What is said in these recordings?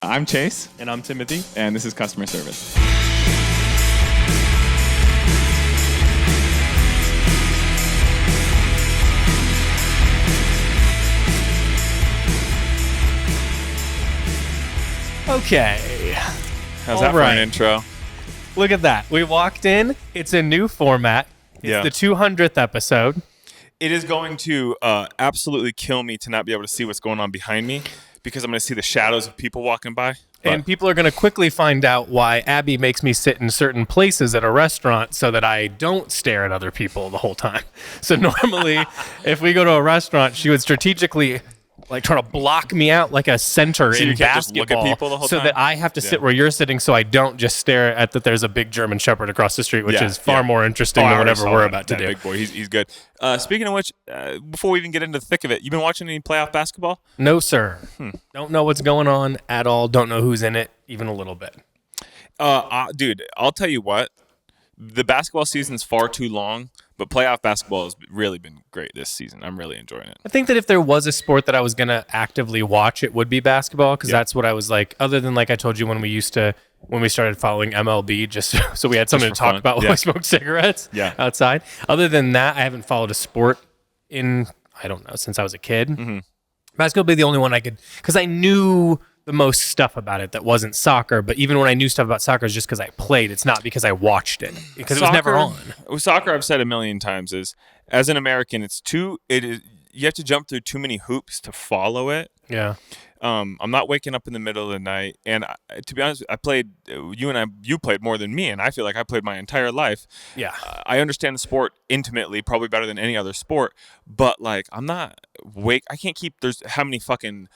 I'm Chase. And I'm Timothy. And this is Customer Service. Okay. How's that for an intro? Look at that. We walked in. It's a new format. It's the 200th episode. It is going to absolutely kill me to not be able to see what's going on behind me because I'm going to see the shadows of people walking by. And people are going to quickly find out why Abby makes me sit in certain places at a restaurant so that I don't stare at other people the whole time. So normally, if we go to a restaurant, she would strategically try to block me out like a center so in you can't basketball, just look at people the whole time? that I have to sit where you're sitting, so I don't just stare at that. There's a big German Shepherd across the street, which is far more interesting than whatever we're about to do. Big boy, he's good. Speaking of which, before we even get into the thick of it, you been watching any playoff basketball? No, sir. Don't know what's going on at all. Don't know who's in it, even a little bit. Dude, I'll tell you what. The basketball season's far too long, but playoff basketball has really been great this season. I'm really enjoying it. I think that if there was a sport that I was going to actively watch, it would be basketball, because that's what I was like, other than like I told you when we started following MLB, just so we had something to talk about while I smoked cigarettes outside. Other than that, I haven't followed a sport in, I don't know, since I was a kid. Mm-hmm. Basketball would be the only one I could, because I knew the most stuff about it that wasn't soccer, but even when I knew stuff about soccer, it's just because I played. It's not because I watched it, because it was never on. With soccer, I've said a million times, is as an American, you have to jump through too many hoops to follow it. Yeah. I'm not waking up in the middle of the night, and to be honest, you played more than me, and I feel like I played my entire life. Yeah. I understand the sport intimately, probably better than any other sport, but like I can't keep, there's how many fucking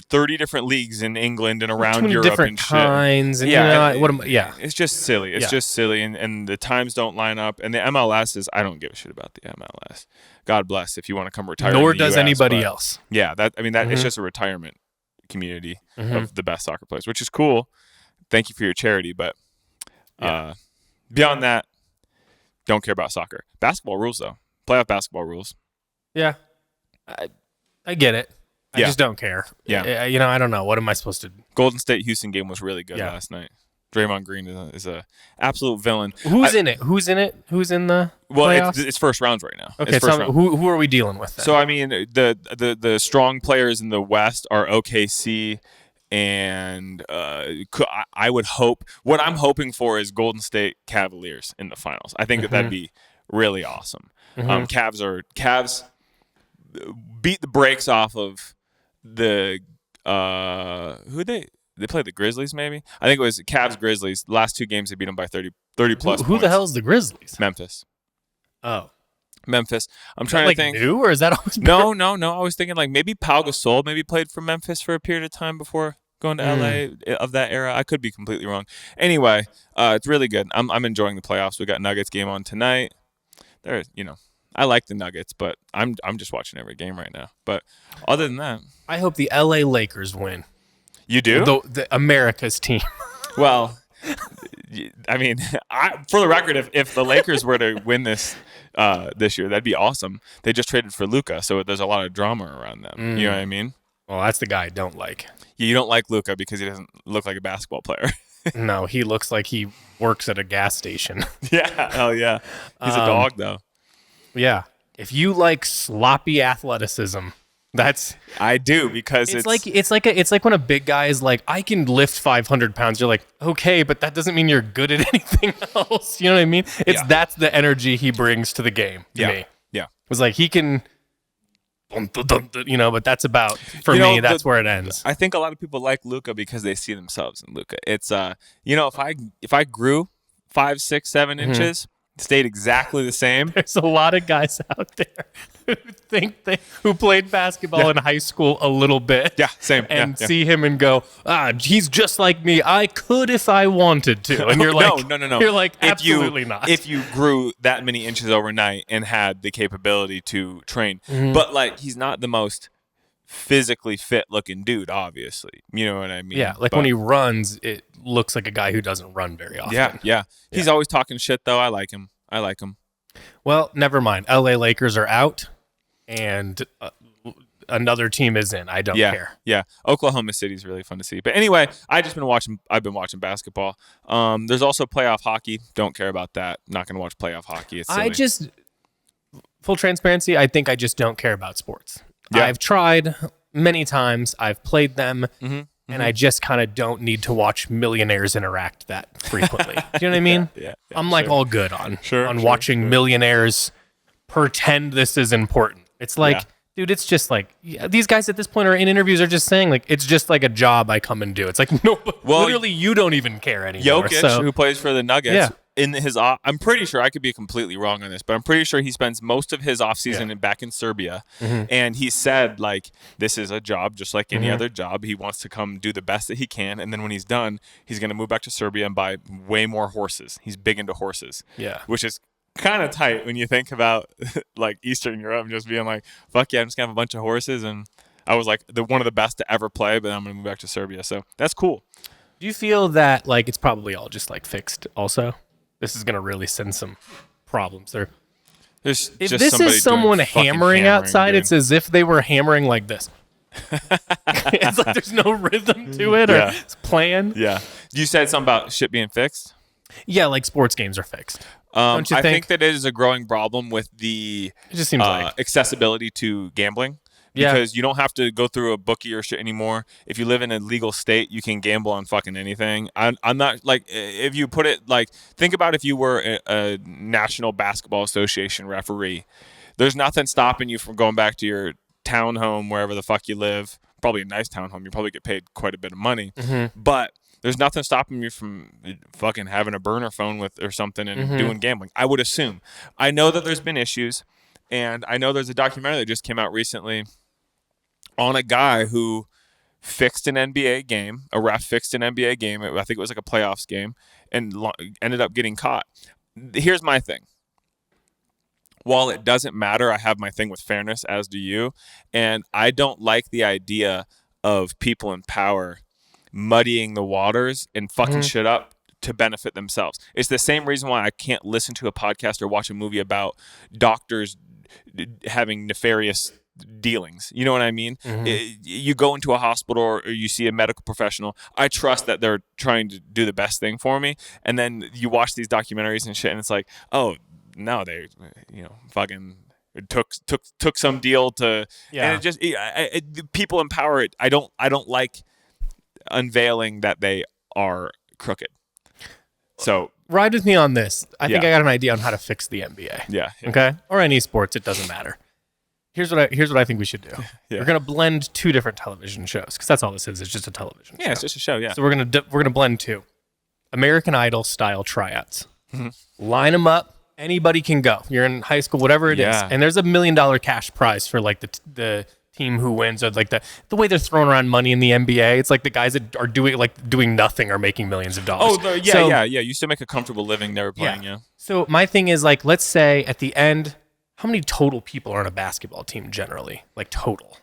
30 different leagues in England and around Europe different and shit. Kinds and It's just silly. It's just silly, and the times don't line up. And the MLS is, I don't give a shit about the MLS. God bless if you want to come retire. Nor in the does US, anybody else. Yeah, it's just a retirement community of the best soccer players, which is cool. Thank you for your charity, but beyond that, don't care about soccer. Basketball rules though. Playoff basketball rules. Yeah, I get it. I just don't care. Yeah. I don't know. What am I supposed to do? Golden State-Houston game was really good last night. Draymond Green is a absolute villain. Who's in it? Who's in the playoffs? It's first rounds right now. Okay, so who are we dealing with then? So, I mean, the strong players in the West are OKC, and I would hope – what I'm hoping for is Golden State Cavaliers in the finals. I think that'd be really awesome. Cavs beat the brakes off of the who they played the Grizzlies, maybe. I think it was Cavs Grizzlies. The last two games they beat them by 30 plus. Who the hell's the Grizzlies? Memphis. Oh, Memphis. I'm trying to think. New, or is that always No. I was thinking like maybe Pau Gasol maybe played for Memphis for a period of time before going to LA of that era. I could be completely wrong. Anyway, it's really good. I'm enjoying the playoffs. We got Nuggets game on tonight. I like the Nuggets, but I'm just watching every game right now. But other than that, I hope the LA Lakers win. You do? The America's team. Well, I mean, for the record, if the Lakers were to win this year, that'd be awesome. They just traded for Luka, so there's a lot of drama around them. You know what I mean? Well, that's the guy I don't like. Yeah, you don't like Luka because he doesn't look like a basketball player. No, he looks like he works at a gas station. Yeah, hell yeah. He's a dog, though. Yeah. If you like sloppy athleticism, I do, because it's like when a big guy is like, I can lift 500 pounds. You're like, okay, but that doesn't mean you're good at anything else. You know what I mean? That's the energy he brings to the game to me. Yeah. It's like he can, but that's about, for me, that's where it ends. I think a lot of people like Luka because they see themselves in Luka. It's, if I grew 5, 6, 7 inches, stayed exactly the same. There's a lot of guys out there who played basketball in high school a little bit. Yeah, same. And see him and go, he's just like me. I could if I wanted to. And you're like, no. You're like, absolutely not. If you grew that many inches overnight and had the capability to train, but like he's not the most physically fit looking dude, obviously. You know what I mean? Yeah, when he runs, it looks like a guy who doesn't run very often. Yeah. He's always talking shit, though. I like him. Well, never mind. LA Lakers are out, and another team is in. I don't care. Yeah. Oklahoma City is really fun to see. But anyway, I've been watching basketball. There's also playoff hockey. Don't care about that. Not going to watch playoff hockey. It's silly. Full transparency, I think I just don't care about sports. Yeah. I've tried many times. I've played them. And I just kind of don't need to watch millionaires interact that frequently. Do you know what I mean? Yeah, I'm like all good on watching millionaires pretend this is important. It's like, dude, it's just like these guys at this point are in interviews are just saying like it's just like a job I come and do. It's like no, literally you don't even care anymore. Jokic, who plays for the Nuggets, in his I'm pretty sure I could be completely wrong on this, but I'm pretty sure he spends most of his offseason back in Serbia, and he said like this is a job just like any other job. He wants to come do the best that he can, and then when he's done, he's going to move back to Serbia and buy way more horses. He's big into horses, which is kind of tight when you think about like Eastern Europe and just being like, fuck yeah, I'm just gonna have a bunch of horses. And I was like one of the best to ever play, but I'm gonna move back to Serbia, so that's cool. Do you feel that like it's probably all just like fixed also? This is gonna really send some problems there. If this is someone hammering outside, dude. It's as if they were hammering like this. It's like there's no rhythm to it or it's planned. Yeah. You said something about shit being fixed? Yeah, like sports games are fixed. Don't you I think that it is a growing problem with the it just seems like accessibility to gambling. Because you don't have to go through a bookie or shit anymore. If you live in a legal state, you can gamble on fucking anything. I'm not like, if you put it like, think about if you were a National Basketball Association referee. There's nothing stopping you from going back to your townhome, wherever the fuck you live. Probably a nice townhome. You probably get paid quite a bit of money. But there's nothing stopping you from fucking having a burner phone or something and doing gambling. I would assume. I know that there's been issues. And I know there's a documentary that just came out recently on a guy who fixed an NBA game. A ref fixed an NBA game. I think it was like a playoffs game and ended up getting caught. Here's my thing. While it doesn't matter, I have my thing with fairness, as do you. And I don't like the idea of people in power muddying the waters and fucking shit up to benefit themselves. It's the same reason why I can't listen to a podcast or watch a movie about doctors having nefarious dealings. You know what I mean? You go into a hospital or you see a medical professional. I trust that they're trying to do the best thing for me. And then you watch these documentaries and shit, and it's like, oh, no, they, fucking took some deal to. And it just people in power. I don't like unveiling that they are crooked. So ride with me on this. I think I got an idea on how to fix the NBA. Yeah. Okay. Or any sports, it doesn't matter. Here's what I think we should do. We're gonna blend two different television shows because that's all this is. It's just a television show. Yeah, it's just a show. Yeah. So we're gonna blend two American Idol style tryouts. Line them up. Anybody can go. You're in high school, whatever it is, and there's $1 million cash prize for like the team who wins, or like the way they're throwing around money in the NBA. It's like the guys that are doing nothing are making millions of dollars. Oh, yeah. You used to make a comfortable living. They were playing. Yeah. So my thing is like, let's say at the end, how many total people are on a basketball team generally? Like total.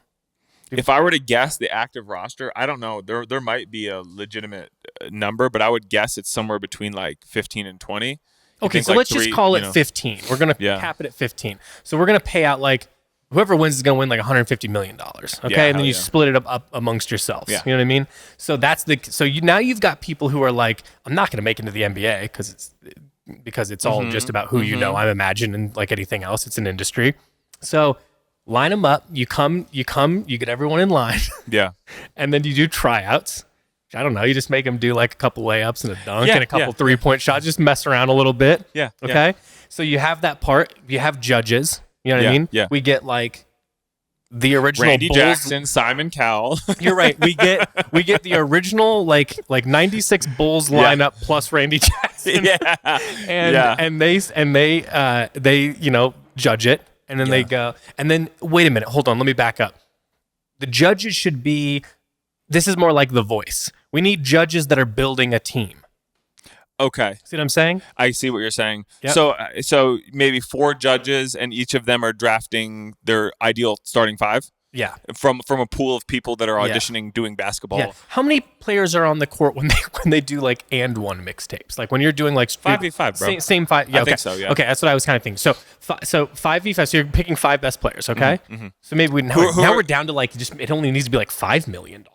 If I were to guess the active roster, I don't know. There might be a legitimate number, but I would guess it's somewhere between like 15 and 20. Okay, so let's just call it 15. We're going to cap it at 15. So we're going to pay out like whoever wins is going to win like $150 million. Okay, and then you split it up amongst yourselves. Yeah. You know what I mean? So now you've got people who are like, I'm not going to make it into the NBA because it's all just about who you know. I'm imagining like anything else. It's an industry. So line them up. You get everyone in line. Yeah. And then you do tryouts. I don't know. You just make them do like a couple layups and a dunk and a couple 3-point shots. Just mess around a little bit. Yeah. Okay. Yeah. So you have that part. You have judges. You know what I mean? Yeah. We get like the original Randy Bulls. Jackson, Simon Cowell. You're right. We get the original like 96 Bulls lineup plus Randy Jackson. And they judge it, and then they go, and then wait a minute, hold on, let me back up. The judges should be. This is more like The Voice. We need judges that are building a team. Okay. See what I'm saying? I see what you're saying. Yep. So maybe 4 judges, and each of them are drafting their ideal starting 5. Yeah. From a pool of people that are auditioning doing basketball. Yeah. How many players are on the court when they do like and one mixtapes? Like when you're doing like 5v5, bro. Same five. Yeah, I think so. Yeah. Okay, that's what I was kind of thinking. So 5v5. So you're picking 5 best players. Okay. So maybe now we're down to like it only needs to be like $5 million.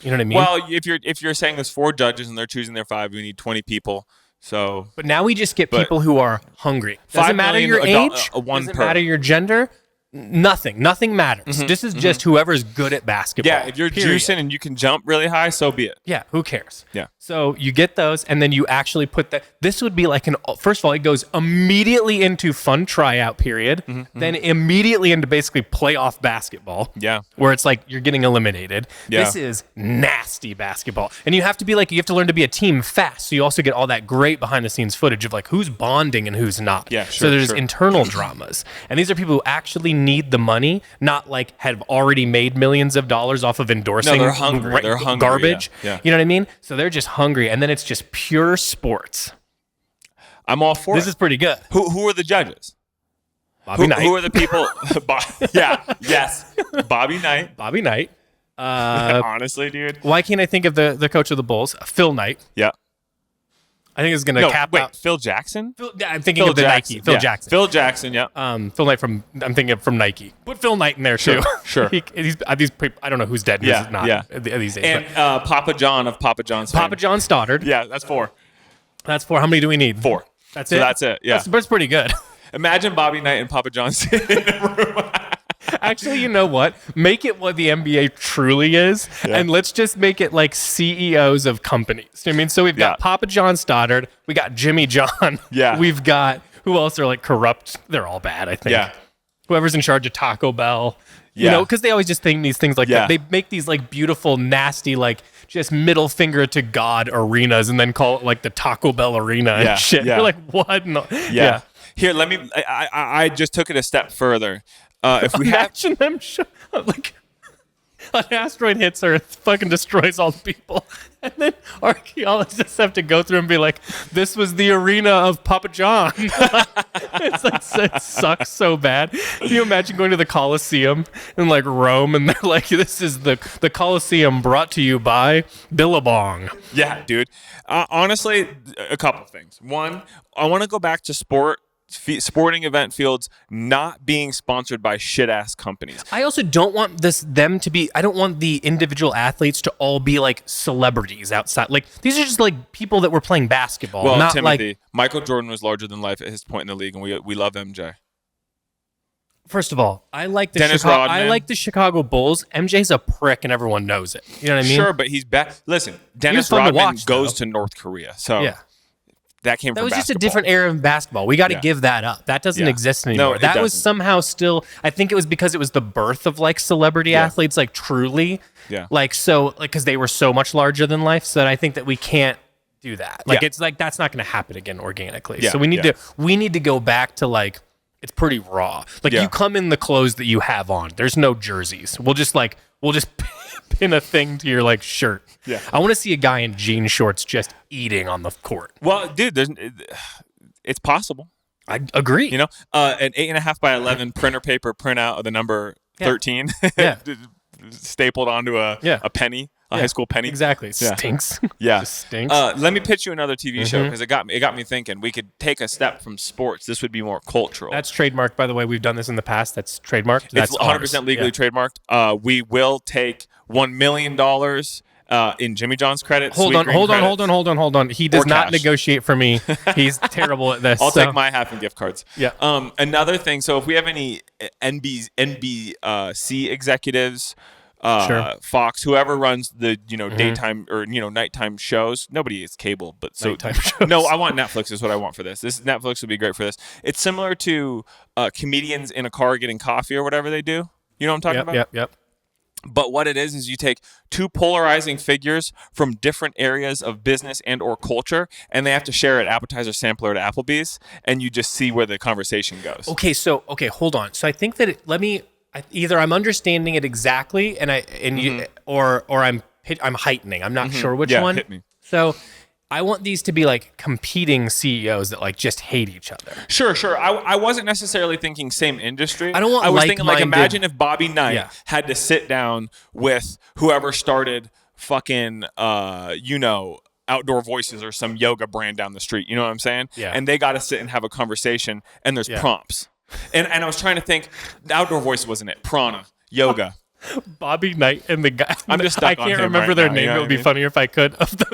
You know what I mean? Well, if you're saying there's 4 judges and they're choosing their 5, we need 20 people. So, but now we just get people who are hungry. Doesn't matter your age. Doesn't matter your gender. Nothing matters. This is just whoever's good at basketball. Yeah, if you're juicing and you can jump really high, so be it. Yeah, who cares? Yeah. So you get those, and then you actually put that. This would be like first of all, it goes immediately into fun tryout period, then immediately into basically playoff basketball. Yeah. Where it's like you're getting eliminated. Yeah. This is nasty basketball. And you have to to learn to be a team fast. So you also get all that great behind the scenes footage of like who's bonding and who's not. Yeah, so there's internal dramas. And these are people who actually need the money, not like have already made millions of dollars off of endorsing they're hungry. They're hungry, garbage. Yeah. You know what I mean? So they're just hungry, and then it's just pure sports. I'm all for this is pretty good. Who are the judges? Bobby Knight. Who are the people? Yes. Bobby Knight. Bobby Knight. Honestly, dude. Why can't I think of the coach of the Bulls? Phil Knight. Yeah. I think it's going to cap out. Phil Jackson? I'm thinking of the Jackson. Nike. Phil Jackson. Phil Jackson, yeah. Phil Knight I'm thinking of from Nike. Put Phil Knight in there, too. Sure. I don't know who's dead and who's not these days. And Papa John of Papa John's Papa John Stoddard. Yeah, that's 4. That's 4. How many do we need? 4. That's it? So that's it, yeah. That's pretty good. Imagine Bobby Knight and Papa John sitting in a room. Actually, you know what? Make it what the NBA truly is, and let's just make it like CEOs of companies. I mean, so we've got Papa John Stoddard, we got Jimmy John, we've got who else are like corrupt? They're all bad, I think. Yeah. Whoever's in charge of Taco Bell, you know, because they always just think these things like that. They make these like beautiful, nasty, like just middle finger to God arenas, and then call it like the Taco Bell arena and shit. You're like, what? No. Yeah. Here, let me. I just took it a step further. If we imagine them like an asteroid hits Earth, fucking destroys all the people, and then archaeologists have to go through and be like, "This was the arena of Papa John." It's like it sucks so bad. Can you imagine going to the Colosseum in like Rome, and they're like, "This is the Colosseum brought to you by Billabong." Yeah, dude. Honestly, a couple of things. One, I want to go back to sporting event fields not being sponsored by shit ass companies. I also don't want them to be. I don't want the individual athletes to all be like celebrities outside. Like these are just like people that were playing basketball. Well, not Timothy, like Michael Jordan was larger than life at his point in the league, and we love MJ. First of all, I like the Dennis Rodman. I like the Chicago Bulls. MJ's a prick, and everyone knows it. You know what I mean? Sure, but he's back. Listen, Dennis Rodman goes to North Korea, so that came from was basketball. just a different era of basketball. We got to give that up. That doesn't exist anymore. No, that was somehow still. I think it was because it was the birth of like celebrity athletes, like truly, because they were so much larger than life. So that I think that we can't do that. Like it's like that's not going to happen again organically. So we need to go back to like it's pretty raw. Like you come in the clothes that you have on. There's no jerseys. We'll just pin a thing to your like shirt. Yeah. I want to see a guy in jean shorts just eating on the court. Well, dude, it's possible. I agree. You know, an 8.5 by 11 printer paper printout of the number 13, stapled onto a penny, a high school penny. Exactly. It stinks. Yeah, just stinks. Let me pitch you another TV show because it got me thinking. We could take a step from sports. This would be more cultural. That's trademarked, by the way. We've done this in the past. That's trademarked. It's 100% legally trademarked. We will take $1 million in Jimmy John's credit. Hold on. He does not negotiate for me. He's terrible at this. I'll take my half in gift cards. Yeah. Another thing. So if we have any NBC executives, Fox, whoever runs the daytime or nighttime shows. Nobody is cable, but so no, I want Netflix is what I want for this. This Netflix would be great for this. It's similar to comedians in a car getting coffee or whatever they do. You know what I'm talking about? Yep. But what it is you take two polarizing figures from different areas of business and or culture, and they have to share an Appetizer sampler at Applebee's, and you just see where the conversation goes. Okay, hold on. So I think that either I'm understanding it exactly, or I'm heightening. I'm not sure which one. Hit me. So I want these to be like competing CEOs that like just hate each other. Sure. I wasn't necessarily thinking same industry. I don't want I was thinking like imagine if Bobby Knight Yeah. had to sit down with whoever started fucking Outdoor Voices or some yoga brand down the street. You know what I'm saying? Yeah. And they got to sit and have a conversation and there's prompts. And I was trying to think, Outdoor Voice wasn't it? Prana, yoga. Bobby Knight and the guy. I'm just stuck I can't on him remember right their now, name. you know It would be funnier if I could. Of the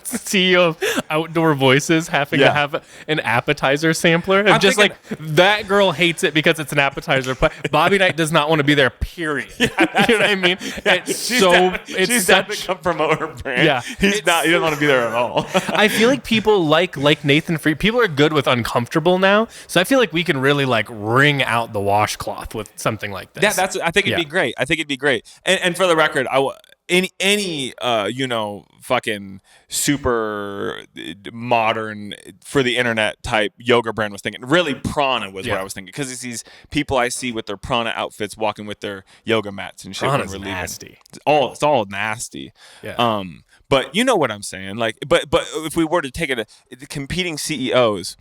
CEO of Outdoor Voices having to have an appetizer sampler. And just like that girl hates it because it's an appetizer. Bobby Knight does not want to be there, period. You know what I mean? She's definitely come promote her brand. Yeah. He doesn't want to be there at all. I feel like people like Nathan Freed. People are good with uncomfortable now. So I feel like we can really like wring out the washcloth with something like this. Yeah, I think it'd be great. I think it'd be great. And for the record, any fucking super modern for the internet type yoga brand was thinking. Really, Prana was what I was thinking, because it's these people I see with their Prana outfits walking with their yoga mats and shit. Prana's when we're leaving. nasty. It's all nasty. Yeah. But you know what I'm saying, like, but if we were to take it, the competing CEOs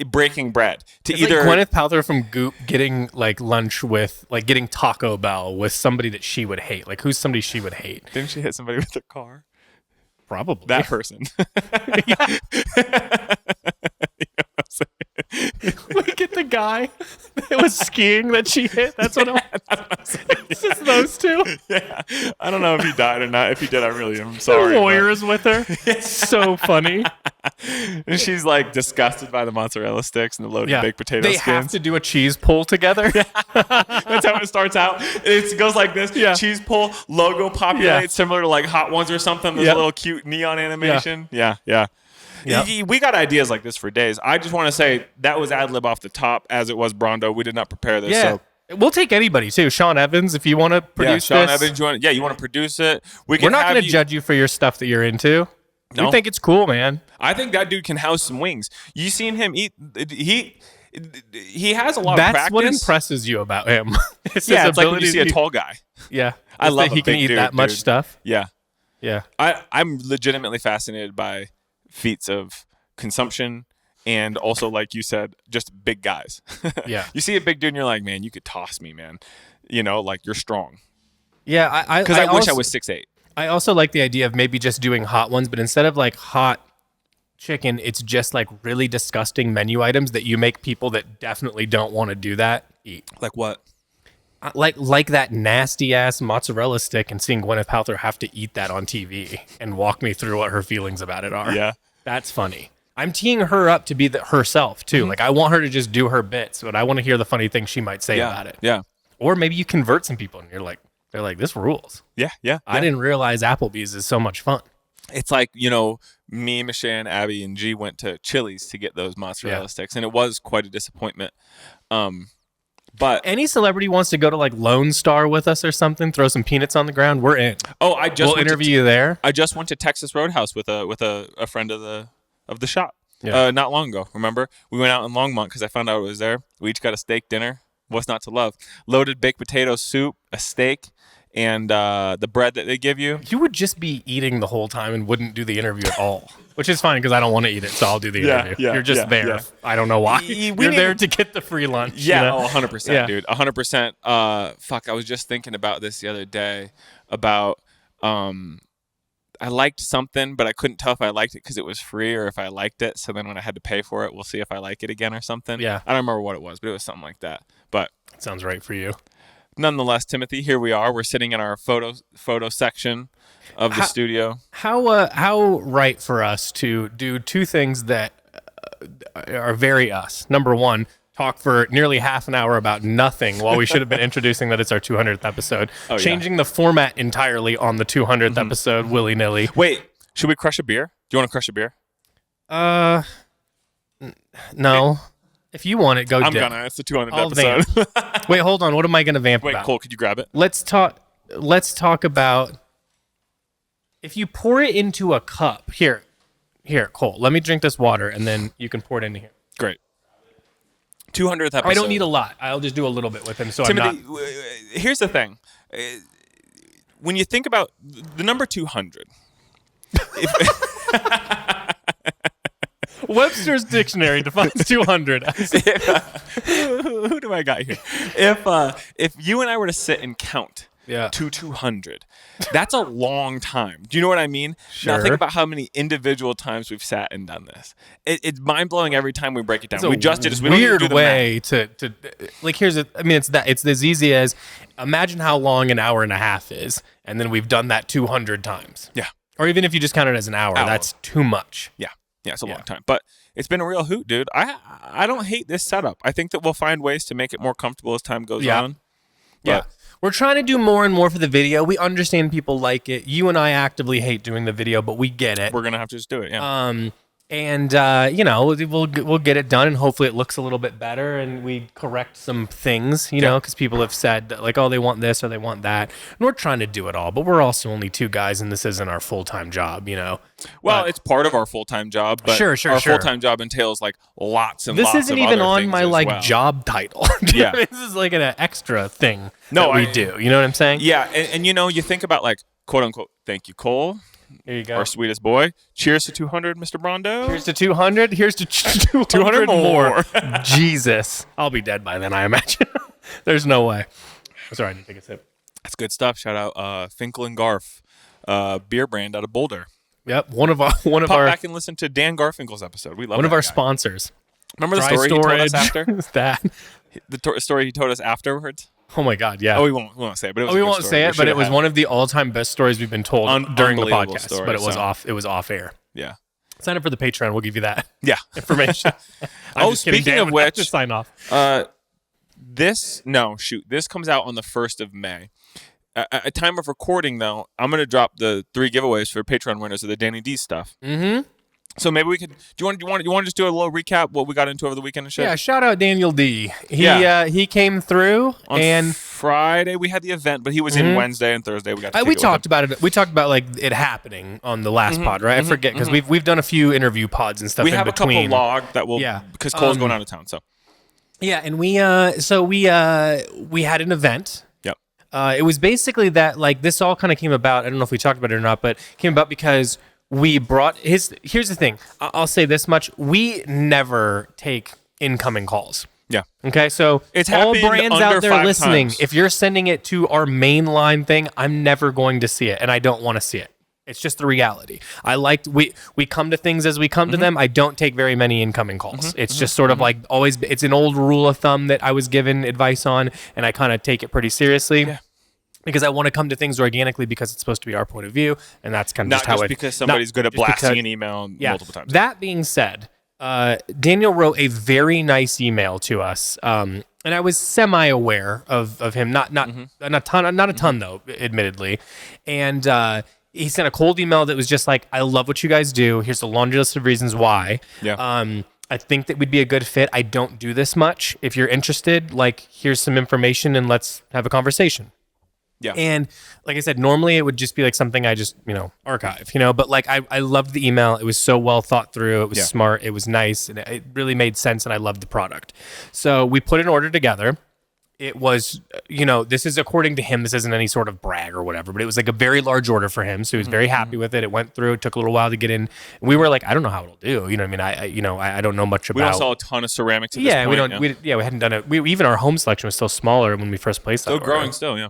breaking bread to it's either like Gwyneth Paltrow from Goop getting like lunch with like getting Taco Bell with somebody that she would hate. Like who's somebody she would hate? Didn't she hit somebody with a car? Probably That person. Look at the guy that was skiing that she hit. That's what I'm saying. It's just those two. Yeah. I don't know if he died or not. If he did, I'm sorry. The lawyer is with her. It's so funny. And she's like disgusted by the mozzarella sticks and the loaded baked potato skins. They have to do a cheese pull together. That's how it starts out. It goes like this. Yeah. Cheese pull, logo populates, similar to like Hot Ones or something. There's a little cute neon animation. Yeah. Yep. We got ideas like this for days. I just want to say that was ad lib off the top, as it was Brondo. We did not prepare this. Yeah. So. We'll take anybody too. Sean Evans, if you want to produce Sean this. Evans, you want to produce it. We're not going to judge you for your stuff that you're into. No. We think it's cool, man. I think that dude can house some wings. You seen him eat? He has a lot of practice. That's what impresses you about him. It's like when you see a tall guy. Yeah. I love that he can eat that much stuff. Yeah. Yeah. I'm legitimately fascinated by feats of consumption, and also, like you said, just big guys. Yeah. You see a big dude and you're like, man, you could toss me, man. You know, like you're strong. Yeah. Because I wish I was 6'8". I also like the idea of maybe just doing hot ones, but instead of like hot chicken, it's just like really disgusting menu items that you make people that definitely don't want to do that eat. Like what? Like that nasty ass mozzarella stick, and seeing Gwyneth Paltrow have to eat that on TV and walk me through what her feelings about it are. Yeah. That's funny. I'm teeing her up to be herself too. Mm-hmm. Like I want her to just do her bits, but I want to hear the funny things she might say about it. Yeah. Or maybe you convert some people and they're like, this rules. Yeah. I didn't realize Applebee's is so much fun. It's like, me, Michelle, Abby, and G went to Chili's to get those mozzarella sticks, and it was quite a disappointment. But any celebrity wants to go to like Lone Star with us or something, throw some peanuts on the ground, we're in. Oh, we'll interview you there. I just went to Texas Roadhouse with a friend of the shop. Yeah. Not long ago. Remember, we went out in Longmont because I found out it was there. We each got a steak dinner. What's not to love? Loaded baked potato soup, a steak, and the bread that they give you. You would just be eating the whole time and wouldn't do the interview at all, which is fine because I don't want to eat it, so I'll do the interview. You're just there. Yeah. I don't know why. You're there to get the free lunch. Yeah, 100%, dude. 100%. Fuck, I was just thinking about this the other day about I liked something, but I couldn't tell if I liked it because it was free or if I liked it. So then when I had to pay for it, we'll see if I like it again or something. Yeah. I don't remember what it was, but it was something like that. But sounds right for you. Nonetheless, Timothy, here we are. We're sitting in our photo section of the studio. How right for us to do two things that are very us. Number one, talk for nearly half an hour about nothing while we should have been introducing that it's our 200th episode. Changing the format entirely on the 200th episode, willy-nilly. Wait, should we crush a beer? Do you want to crush a beer? No. If you want it, go. I'm gonna. It's the 200th episode. Wait, hold on. What am I gonna vamp about? Wait, Cole, could you grab it? Let's talk about if you pour it into a cup. Here, Cole. Let me drink this water, and then you can pour it into here. Great. 200th episode. I don't need a lot. I'll just do a little bit with him. So Timothy, here's the thing. When you think about the number 200, Webster's dictionary defines 200 as who do I got here? If you and I were to sit and count to 200, that's a long time. Do you know what I mean? Sure. Now think about how many individual times we've sat and done this. It's mind blowing every time we break it down. We just did this. We weird don't do the way to like. It's as easy as imagine how long an hour and a half is, and then we've done that 200 times. Yeah. Or even if you just count it as an hour, that's too much. Yeah, it's a long time. But it's been a real hoot, dude. I don't hate this setup. I think that we'll find ways to make it more comfortable as time goes on. Yeah. We're trying to do more and more for the video. We understand people like it. You and I actively hate doing the video, but we get it. We're going to have to just do it, yeah. And we'll get it done, and hopefully it looks a little bit better, and we correct some things, know, because people have said, like, oh, they want this or they want that. And we're trying to do it all, but we're also only two guys, and this isn't our full-time job, Well, it's part of our full-time job, but our full-time job entails, like, lots and lots of other things. This isn't even on my, well. job title. Yeah. This is like an extra thing that we do. You know what I'm saying? Yeah, and you think about, like, quote-unquote, thank you, Cole. Here you go. Our sweetest boy. Cheers to 200, Mr. Brondo. Here's to 200. Here's to 200 more. Jesus. I'll be dead by then, I imagine. There's no way. Sorry, I didn't take a sip. That's good stuff. Shout out Finkel and Garf, beer brand out of Boulder. Yep, one of our Pop back and listen to Dan Garfinkel's episode. We love one of our guy. Sponsors. Remember the story he told us after? That the story he told us afterwards? Oh my God, yeah. Oh, we won't say it, but it was we won't say it, but it was one of the all-time best stories we've been told during the podcast. Story, but it was off air. Yeah. Sign up for the Patreon. We'll give you that. Yeah. Information. Speaking of which, just sign off. This comes out on the 1st of May. At time of recording, though, I'm going to drop the 3 giveaways for Patreon winners of the Danny D stuff. Mm-hmm. So maybe we could. Do you want to just do a little recap what we got into over the weekend and shit? Yeah. Shout out Daniel D. He came through on Friday. We had the event, but he was in Wednesday and Thursday. We talked about it. We talked about like it happening on the last pod, right? I forget because we've done a few interview pods and stuff. We have between. a couple log that will because Cole's going out of town. So and we had an event. Yep. It was basically that like this all kind of came about. I don't know if we talked about it or not, but came about because. We brought here's the thing. I'll say this much. We never take incoming calls. Yeah. Okay. So it's all brands out there listening, times. If you're sending it to our main line thing, I'm never going to see it. And I don't want to see it. It's just the reality. We come to things as we come to them. I don't take very many incoming calls. It's just sort of like always, it's an old rule of thumb that I was given advice on, and I kind of take it pretty seriously. Yeah. Because I want to come to things organically because it's supposed to be our point of view, and that's kind of just how it... because somebody's good at blasting an email multiple times. That being said, Daniel wrote a very nice email to us, and I was semi-aware of him, not a ton though, admittedly, and he sent a cold email that was just like, I love what you guys do. Here's a laundry list of reasons why. Yeah. I think that we'd be a good fit. I don't do this much. If you're interested, like, here's some information and let's have a conversation. Yeah. And like I said, normally it would just be like something I just, archive, but like I loved the email. It was so well thought through. It was smart. It was nice. And it really made sense. And I loved the product. So we put an order together. It was, this is according to him, this isn't any sort of brag or whatever, but it was like a very large order for him. So he was very happy with it. It went through. It took a little while to get in. And we were like, I don't know how it'll do. You know what I mean? I don't know much about. We don't sell a ton of ceramics at this point. We hadn't done it. Even our home selection was still smaller when we first placed it. Still growing still, yeah.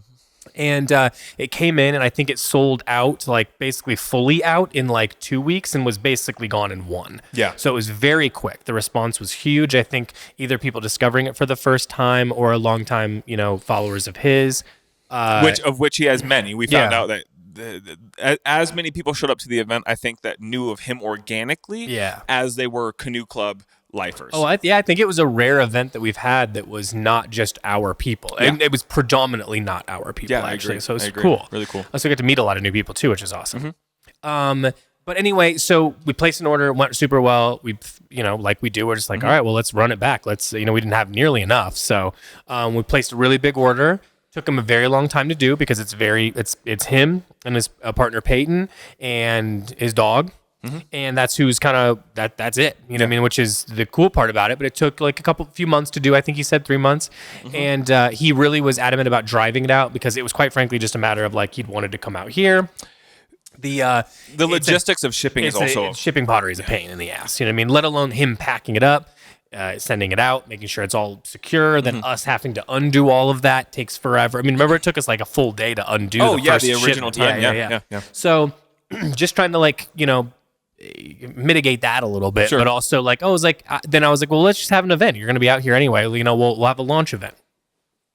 And it came in, and I think it sold out, like basically fully out in like 2 weeks, and was basically gone in 1. Yeah. So it was very quick. The response was huge. I think either people discovering it for the first time or a long time, followers of his. Which he has many. We found out that as many people showed up to the event, I think that knew of him organically as they were Canoe Club lifers. Oh, I think it was a rare event that we've had that was not just our people. And it was predominantly not our people, actually. So it was cool. Really cool. Also get to meet a lot of new people too, which is awesome. But anyway, so we placed an order, it went super well. We, like we do, we're just like, all right, well, let's run it back. Let's, we didn't have nearly enough. So we placed a really big order. Took him a very long time to do because it's him and his partner Peyton and his dog. And that's who's kind of that's it, what I mean, which is the cool part about it. But it took like a few months to do. I think he said 3 months. And he really was adamant about driving it out because it was quite frankly just a matter of like he'd wanted to come out here. the logistics of shipping is also shipping pottery is a pain in the ass. You know what I mean? Let alone him packing it up, sending it out, making sure it's all secure. Then us having to undo all of that takes forever. I mean, remember it took us like a full day to undo. The original time. Yeah. So just trying to like mitigate that a little bit, but also like then I was like, well, let's just have an event. You're going to be out here anyway. You know, we'll have a launch event.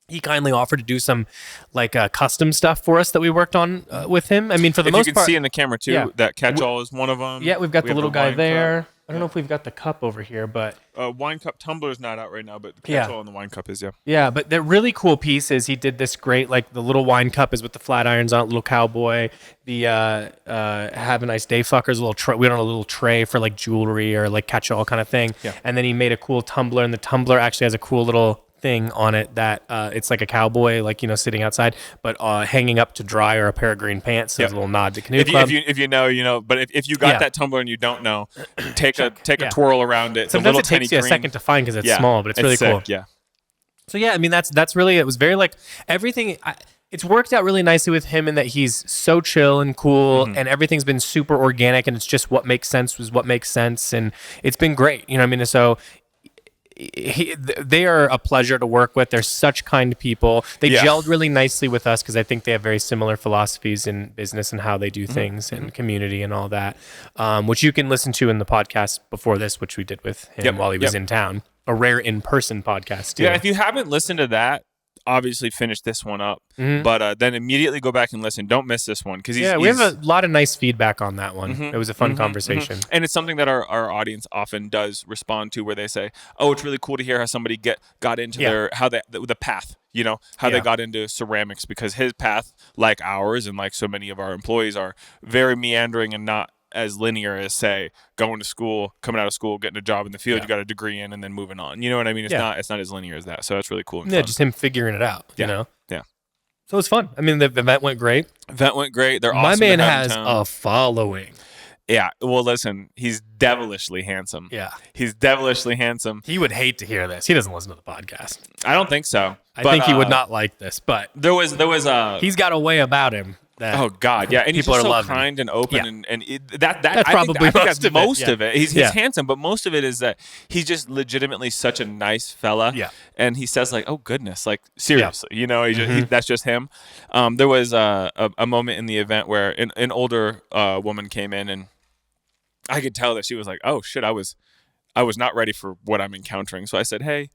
He kindly offered to do some like custom stuff for us that we worked on with him. I mean, for the most part, you can see in the camera too, that catch-all is one of them. Yeah, we've got the little guy there. I don't know if we've got the cup over here, but wine cup tumbler is not out right now, but the catch-all and the wine cup is. Yeah, but the really cool piece is he did this great, like the little wine cup is with the flat irons on it, little cowboy. The have a nice day fuckers, we had a little tray for like jewelry or like catch-all kind of thing. Yeah. And then he made a cool tumbler, and the tumbler actually has a cool little thing on it that it's like a cowboy, like, you know, sitting outside, but hanging up to dry, or a pair of green pants. So it's a little nod to Canoe Club. If you know, you know. But if you got that tumbler and you don't know, take a twirl around it. Sometimes it takes you a second to find because it's small, but it's really sick, cool. Yeah. So yeah, I mean that's really, it was very like everything. It's worked out really nicely with him in that he's so chill and cool, and everything's been super organic, and it's just what makes sense was what makes sense, and it's been great. You know what I mean? So they are a pleasure to work with. They're such kind people. They gelled really nicely with us because I think they have very similar philosophies in business and how they do things and community and all that, which you can listen to in the podcast before this, which we did with him while he was in town. A rare in-person podcast too. Yeah, if you haven't listened to that, obviously finish this one up, but then immediately go back and listen. Don't miss this one because we have a lot of nice feedback on that one. It was a fun conversation, and it's something that our audience often does respond to, where they say, "Oh, it's really cool to hear how somebody got into the path." You know, how they got into ceramics, because his path, like ours and like so many of our employees, are very meandering and not as linear as, say, going to school, coming out of school, getting a job in the field, you got a degree in, and then moving on. You know what I mean? It's not as linear as that. So that's really cool. And fun. Just him figuring it out. You know? Yeah. So it was fun. I mean, the event went great. They're awesome. My man has a following. Yeah. Well, listen, he's devilishly handsome. Yeah. He's devilishly handsome. He would hate to hear this. He doesn't listen to the podcast. I don't think so. I think he would not like this, but there was he's got a way about him. Oh God, yeah, and people he's are just so kind and open, and that's probably that's most of it. He's handsome, but most of it is that he's just legitimately such a nice fella. Yeah, and he says like, "Oh goodness," like seriously, you know, that's just him. There was a moment in the event where an older woman came in, and I could tell that she was like, "Oh shit, I was not ready for what I'm encountering." So I said, "Hey."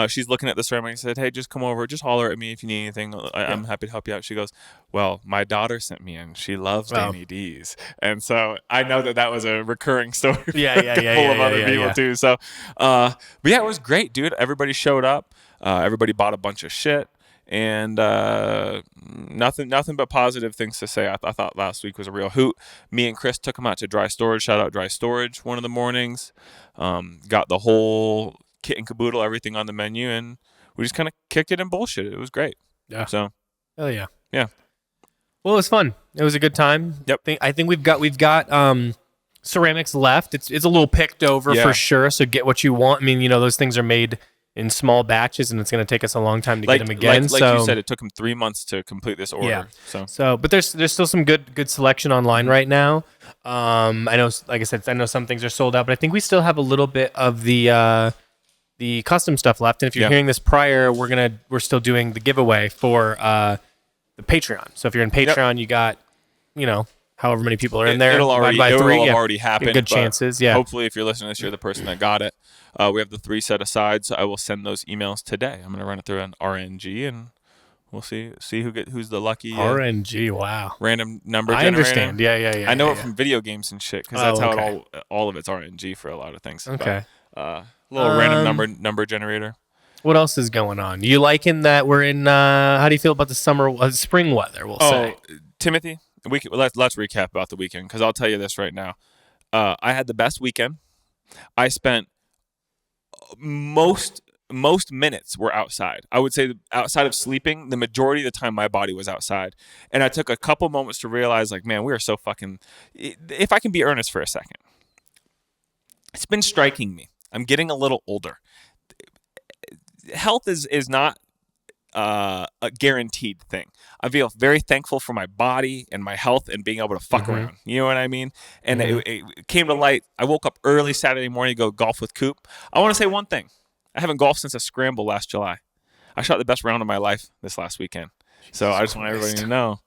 She's looking at the ceremony and said, "Hey, just come over. Just holler at me if you need anything. I'm happy to help you out." She goes, "Well, my daughter sent me in. She loves Danny D's." And so I know that was a recurring story for a couple of other people too. So, but yeah, it was great, dude. Everybody showed up. Everybody bought a bunch of shit. And nothing but positive things to say. I thought last week was a real hoot. Me and Chris took him out to Dry Storage. Shout out Dry Storage one of the mornings. Got the whole kit and caboodle, everything on the menu, and we just kind of kicked it and bullshit. It was great. Yeah. So. Hell yeah. Yeah. Well, it was fun. It was a good time. Yep. I think we've got ceramics left. It's a little picked over for sure. So get what you want. I mean, you know, those things are made in small batches, and it's going to take us a long time to get them again. Like you said, it took him 3 months to complete this order. Yeah. So, but there's still some good selection online right now. I know, like I said, I know some things are sold out, but I think we still have a little bit of the custom stuff left. And if you're hearing this prior, we're still doing the giveaway for the Patreon. So if you're in Patreon, you got, you know, however many people are in there. It'll already happen. Good chances. Yeah. Hopefully, if you're listening to this, you're the person that got it. We have the 3 set aside, so I will send those emails today. I'm going to run it through an RNG, and we'll see who's the lucky RNG. Wow. Random number generator. I understand. Yeah. I know it from video games and shit, because that's how all of it's RNG for a lot of things. Okay. But, little random number generator. What else is going on? You liking that we're in? How do you feel about the spring weather? We'll say. Timothy, let's recap about the weekend, because I'll tell you this right now. I had the best weekend. I spent most minutes were outside. I would say outside of sleeping, the majority of the time my body was outside. And I took a couple moments to realize, like, man, we are so fucking. If I can be earnest for a second, it's been striking me. I'm getting a little older. Health is not a guaranteed thing. I feel very thankful for my body and my health and being able to fuck around. You know what I mean? And it came to light. I woke up early Saturday morning to go golf with Coop. I want to say one thing. I haven't golfed since a scramble last July. I shot the best round of my life this last weekend. So I just want everybody to know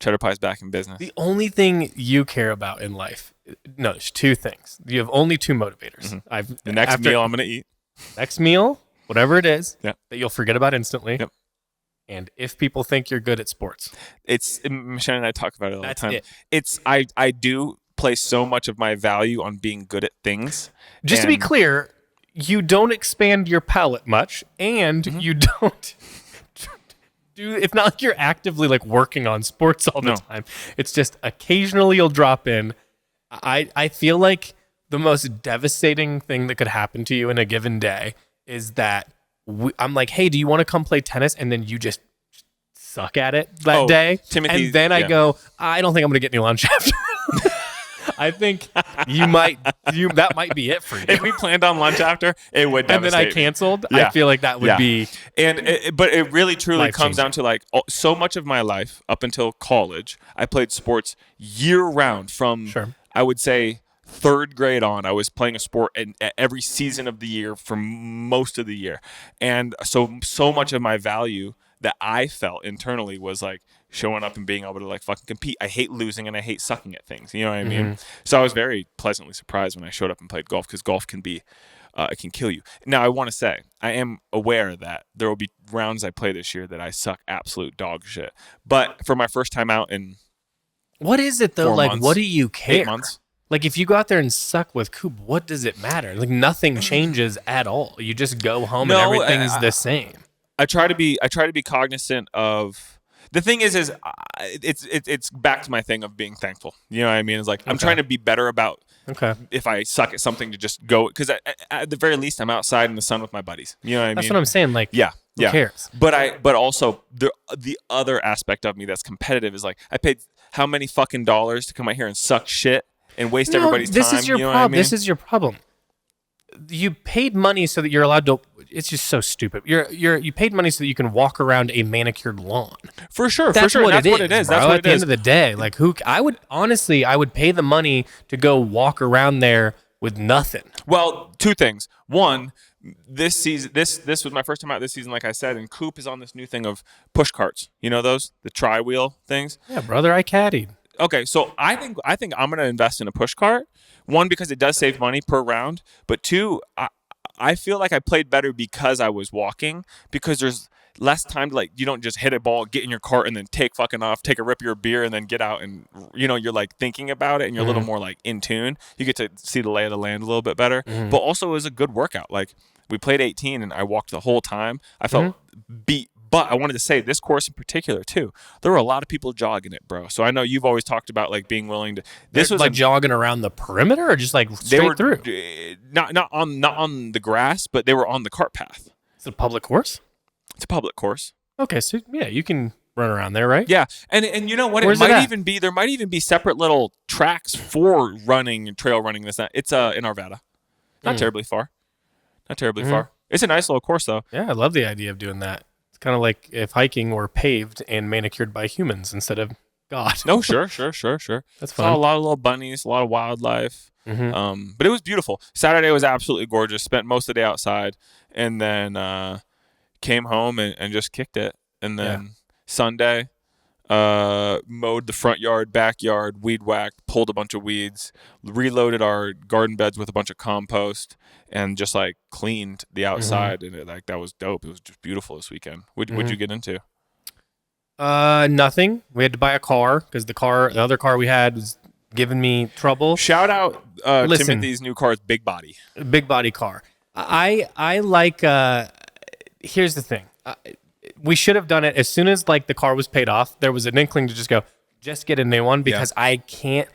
Cheddar Pie's back in business. The only thing you care about in life, no, there's two things. You have only two motivators. The next meal I'm going to eat. Next meal, whatever it is, that you'll forget about instantly. Yep. And if people think you're good at sports. Michelle and I talk about it all the time. It. I do place so much of my value on being good at things. Just to be clear, you don't expand your palate much, and you don't it's not like you're actively like working on sports all the time. It's just occasionally you'll drop in. I feel like the most devastating thing that could happen to you in a given day is that I'm like, hey, do you want to come play tennis? And then you just suck at it that day. Timothy, and then I go, I don't think I'm going to get any lunch after. I think that might be it for you. If we planned on lunch after, it would devastate. And then I canceled. I feel like that would be. But it really truly comes down to like so much of my life up until college, I played sports year round from, I would say, third grade on. I was playing a sport in every season of the year for most of the year. And so much of my value that I felt internally was like showing up and being able to like fucking compete. I hate losing and I hate sucking at things. You know what I mean? So I was very pleasantly surprised when I showed up and played golf, because golf can be, it can kill you. Now I want to say, I am aware that there will be rounds I play this year that I suck absolute dog shit. But for my first time out in what is it though? 4 Like, months, what do you care? 8 months. Like, if you go out there and suck with Coop, what does it matter? Like, nothing changes at all. You just go home and everything's the same. I try to be cognizant of the thing is it's back to my thing of being thankful. You know what I mean? It's like I'm trying to be better about if I suck at something to just go, because at the very least I'm outside in the sun with my buddies. You know what I mean? That's what I'm saying. Like, who cares? But also the other aspect of me that's competitive is like, I paid how many fucking dollars to come out here and suck shit and waste everybody's time. This is your problem. I mean? This is your problem. You paid money so that you're allowed to. It's just so stupid. You paid money so that you can walk around a manicured lawn. For sure. That's what it is. That's what at the end of the day, like I would pay the money to go walk around there with nothing. Well, two things. One, this season, this was my first time out this season, like I said, and Coop is on this new thing of push carts. You know those, the tri-wheel things. Yeah, brother, I caddied. Okay, so I think I'm going to invest in a push cart. One, because it does save money per round, but two, I feel like I played better because I was walking, because there's less time to, like, you don't just hit a ball, get in your cart, and then take fucking off, take a rip of your beer, and then get out, and you're like thinking about it, and you're a little more like in tune. You get to see the lay of the land a little bit better, but also it was a good workout. Like, we played 18 and I walked the whole time. I felt beat. But I wanted to say this course in particular too, there were a lot of people jogging it, bro. So I know you've always talked about like being willing to. This was like jogging around the perimeter, or just like straight through. Not on the grass, but they were on the cart path. It's a public course. It's a public course. Okay, so yeah, you can run around there, right? Yeah, and you know what? There might even be separate little tracks for running and trail running. It's in Arvada, not terribly far. Not terribly far. It's a nice little course though. Yeah, I love the idea of doing that. Kind of like if hiking were paved and manicured by humans instead of God. No, sure. That's fun. Saw a lot of little bunnies, a lot of wildlife. But it was beautiful. Saturday was absolutely gorgeous. Spent most of the day outside, and then came home and just kicked it. And then Sunday, mowed the front yard, backyard, weed whacked, pulled a bunch of weeds, reloaded our garden beds with a bunch of compost, and just like cleaned the outside, and that was dope. It was just beautiful this weekend. What'd you get into? Nothing. We had to buy a car because the other car we had was giving me trouble. Shout out Timothy's new car is big body car. I like. Here's the thing. We should have done it as soon as like the car was paid off. There was an inkling to just get a new one, because I can't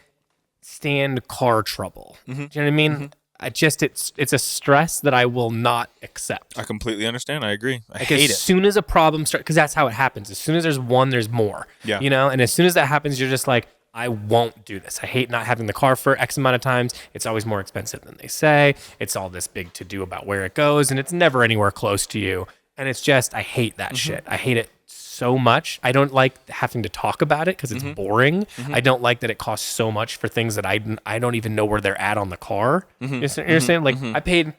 stand car trouble. Do you know what I mean? It's a stress that I will not accept. I completely understand. I agree. I hate it. As soon as a problem starts, because that's how it happens. As soon as there's one, there's more. Yeah. And as soon as that happens, you're just like, I won't do this. I hate not having the car for X amount of times. It's always more expensive than they say. It's all this big to do about where it goes, and it's never anywhere close to you. And it's just, I hate that shit. I hate it so much. I don't like having to talk about it because it's boring. I don't like that it costs so much for things that I don't even know where they're at on the car. You understand? Like, I paid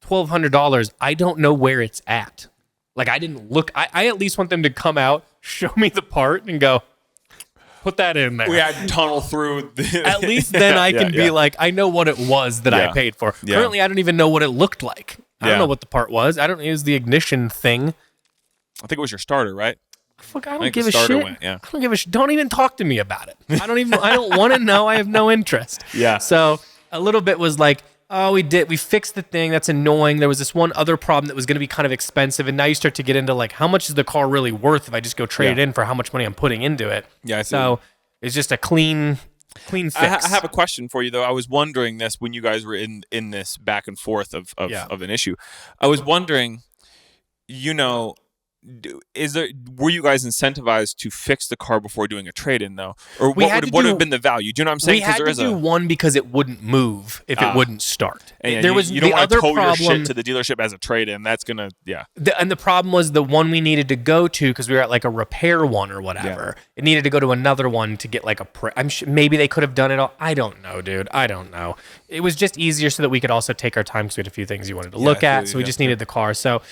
$1,200. I don't know where it's at. Like, I didn't look. I at least want them to come out, show me the part, and go, put that in there. We had to tunnel through. At least then I can be like, I know what it was that I paid for. Currently, I don't even know what it looked like. I don't know what the part was. I don't know. It was the ignition thing. I think it was your starter, right? Fuck, I don't give a shit. I don't give a shit. Don't even talk to me about it. I don't want to know. I have no interest. Yeah. So a little bit was like, oh, we fixed the thing. That's annoying. There was this one other problem that was going to be kind of expensive. And now you start to get into like, how much is the car really worth if I just go trade it in for how much money I'm putting into it? Yeah. I see. So it's just a clean fix. I have a question for you though. I was wondering this when you guys were in this back and forth of an issue. I was wondering, were you guys incentivized to fix the car before doing a trade-in though, or what would have been the value? Do you know what I'm saying? We had to do one because it wouldn't move if it wouldn't start. And there was you don't the want to other tow problem your shit to the dealership as a trade-in. That's gonna and the problem was the one we needed to go to because we were at like a repair one or whatever. It needed to go to another one to get like I'm sure maybe they could have done it all. I don't know, dude. I don't know. It was just easier so that we could also take our time because we had a few things you wanted to look at. So we just needed the car. So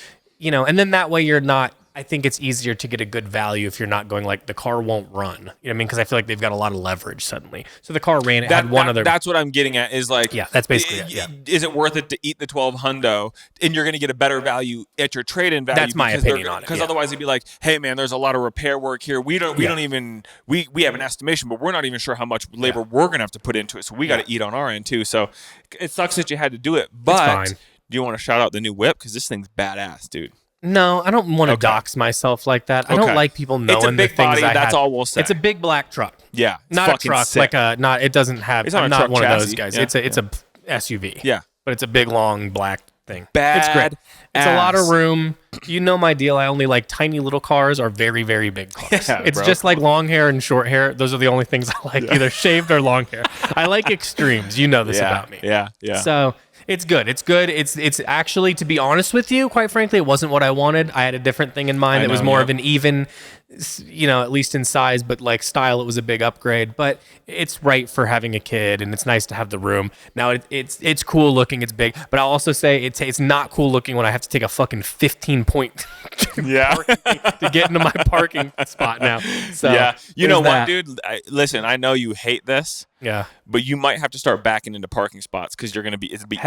and then that way you're not. I think it's easier to get a good value if you're not going like the car won't run. You know what I mean? Because I feel like they've got a lot of leverage suddenly. So the car ran. It had one other. That's what I'm getting at. Is like that's basically it. Yeah. Is it worth it to eat the 12 hundo and you're going to get a better value at your trade-in value? That's my opinion on it. Because otherwise, it'd be like, hey man, there's a lot of repair work here. We don't even we have an estimation, but we're not even sure how much labor we're going to have to put into it. So we got to eat on our end too. So it sucks that you had to do it. But do you want to shout out the new whip? Because this thing's badass, dude. No, I don't want to dox myself like that. I don't like people knowing it's a big the things body, I that's have. all we'll say. It's a big black truck. Yeah, not a truck sick. like it doesn't have. It's I'm not not one chassis. of those guys. Yeah. It's a SUV. Yeah, but it's a big long black thing. Bad. It's great. It's a lot of room. You know my deal. I only like tiny little cars or very, very big cars. It's just like long hair and short hair. Those are the only things I like, either shaved or long hair. I like extremes. You know this about me. Yeah. So it's good. It's good. It's actually, to be honest with you, quite frankly, it wasn't what I wanted. I had a different thing in mind. It was more of an even, at least in size, but like style, it was a big upgrade. But it's right for having a kid, and it's nice to have the room. Now it's cool looking. It's big, but I'll also say it's not cool looking when I have to take a fucking 15-point to get into my parking spot now. So you know what, dude? Listen, I know you hate this. Yeah, but you might have to start backing into parking spots because it'll be easier to get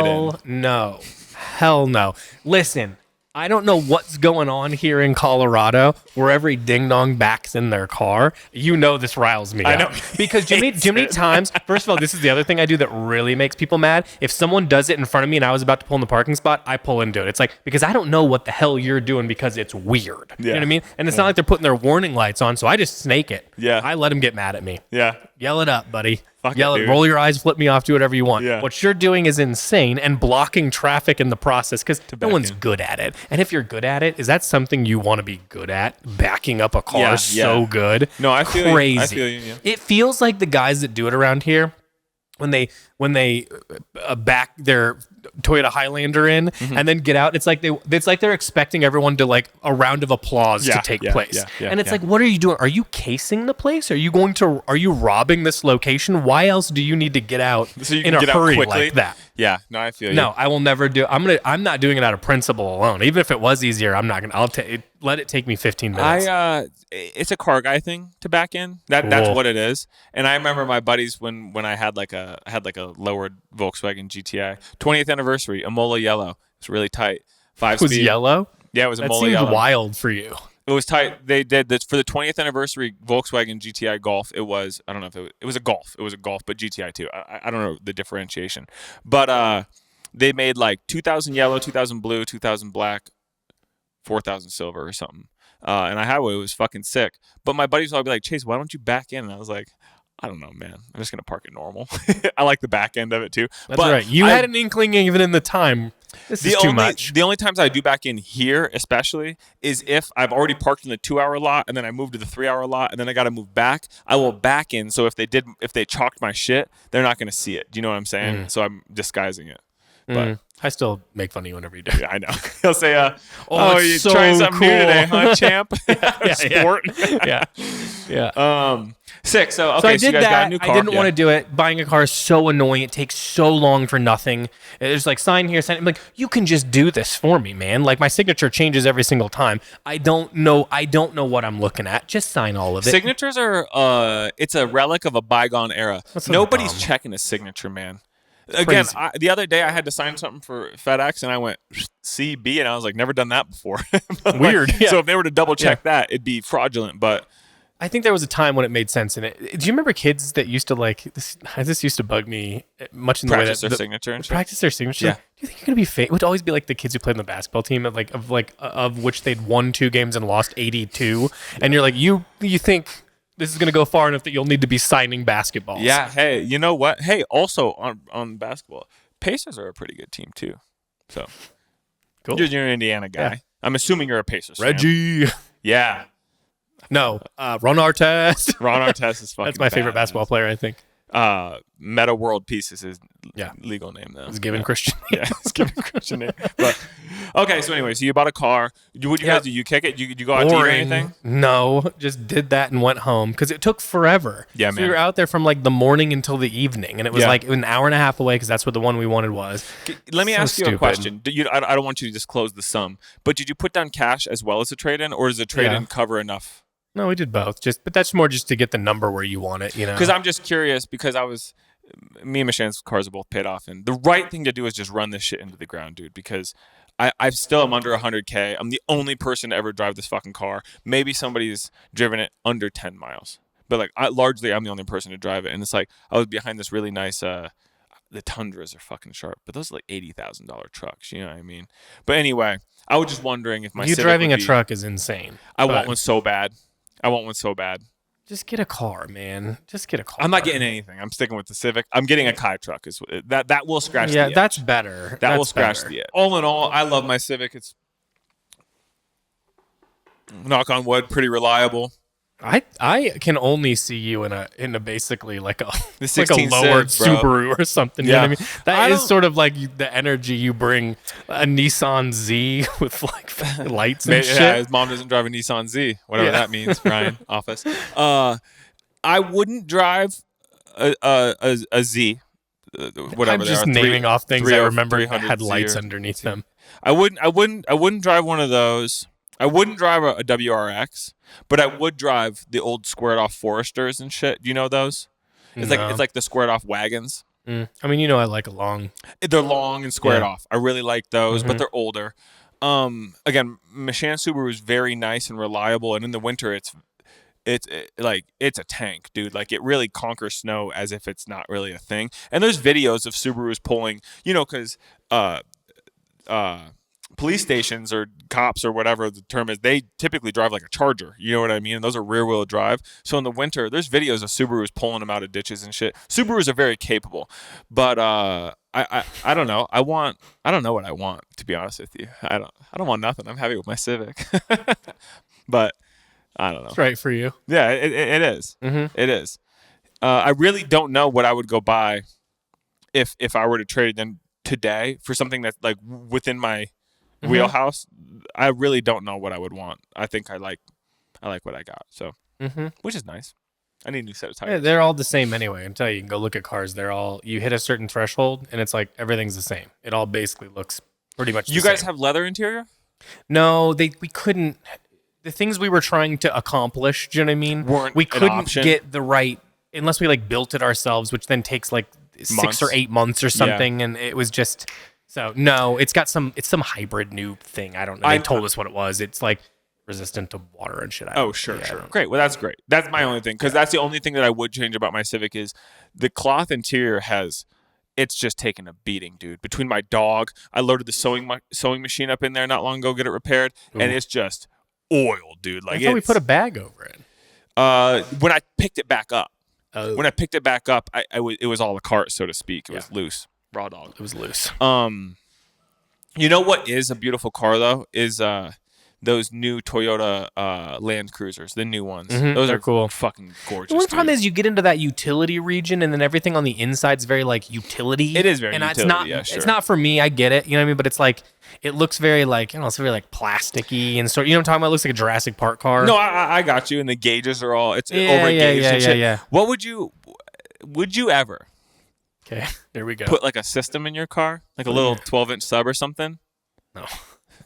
in. Hell no. Listen, I don't know what's going on here in Colorado where every ding dong backs in their car. This riles me. I know. Because Jimmy times, first of all, this is the other thing I do that really makes people mad. If someone does it in front of me and I was about to pull in the parking spot, I pull into it. It's like, because I don't know what the hell you're doing because it's weird. You know what I mean? And it's not like they're putting their warning lights on, so I just snake it. Yeah. I let them get mad at me. Yeah. Yell it up, buddy. Yell it, roll your eyes, flip me off, do whatever you want. Yeah. What you're doing is insane and blocking traffic in the process because no one's good at it. And if you're good at it, is that something you want to be good at? Backing up a car so good? No, I feel crazy. You. I feel you. Yeah. It feels like the guys that do it around here when they back their Toyota Highlander in and then get out. It's like they're expecting everyone to like a round of applause to take place. And it's like, what are you doing? Are you casing the place? Are you robbing this location? Why else do you need to get out in a hurry like that? Yeah, no, I feel you. No, I will never do. I'm not doing it out of principle alone. Even if it was easier, I'm not gonna. Let it take me 15 minutes. It's a car guy thing to back in. That's what it is. And I remember my buddies when I had like a lowered Volkswagen GTI 20th anniversary, Imola yellow. It's really tight. 5-speed. It was yellow? Yeah, it was Imola yellow. That seems yellow. wild for you. It was tight. They did this for the 20th anniversary Volkswagen GTI Golf. It was, I don't know if it was a Golf. It was a Golf, but GTI too. I don't know the differentiation. But they made like 2000 yellow, 2000 blue, 2000 black, 4000 silver or something. And I had one. It was fucking sick. But my buddies would all be like, Chase, why don't you back in? And I was like, I don't know, man. I'm just going to park it normal. I like the back end of it too. That's right. You had an inkling even in the time. This is too much. The only times I do back in here, especially, is if I've already parked in the 2-hour lot and then I moved to the 3-hour lot and then I got to move back. I will back in. So if they chalked my shit, they're not going to see it. Do you know what I'm saying? So I'm disguising it. But I still make fun of you whenever you do. Yeah, I know. He'll say, it's you trying something new cool. today, huh, champ? Sport. Yeah. Sick. So, okay, So I so you did guys got a that. new car. I didn't want to do it. Buying a car is so annoying. It takes so long for nothing. There's like sign here, sign. I'm like, you can just do this for me, man. Like my signature changes every single time. I don't know what I'm looking at. Just sign all of it. Signatures are it's a relic of a bygone era. Nobody's checking a signature, man. Again, the other day I had to sign something for FedEx and I went CB and I was like, never done that before. Weird. Like, so if they were to double check that, it'd be fraudulent. But I think there was a time when it made sense in it. Do you remember kids that used to like this? This used to bug me much in the way that their signature and shit? Practice their signature. Yeah. Do you think you're gonna be famous? It would always be like the kids who played on the basketball team of which they'd won 2 games and lost 82, and you're like, you think this is gonna go far enough that you'll need to be signing basketballs? Yeah. Hey, you know what? Hey, also on basketball, Pacers are a pretty good team too. So cool. You're an Indiana guy. Yeah. I'm assuming you're a Pacers fan. Reggie. Yeah. No, Ron Artest. Ron Artest is fucking. That's my favorite basketball player, I think. Meta World Peace is his legal name though. It's given Christian. Yeah, it's given Christian name. But okay, so anyway, so you bought a car. What you guys do? You kick it? You go out to eat or anything? No, just did that and went home because it took forever. Yeah, so man. we were out there from like the morning until the evening, and it was like an hour and a half away because that's what the one we wanted was. Let me ask you a question. I don't want you to disclose the sum, but did you put down cash as well as a trade-in, or does the trade-in cover enough? No, we did both. But that's more just to get the number where you want it, you know. Because I'm just curious because me and Michelle's cars are both paid off, and the right thing to do is just run this shit into the ground, dude. Because I still am under 100K. I'm the only person to ever drive this fucking car. Maybe somebody's driven it under 10 miles, but like largely I'm the only person to drive it. And it's like I was behind this really nice. The Tundras are fucking sharp, but those are like $80,000 trucks. You know what I mean? But anyway, I was just wondering if my you driving a truck is insane. I want one so bad. Just get a car, man. Just get a car. I'm not getting anything. I'm sticking with the Civic. I'm getting a Kai truck. That will scratch the itch. Yeah, that's better. That will scratch the itch. All in all, I love my Civic. It's, knock on wood, pretty reliable. I can only see you in a basically like a Civ, lowered Subaru or something. Yeah. You know what I mean? That is sort of like the energy you bring. A Nissan Z with like lights and shit. Yeah, his mom doesn't drive a Nissan Z, whatever that means. Ryan, office. I wouldn't drive a Z. Whatever. I'm just naming off things I remember that had lights underneath them. I wouldn't drive one of those. I wouldn't drive a WRX, but I would drive the old squared off Foresters and shit. Do you know those? It's like the squared off wagons. I mean, you know, I like a long. They're long and squared off. I really like those, but they're older. Again, Michelin Subaru is very nice and reliable, and in the winter, it's a tank, dude. Like it really conquers snow as if it's not really a thing. And there's videos of Subarus pulling, because police stations or cops or whatever the term is, they typically drive like a Charger. You know what I mean? And those are rear-wheel drive. So in the winter, there's videos of Subarus pulling them out of ditches and shit. Subarus are very capable, but I don't know. I don't know what I want, to be honest with you. I don't want nothing. I'm happy with my Civic, but I don't know. It's right for you. Yeah, it is. Mm-hmm. It is. I really don't know what I would go buy if I were to trade them today for something that's like within my wheelhouse. I really don't know what I would want. I think I like what I got. So, which is nice. I need a new set of tires. Yeah, they're all the same anyway. Until you can go look at cars. You hit a certain threshold, and it's like everything's the same. It all basically looks pretty much. You guys have leather interior? No, we couldn't. The things we were trying to accomplish, do you know what I mean? We couldn't get the right unless we like built it ourselves, which then takes like 6 or 8 months or something, and it was just. So no, it's some hybrid new thing. I don't know. They told us what it was. It's like resistant to water and shit. Sure. Great. Well, that's great. That's my only thing, because that's the only thing that I would change about my Civic is the cloth interior it's just taken a beating, dude. Between my dog, I loaded the sewing machine up in there not long ago, get it repaired, and it's just oil, dude. Like I thought we put a bag over it. When I picked it back up, it was all a cart, so to speak. It was loose. Raw dog. It was loose. You know what is a beautiful car though is the those new Toyota Land Cruisers, the new ones. Those are cool. Fucking gorgeous. The only problem is you get into that utility region, and then everything on the inside's very like utility. It is very and utility. It's not for me. I get it. You know what I mean? But it's like it looks very like it's very like plasticky and sort. You know what I'm talking about? It looks like a Jurassic Park car. No, I got you. And the gauges are all over-gauged and shit. Yeah. What would you ever? Okay, there we go. Put like a system in your car, like a little 12-inch sub or something? No.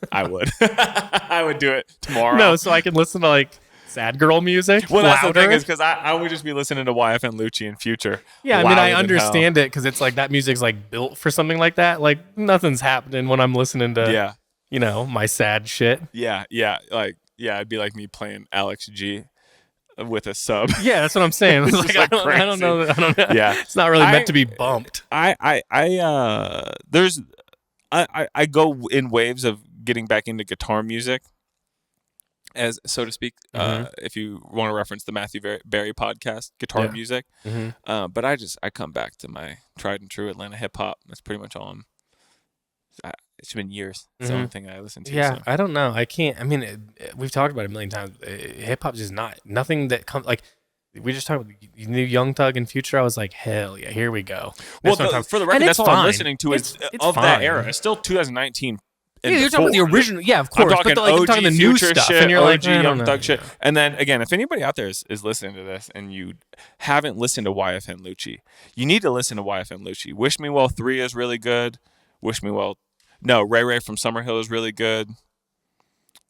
I would. I would do it tomorrow. No, so I can listen to like sad girl music. Well, that's the thing is because I would just be listening to YF and Lucci in future. Yeah, I mean, I understand it because it's like that music's like built for something like that. Like nothing's happening when I'm listening to, my sad shit. Yeah. It'd be like me playing Alex G with a sub. Yeah, that's what I'm saying. It's like, I don't know. Yeah, it's not really meant to be bumped. I go in waves of getting back into guitar music, as so to speak. If you want to reference the Matthew Berry podcast, guitar music. But I come back to my tried and true Atlanta hip hop. That's pretty much all it's been years. It's the only thing I listen to. Yeah, so. I don't know. I can't. I mean, we've talked about it a million times. Hip hop is nothing that comes like. We just talked about new Young Thug and Future. I was like, hell yeah, here we go. Well, for the record, that's all I'm listening to is of that era. It's still 2019. Yeah, you're talking about the original. Yeah, of course. I'm talking the new stuff. Shit, and you're OG like, Young Thug shit. And then, again, if anybody out there is listening to this and you haven't listened to YF and Lucci, you need to listen to YF and Lucci. Wish Me Well 3 is really good. Ray Ray from Summerhill is really good.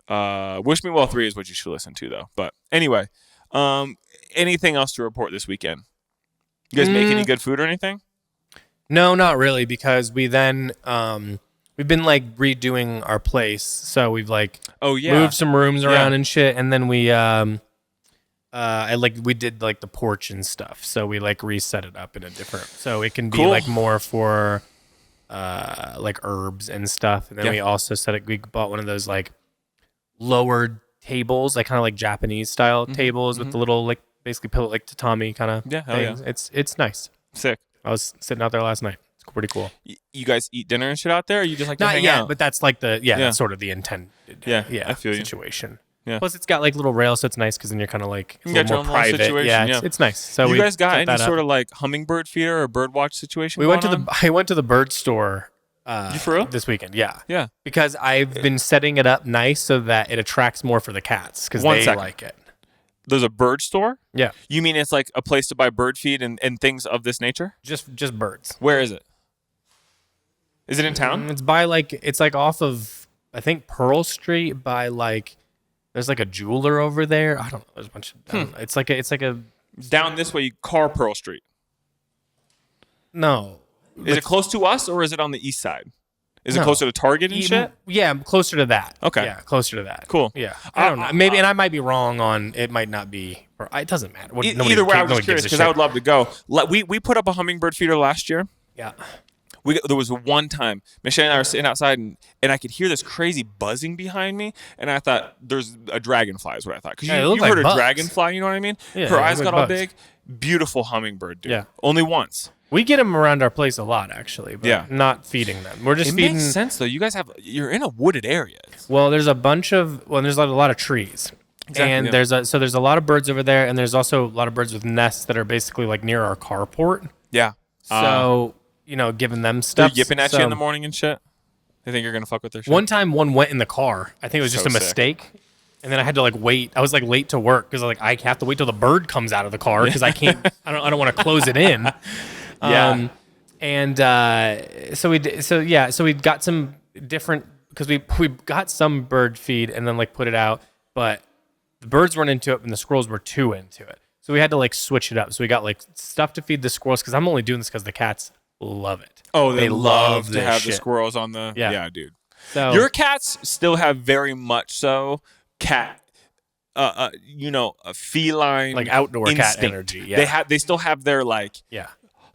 Wish Me Well 3 is what you should listen to, though. But anyway, anything else to report this weekend? You guys make any good food or anything? No, not really, because we then we've been like redoing our place, so we've like moved some rooms around and shit, and then we we did like the porch and stuff, so we like reset it up in a different, so it can be like more for like herbs and stuff, and then we also we bought one of those like lowered tables, like kind of like Japanese style tables with the little like basically pillow like tatami kind of things. It's nice. Sick. I was sitting out there last night. It's pretty cool. You guys eat dinner and shit out there, or you just like to Not hang yet, out? but that's like that's sort of the intended I feel situation. Yeah. Plus, it's got like little rails, so it's nice because then you're kind of like you got your own private. situation. Yeah, it's nice. So you guys got any sort of like hummingbird feeder or bird watch situation? I went to the bird store. You for real? This weekend, yeah. Because I've been setting it up nice so that it attracts more for the cats because they like it. There's a bird store? Yeah. You mean it's like a place to buy bird feed and things of this nature? Just birds. Where is it? Is it in town? It's like off of, I think, Pearl Street by like, there's like a jeweler over there. I don't know. There's a bunch of, it's like a. Down this way, Pearl Street. No. Is it close to us or is it on the east side? Is it closer to Target and shit? Yeah, closer to that. Okay. Yeah, closer to that. Cool. Yeah. I don't know. Maybe, and I might be wrong on, it might not be, it doesn't matter. Either way, I was curious because I would love to go. We put up a hummingbird feeder last year. Yeah. There was one time, Michelle and I were sitting outside and I could hear this crazy buzzing behind me. And I thought, there's a dragonfly is what I thought. Because you heard a dragonfly, you know what I mean? Yeah, her eyes got all bugs. big. Beautiful hummingbird, dude. Yeah. Only once. We get them around our place a lot, actually, but not feeding them. We're just feeding. It makes sense, though. You guys you're in a wooded area. Well, there's a lot of trees. Exactly, and there's a lot of birds over there, and there's also a lot of birds with nests that are basically like near our carport. Yeah. So, giving them stuff. They're yipping at you in the morning and shit? They think you're going to fuck with their shit? One time, one went in the car. I think it was just a mistake. And then I had to like wait. I was like late to work because I have to wait till the bird comes out of the car because I can't. I don't want to close it in. So we got some different because we got some bird feed and then like put it out, but the birds weren't into it and the squirrels were too into it. So we had to like switch it up. So we got like stuff to feed the squirrels because I'm only doing this because the cats love it. Oh, they love to have the squirrels on the dude. So your cats still have very much so cat a feline like outdoor instinct. Cat energy. Yeah. They still have their like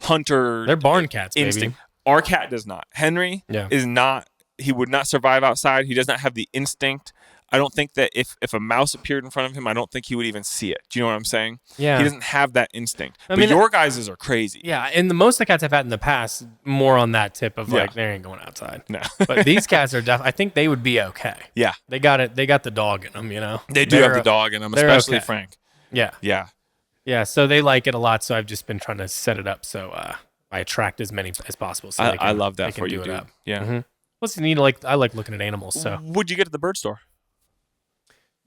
hunter. They're barn cats, instinct. Baby. Our cat does not. Henry is not. He would not survive outside. He does not have the instinct I don't think that if a mouse appeared in front of him, I don't think he would even see it. Do you know what I'm saying? Yeah. He doesn't have that instinct. I But mean, your guys' are crazy. Yeah, and most of the cats I've had in the past, more on that tip of like, they ain't going outside. No. But these cats are I think they would be okay. Yeah. They got it. They got the dog in them, you know? They do have the dog in them, especially okay. Frank. Yeah. Yeah. Yeah, so they like it a lot, so I've just been trying to set it up so I attract as many as possible. So I love that for you, dude. Up. Yeah. Mm-hmm. Plus, I like looking at animals, so. What'd you get at the bird store?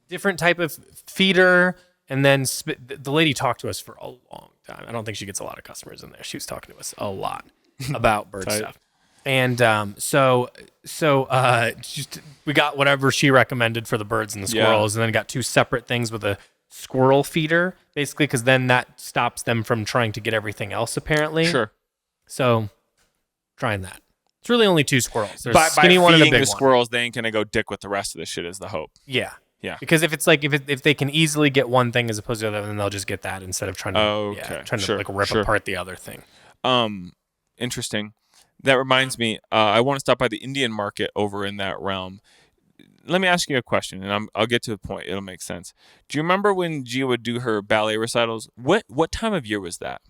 Different type of feeder, and then the lady talked to us for a long time. I don't think she gets a lot of customers in there. She was talking to us a lot about bird stuff. And just we got whatever she recommended for the birds and the squirrels, and then got 2 separate things with a squirrel feeder, basically, because then that stops them from trying to get everything else, apparently. Sure. So, trying that. It's really only 2 squirrels. There's by skinny one and a big the one. squirrels, they ain't gonna go dick with the rest of the shit. Is the hope? Yeah. Yeah. Because if it's like if they can easily get one thing as opposed to the other, then they'll just get that instead of trying to like rip apart the other thing. Interesting. That reminds me, I want to stop by the Indian market over in that realm. Let me ask you a question, and I'll get to the point. It'll make sense. Do you remember when Gia would do her ballet recitals? What time of year was that?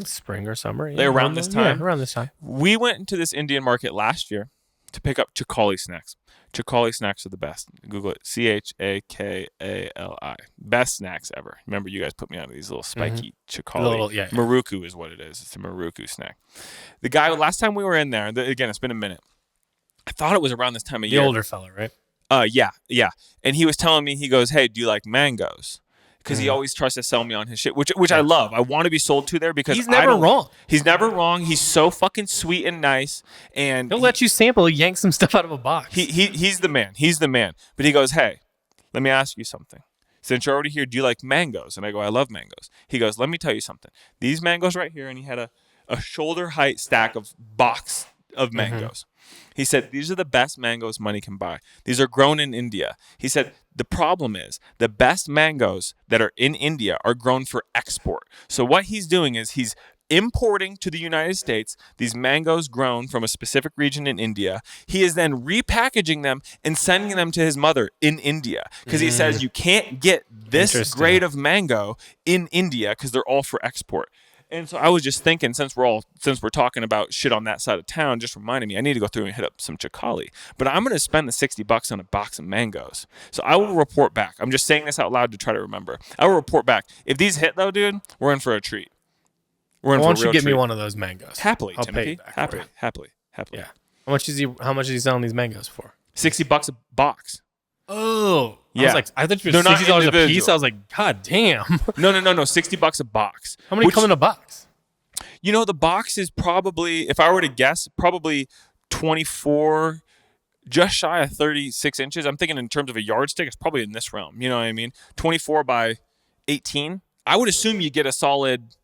Spring or summer. Yeah, around this time? Yeah, around this time. We went into this Indian market last year to pick up Chakali snacks. Chakali snacks are the best. Google it. Chakali. Best snacks ever. Remember, you guys put me onto these little spiky Chakali. Maruku is what it is. It's a Maruku snack. The guy, last time we were in there, again, it's been a minute. I thought it was around this time of year. The older fella, right? Yeah. And he was telling me, he goes, hey, do you like mangoes? Because he always tries to sell me on his shit, which I love. I want to be sold to there because he's never wrong. He's never wrong. He's so fucking sweet and nice, and he'll let you sample, yank some stuff out of a box. He's the man. He's the man. But he goes, hey, let me ask you something. Since you're already here, do you like mangoes? And I go, I love mangoes. He goes, let me tell you something. These mangoes right here, and he had a shoulder height stack of box of mangoes. He said, these are the best mangoes money can buy. These are grown in India. He said, the problem is the best mangoes that are in India are grown for export. So what he's doing is he's importing to the United States these mangoes grown from a specific region in India. He is then repackaging them and sending them to his mother in India because he says you can't get this grade of mango in India because they're all for export. And so I was just thinking, since we're talking about shit on that side of town, just reminded me I need to go through and hit up some Chakali. But I'm going to spend the $60 on a box of mangoes. So I will report back. I'm just saying this out loud to try to remember. I will report back. If these hit though, dude, we're in for a treat. Why don't you get me one of those mangoes? Happily, I'll Timothy. pay you back Happily. Yeah. How much is he selling these mangoes for? $60 a box. Oh. Yeah. I thought you were $60 a piece. I was like, God damn. No. $60 a box. How many come in a box? You know, the box is probably, if I were to guess, probably 24, just shy of 36 inches. I'm thinking in terms of a yardstick, it's probably in this realm. You know what I mean? 24 by 18. I would assume you get a solid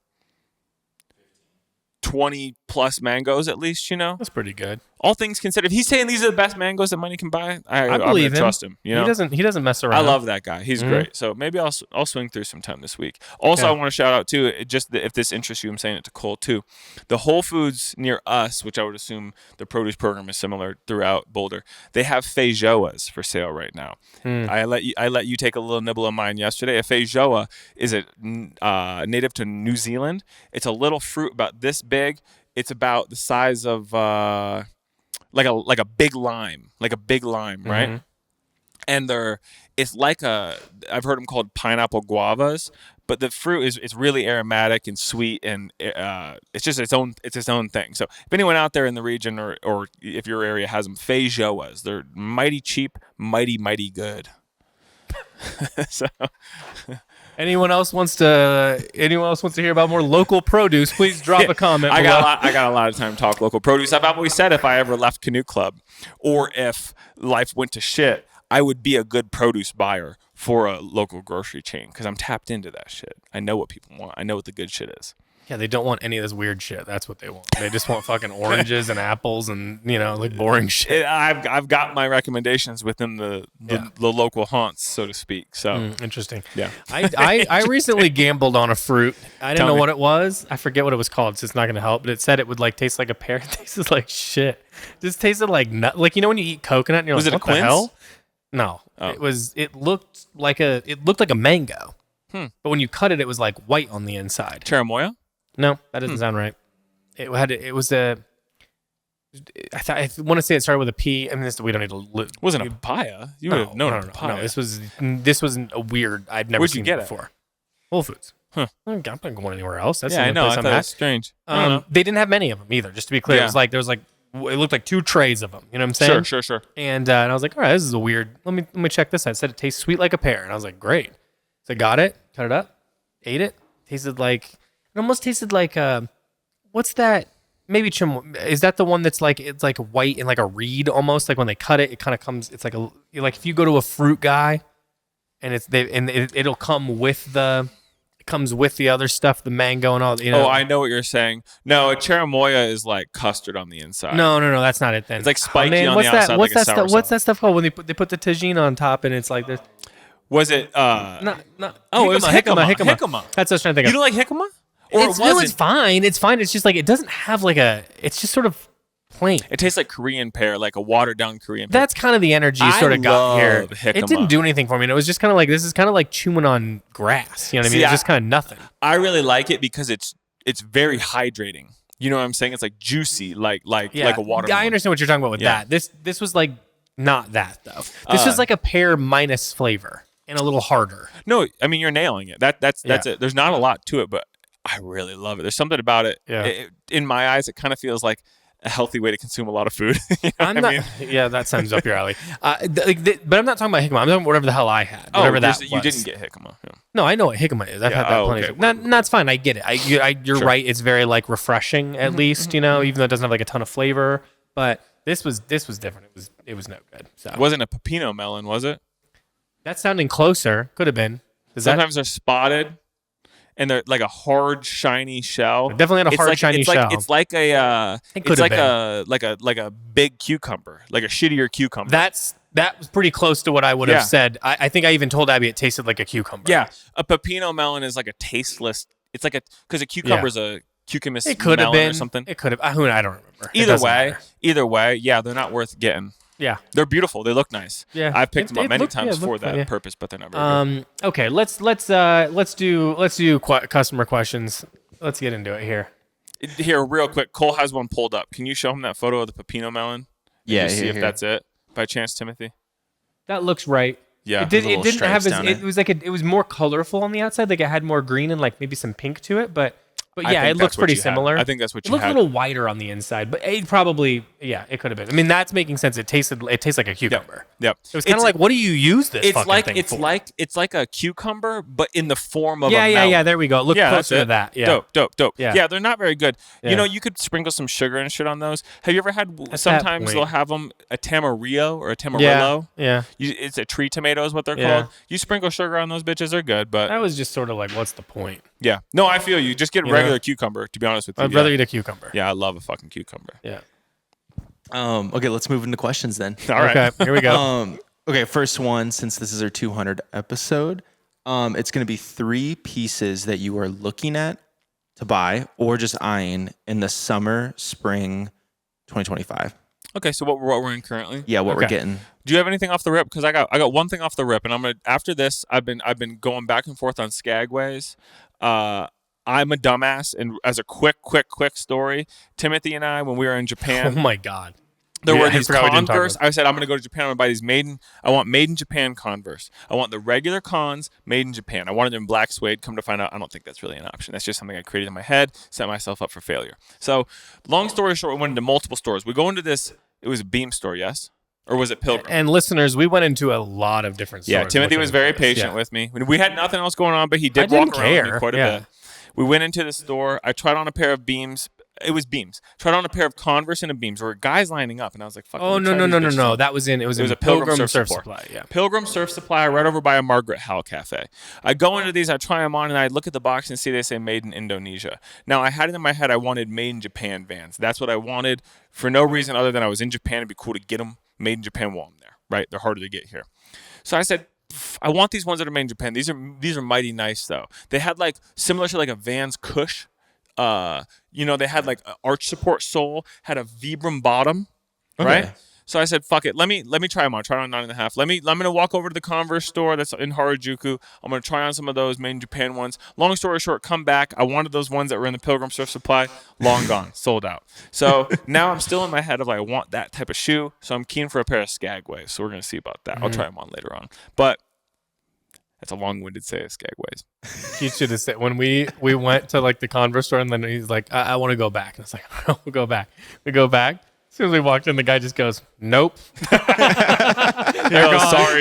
20 plus mangoes at least, you know? That's pretty good. All things considered, if he's saying these are the best mangoes that money can buy, I believe him. Trust him. You know? He doesn't mess around. I love that guy. He's great. So maybe I'll swing through sometime this week. Also, I want to shout out too, if this interests you, I'm saying it to Cole too. The Whole Foods near us, which I would assume the produce program is similar throughout Boulder, they have feijoas for sale right now. I let you take a little nibble of mine yesterday. A feijoa is native to New Zealand. It's a little fruit about this big. It's about the size of like a big lime, right? And I've heard them called pineapple guavas, but the fruit it's really aromatic and sweet, and it's just its own thing. So if anyone out there in the region or if your area has them, feijoas, they're mighty cheap, mighty good. So. Anyone else wants to hear about more local produce, please drop a comment. I got a lot of time to talk local produce. I've always said if I ever left Canoe Club or if life went to shit, I would be a good produce buyer for a local grocery chain because I'm tapped into that shit. I know what people want. I know what the good shit is. Yeah, they don't want any of this weird shit. That's what they want. They just want fucking oranges and apples and, like boring shit. I've got my recommendations within the local haunts, so to speak. So interesting. Yeah. I recently gambled on a fruit. I didn't know what it was. I forget what it was called, so it's not going to help. But it said it would taste like a pear. It tasted like shit. It just tasted like nut. Like, when you eat coconut and you're was like, it what the hell? No, it looked like a mango. But when you cut it, it was like white on the inside. Cherimoya? No, that doesn't sound right. It was a. I want to say it started with a P. I mean, we don't need to. Wasn't a papaya. You would have known papaya. No. This was a weird. I'd never seen it before. Whole Foods. Huh. I'm not going anywhere else. That's I know. I thought that was strange. They didn't have many of them either. Just to be clear, it was like there was like it looked like 2 trays of them. You know what I'm saying? Sure. And I was like, all right, this is a weird. Let me check this out. It said it tastes sweet like a pear, and I was like, great. So I got it, cut it up, ate it. It almost tasted like what's that? Maybe is that the one that's like it's like white and like a reed almost, like when they cut it, it kind of comes. It's like if you go to a fruit guy, and it'll come with the. Comes with the other stuff, the mango and all. Oh, I know what you're saying. No, a cherimoya is like custard on the inside. No, that's not it. Then it's like spiky on the outside. What's that stuff called when they put the tagine on top and it's like this? Was it? Not. Oh, it was jicama. That's what I was trying to think of. You don't like jicama? It's fine. It's fine. It's just like it doesn't have like it's just sort of plain. It tastes like Korean pear, like a watered down Korean pear. That's kind of the energy you sort of got here. Jicama. It didn't do anything for me. And it was just kind of like this is kind of like chewing on grass. You know what I mean? It's just kind of nothing. I really like it because it's very hydrating. You know what I'm saying? It's like juicy, like a watermelon. I understand what you're talking about with that. This was like not that though. This was like a pear minus flavor and a little harder. No, I mean you're nailing it. That's it. There's not a lot to it, but I really love it. There's something about it. Yeah. In my eyes, it kind of feels like a healthy way to consume a lot of food. Yeah, that sounds up your alley. But I'm not talking about jicama. I'm talking about whatever the hell I had. Whatever that was. You didn't get jicama. Yeah. No, I know what jicama is. I've had that plenty of times. That's fine. I get it. You're right. It's very like refreshing at least, even though it doesn't have like a ton of flavor. But this was different. It was no good. So it wasn't a pepino melon, was it? That's sounding closer. Could have been. Sometimes they're spotted. And they're like a hard, shiny shell. Definitely not a hard, shiny shell. It's like a big cucumber, like a shittier cucumber. That was pretty close to what I would have said. I think I even told Abby it tasted like a cucumber. Yeah, a pepino melon is like a tasteless. It's like because a cucumber is a cucumis melon or something. It could have. I don't remember. Either way, yeah, they're not worth getting. Yeah, they're beautiful. They look nice. Yeah, I've picked them up many times for that purpose, but they're not very good. Okay, let's do customer questions. Let's get into it here. Here, real quick. Cole has one pulled up. Can you show him that photo of the pepino melon? Yeah, see if that's it by chance, Timothy. That looks right. Yeah, it didn't have it was like it was more colorful on the outside. Like it had more green and like maybe some pink to it, but yeah, it looks pretty similar. I think that's what you had. It looked a little whiter on the inside, but it probably, it could have been. I mean, that's making sense. It tastes like a cucumber. Yep. It was kind of like, what do you use this fucking thing for? It's like a cucumber, but in the form of a melon. Yeah, there we go. Look closer to that. Yeah. Dope. Yeah. Yeah, they're not very good. Yeah. You could sprinkle some sugar and shit on those. Have you ever had, sometimes they'll have them, a tamarillo or a tamarillo? Yeah. It's a tree tomato is what they're Yeah. called. You sprinkle sugar on those bitches, they're good, but. That was just sort of like, what's the point? Yeah. No, I feel you. Just get regular cucumber, to be honest with you. I'd rather eat a cucumber. Yeah, I love a fucking cucumber. Yeah. Okay, let's move into questions then. All right. Okay, here we go. Okay, first one, since this is our 200 episode, it's going to be 3 pieces that you are looking at to buy or just eyeing in the summer, spring 2025. Okay, so what we're in currently? Yeah, what we're getting. Do you have anything off the rip? Because I got one thing off the rip, and I'm gonna after this. I've been going back and forth on Skagways. I'm a dumbass, and as a quick story, Timothy and I, when we were in Japan, oh my god, there were these Converse. I said I'm gonna go to Japan. I'm gonna buy these I want made in Japan Converse. I want the regular Cons made in Japan. I wanted them in black suede. Come to find out, I don't think that's really an option. That's just something I created in my head, set myself up for failure. So, long story short, we went into multiple stores. We go into this. It was a Beam store, yes? Or was it Pilgrim? And listeners, we went into a lot of different stores. Yeah, Timothy was very patient with me. We had nothing else going on, but he did walk around with me quite a bit. We went into the store. I tried on a pair of Beams. It was Beams. Tried on a pair of Converse and a Beams. There were guys lining up, and I was like, "Fuck." Oh no! That was in. It was a Pilgrim Surf Supply. Yeah, Pilgrim Surf Supply, right over by a Margaret Howell Cafe. I go into these. I try them on, and I look at the box and see they say "Made in Indonesia." Now I had it in my head. I wanted Made in Japan Vans. That's what I wanted for no reason other than I was in Japan. It'd be cool to get them made in Japan while I'm there. Right? They're harder to get here. So I said, I want these ones that are made in Japan. These are mighty nice though. They had like similar to like a Vans Cush. They had like an arch support sole, had a Vibram bottom, right? So I said, fuck it. Let me try them on. Try on 9.5. I'm gonna walk over to the Converse store that's in Harajuku. I'm gonna try on some of those made in Japan ones. Long story short, come back. I wanted those ones that were in the Pilgrim Surf Supply. Long gone, sold out. So now I'm still in my head of like, I want that type of shoe. So I'm keen for a pair of Skagways. So we're gonna see about that. I'll try them on later on. But that's a long-winded say of Skagways. He should have said when we went to like the Converse store, and then he's like, I want to go back. And it's like, we'll go back. We go back. As soon as we walked in, the guy just goes, "Nope." Sorry,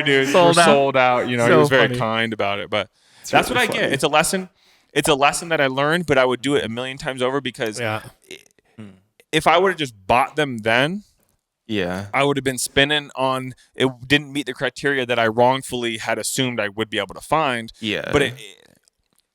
dude. We're sold out. You know, So he was very funny. kind about it, but that's really what I get. It's a lesson. It's a lesson that I learned, but I would do it a million times over because if I would have just bought them then, I would have been spinning on it. Didn't meet the criteria that I wrongfully had assumed I would be able to find. But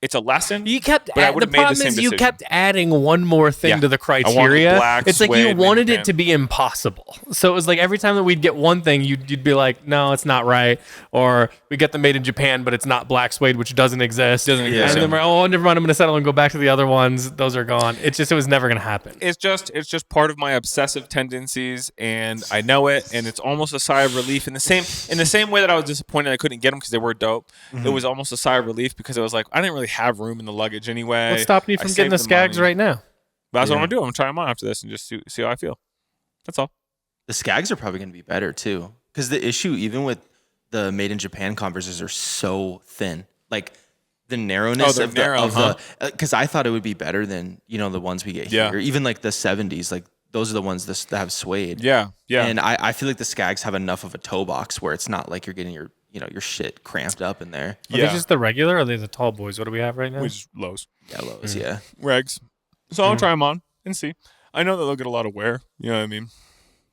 it's a lesson. You kept. But I would The have made the problem same is decision. you kept adding one more thing to the I wanted criteria. black, It's like you suede, wanted mini it to be impossible. So it was like every time that we'd get one thing, you'd be like, "No, it's not right," or we get them made in Japan, but it's not black suede, which doesn't exist. Doesn't exist. And then we're never mind. I'm gonna settle and go back to the other ones. Those are gone. It was never gonna happen. It's just part of my obsessive tendencies, and I know it, and it's almost a sigh of relief in the same way that I was disappointed I couldn't get them because they were dope. It was almost a sigh of relief because it was like I didn't really have room in the luggage anyway. What's stopping you from getting the Skags right now? But that's what I'm gonna do. I'm gonna try them on after this and just see how I feel. That's all. The Skags are probably going to be better too, because the issue, even with the made in Japan Converses, are so thin. Like the narrowness of the because I thought it would be better than the ones we get here. Even like the 70s, like those are the ones that have suede. Yeah. And I feel like the Skags have enough of a toe box where it's not like you're getting your shit cramped up in there. Are they just the regular, or are they the tall boys? What do we have right now? Which Lows. Yeah, Lows. Yeah. Regs. So I'll try them on and see. I know that they'll get a lot of wear. You know what I mean?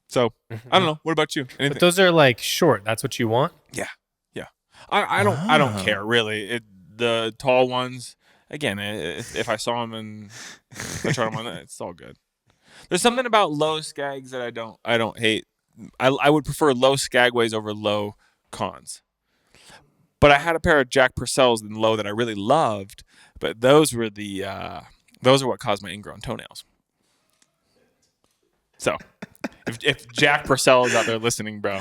So I don't know. What about you? Anything? But those are like short. That's what you want? Yeah. I don't care really. The tall ones. Again, if I saw them and I tried them on, it's all good. There's something about low Skags that I don't hate. I would prefer low Skagways over low Cons. But I had a pair of Jack Purcells in low that I really loved, but those are what caused my ingrown toenails. So, if Jack Purcell is out there listening, bro,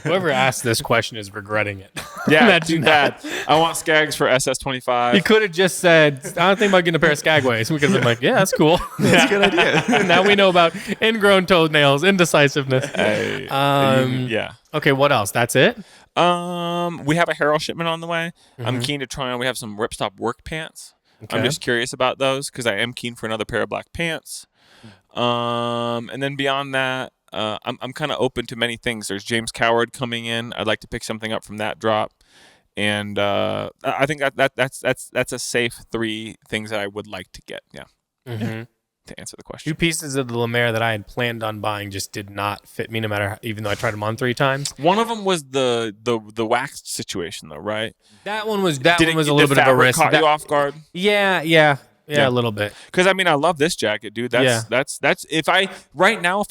whoever asked this question is regretting it. Yeah, too bad. I want Skags for SS25. You could have just said, "I don't think about getting a pair of Skagways." We could have been like, "Yeah, that's cool. That's a good idea." Now we know about ingrown toenails, indecisiveness. Okay, what else? That's it. We have a Harrell shipment on the way. I'm keen to try on. We have some Ripstop work pants. Okay. I'm just curious about those because I am keen for another pair of black pants. And then beyond that, I'm kind of open to many things. There's James Coward coming in. I'd like to pick something up from that drop, and I think that's a safe 3 things that I would like to get. Yeah. To answer the question, 2 pieces of the Lemaire that I had planned on buying just did not fit me. No matter, even though I tried them on 3 times. One of them was the waxed situation, though, right? That one was a little bit of a risk. Caught you off guard? Yeah, a little bit. Because I mean, I love this jacket, dude. That's if I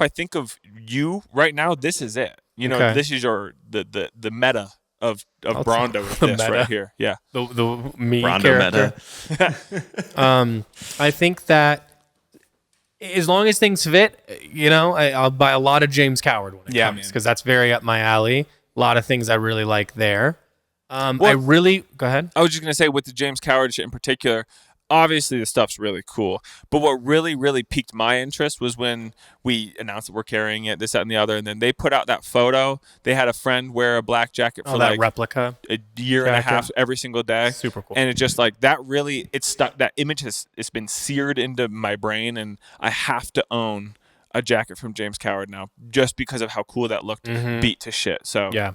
think of you right now, this is it. This is the meta of Brondo with this right here. Yeah, the me Brondo character. I think that as long as things fit, I'll buy a lot of James Coward when it comes, because that's very up my alley. A lot of things I really like there. Go ahead. I was just gonna say with the James Coward shit in particular. Obviously, the stuff's really cool. But what really, really piqued my interest was when we announced that we're carrying it, this, that, and the other. And then they put out that photo. They had a friend wear a black jacket for that replica a year and a half every single day. Super cool. And it just like that really, it stuck. That image it's been seared into my brain. And I have to own a jacket from James Coward now just because of how cool that looked beat to shit. So, yeah.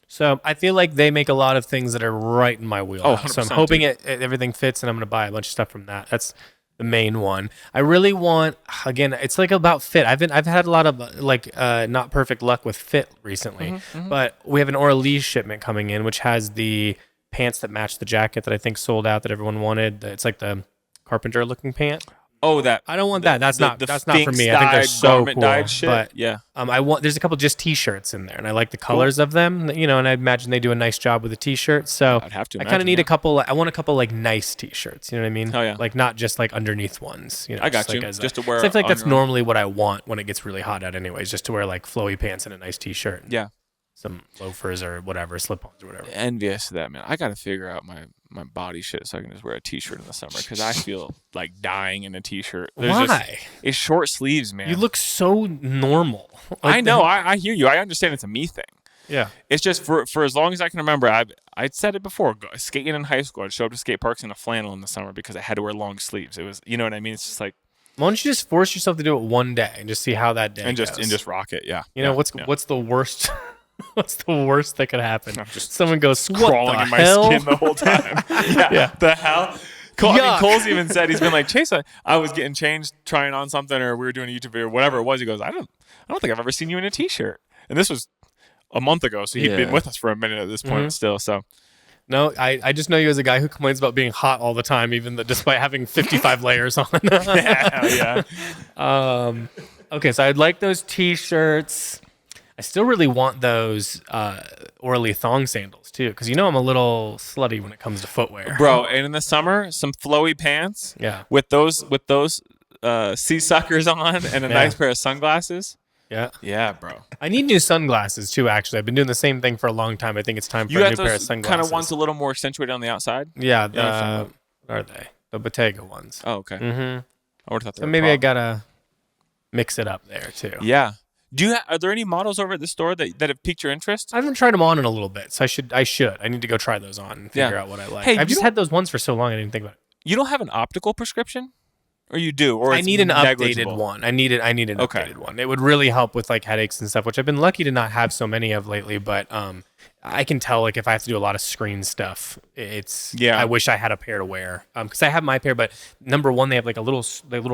So I feel like they make a lot of things that are right in my wheelhouse. So I'm hoping everything fits, and I'm going to buy a bunch of stuff from that. That's the main one. I really want, again, it's like about fit. I've had a lot of not perfect luck with fit recently, but we have an Orly shipment coming in, which has the pants that match the jacket that I think sold out that everyone wanted. It's like the carpenter looking pant. Oh, that I don't want that. That's not for me. I think they're Sphinx-dyed, so cool. garment-dyed shit. But Yeah. there's a couple just t-shirts in there, and I like the colors of them. And I imagine they do a nice job with the t-shirts. So I'd have to I kind of imagine, need yeah. a couple. I want a couple like nice t-shirts. You know what I mean? Hell yeah. Like not just like underneath ones. I got just you. Like as Just to wear I feel like on that's your own. normally what I want when it gets really hot out, anyways. Just to wear like flowy pants and a nice t-shirt. And Yeah. some loafers or whatever, slip-ons or whatever. Envious of that, man. I got to figure out my body shit so I can just wear a t-shirt in the summer because I feel like dying in a t-shirt. Why? It's short sleeves, man. You look so normal. I know. I hear you. I understand it's a me thing. Yeah. It's just for as long as I can remember, I'd said it before. Skating in high school, I'd show up to skate parks in a flannel in the summer because I had to wear long sleeves. It was, you know what I mean? It's just like, why don't you just force yourself to do it one day and just see how that day goes? and just rock it. Yeah. What's the worst? What's the worst that could happen? I'm just someone goes crawling in my skin the whole time. Yeah. The hell? Cole's even said, he's been like, Chase, I was getting changed trying on something, or we were doing a YouTube video or whatever it was. He goes, I don't think I've ever seen you in a t-shirt. And this was a month ago, so he'd been with us for a minute at this point still. So no, I just know you as a guy who complains about being hot all the time, even though despite having 55 layers on. yeah. Okay, so I'd like those t-shirts. I still really want those Orly thong sandals too, because I'm a little slutty when it comes to footwear, bro. And in the summer, some flowy pants, with those sea suckers on, and a nice pair of sunglasses. Yeah, bro. I need new sunglasses too. Actually, I've been doing the same thing for a long time. I think it's time for a new pair of sunglasses. Kind of ones a little more accentuated on the outside. Yeah, are they the Bottega ones? Oh, okay. Mm-hmm. I would have thought. So maybe I gotta mix it up there too. Yeah. Are there any models over at the store that have piqued your interest? I haven't tried them on in a little bit, so I should. I need to go try those on and figure out what I like. Hey, I've just had those ones for so long, I didn't think about it. You don't have an optical prescription, or you do, or I need an negligible? updated one. I need an updated one. It would really help with like headaches and stuff, which I've been lucky to not have so many of lately. But I can tell like if I have to do a lot of screen stuff, I wish I had a pair to wear because I have my pair. But number one, they have like a little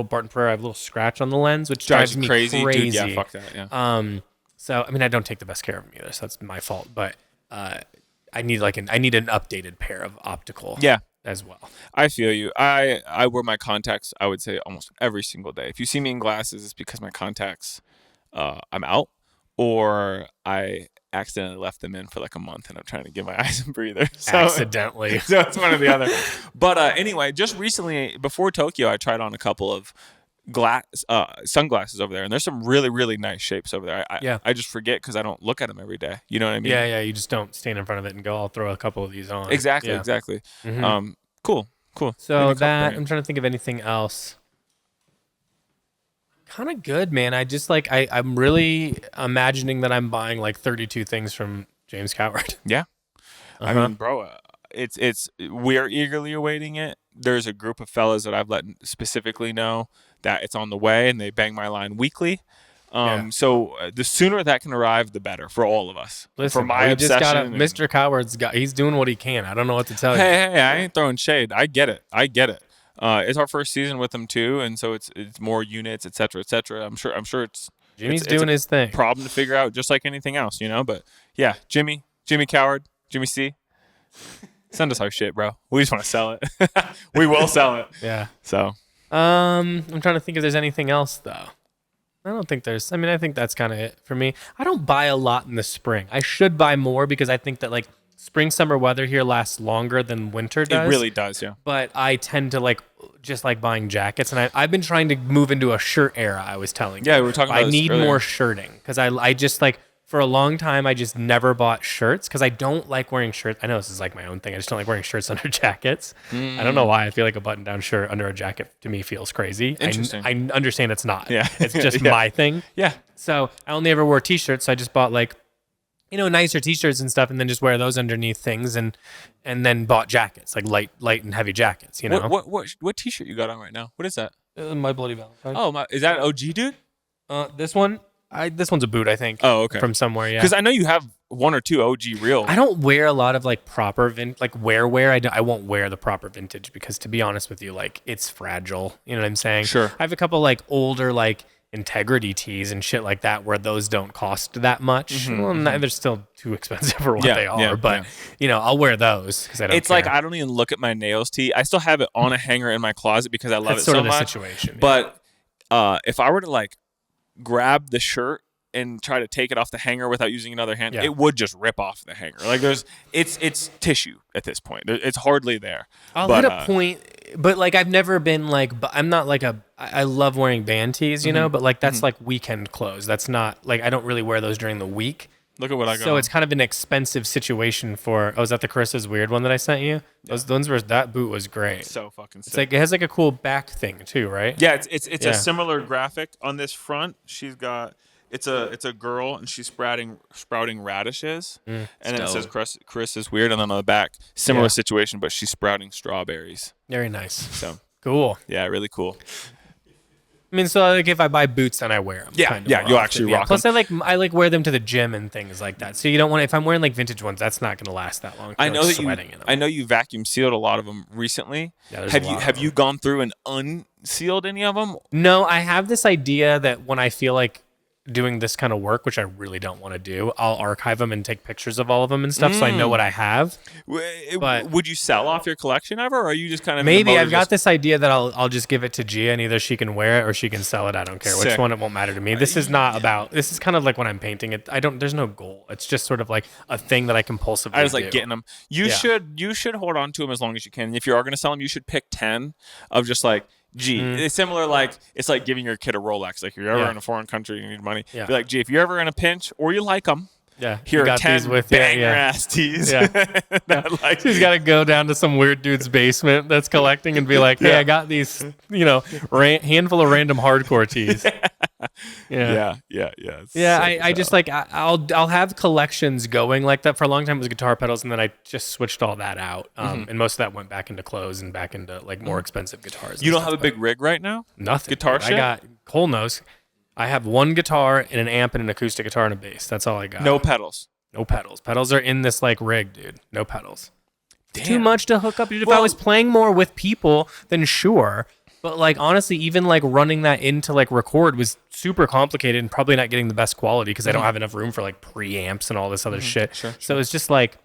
Barton Prairie, I have a little scratch on the lens, which drives me crazy. Dude, yeah, fuck that. Yeah. So I mean, I don't take the best care of them either, so that's my fault. But I need an updated pair of optical. Yeah. As well. I feel you. I wear my contacts, I would say, almost every single day. If you see me in glasses, it's because my contacts, I'm out, or I accidentally left them in for like a month and I'm trying to give my eyes a breather. So, accidentally. So it's one or the other. But anyway, just recently, before Tokyo, I tried on a couple of sunglasses over there, and there's some really, really nice shapes over there. I just forget because I don't look at them every day. You know what I mean? Yeah. You just don't stand in front of it and go, I'll throw a couple of these on. Exactly. Mm-hmm. Cool. So I'm trying to think of anything else. Kind of good, man. I just like I'm really imagining that I'm buying like 32 things from James Coward. Yeah. I mean, bro, we're eagerly awaiting it. There's a group of fellas that I've let specifically know that it's on the way, and they bang my line weekly. So the sooner that can arrive, the better for all of us. Listen, for my obsession. Mr. Coward's he's doing what he can. I don't know what to tell you. Hey, I ain't throwing shade. I get it. It's our first season with him too, and so it's more units, et cetera, et cetera. I'm sure Jimmy's doing his thing. Problem to figure out, just like anything else, But yeah, Jimmy Coward, Jimmy C. Send us our shit, bro. We just want to sell it. We will sell it. Yeah. So. I'm trying to think if there's anything else though. I don't think there's. I mean, I think that's kind of it for me. I don't buy a lot in the spring. I should buy more because I think that like spring, summer weather here lasts longer than winter does. It really does, yeah. But I tend to just like buying jackets, and I've been trying to move into a shirt era. I was telling you. Yeah, we were talking about this earlier. I need more shirting because I just like. For a long time, I just never bought shirts because I don't like wearing shirts. I know this is like my own thing. I just don't like wearing shirts under jackets. I don't know why. I feel like a button-down shirt under a jacket to me feels crazy. Interesting. I understand it's not. Yeah. It's just my thing. Yeah. So I only ever wore t-shirts. So I just bought nicer t-shirts and stuff, and then just wear those underneath things, and then bought jackets, like light and heavy jackets. What t-shirt you got on right now? What is that? My Bloody Valentine. Oh, is that an OG dude? This one. This one's a boot, I think. Oh, okay. From somewhere, yeah. Because I know you have one or two OG real. I don't wear a lot of like proper wear. I won't wear the proper vintage because to be honest with you, like it's fragile. You know what I'm saying? Sure. I have a couple like older like integrity tees and shit like that where those don't cost that much. Well, they're still too expensive for what they are, but I'll wear those because I don't. It's care. like I don't even look at my nails tee. I still have it on a hanger in my closet because I love That's it sort so of the much. situation. But if I were to like grab the shirt and try to take it off the hanger without using another hand, it would just rip off the hanger. Like it's tissue at this point. It's hardly there. I'll hit a point, but like I've never been like, I'm not like I love wearing band tees, but like that's like weekend clothes. That's not like I don't really wear those during the week. Look at what I got. So it's kind of an expensive situation for. Oh, is that the Chris's weird one that I sent you? Those ones where that boot was great. So fucking sick. It's like it has like a cool back thing too, right? Yeah, it's a similar graphic on this front. She's got it's a girl and she's sprouting radishes, and then it says Chris is weird, and then on the back similar situation, but she's sprouting strawberries. Very nice. So cool. Yeah, really cool. I mean, so like if I buy boots, then I wear them. Yeah, you'll actually rock them. Plus, I like wear them to the gym and things like that. So you don't want if I'm wearing like vintage ones, that's not going to last that long. I know you vacuum sealed a lot of them recently. Yeah, have you gone through and unsealed any of them? No, I have this idea that when I feel like doing this kind of work, which I really don't want to do, I'll archive them and take pictures of all of them and stuff, so I know what I have. But would you sell off your collection ever, or are you just kind of maybe I've got this idea that I'll just give it to Gia, and either she can wear it or she can sell it. I don't care which one. It won't matter to me. This is not about. This is kind of like when I'm painting it. There's no goal. It's just sort of like a thing that I compulsively. I just like getting them. You should hold on to them as long as you can. If you are going to sell them, you should pick 10 of just like. It's similar, like it's like giving your kid a Rolex. Like if you're ever in a foreign country and you need money, be like, if you're ever in a pinch or you like them, here are 10 banger ass tees. She's got to go down to some weird dude's basement that's collecting and be like, hey, I got these, handful of random hardcore tees. I just like I'll have collections going like that. For a long time it was guitar pedals, and then I just switched all that out, and most of that went back into clothes and back into like more expensive guitars. You don't have a big rig right now? Nothing. Guitar shit? I got Cole knows. I have one guitar and an amp and an acoustic guitar and a bass. That's all I got. No pedals. No pedals. Pedals are in this like rig, dude. No pedals. Damn. Too much to hook up. Dude, if I was playing more with people, then sure. But like honestly, even like running that into like record was super complicated and probably not getting the best quality because I don't have enough room for like preamps and all this other shit. Sure. So it's just like,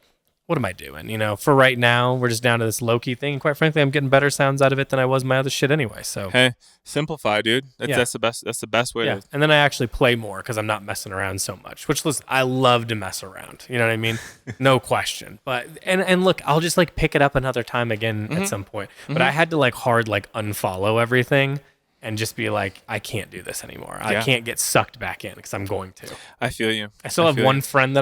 what am I doing? For right now, we're just down to this low-key thing. And quite frankly, I'm getting better sounds out of it than I was my other shit anyway. So hey, simplify, dude. That's the best. That's the best way to. And then I actually play more because I'm not messing around so much. Which listen, I love to mess around. You know what I mean? No question. But and look, I'll just like pick it up another time again at some point. But I had to like hard like unfollow everything and just be like, I can't do this anymore. I can't get sucked back in because I'm going to. I feel you. I still have one friend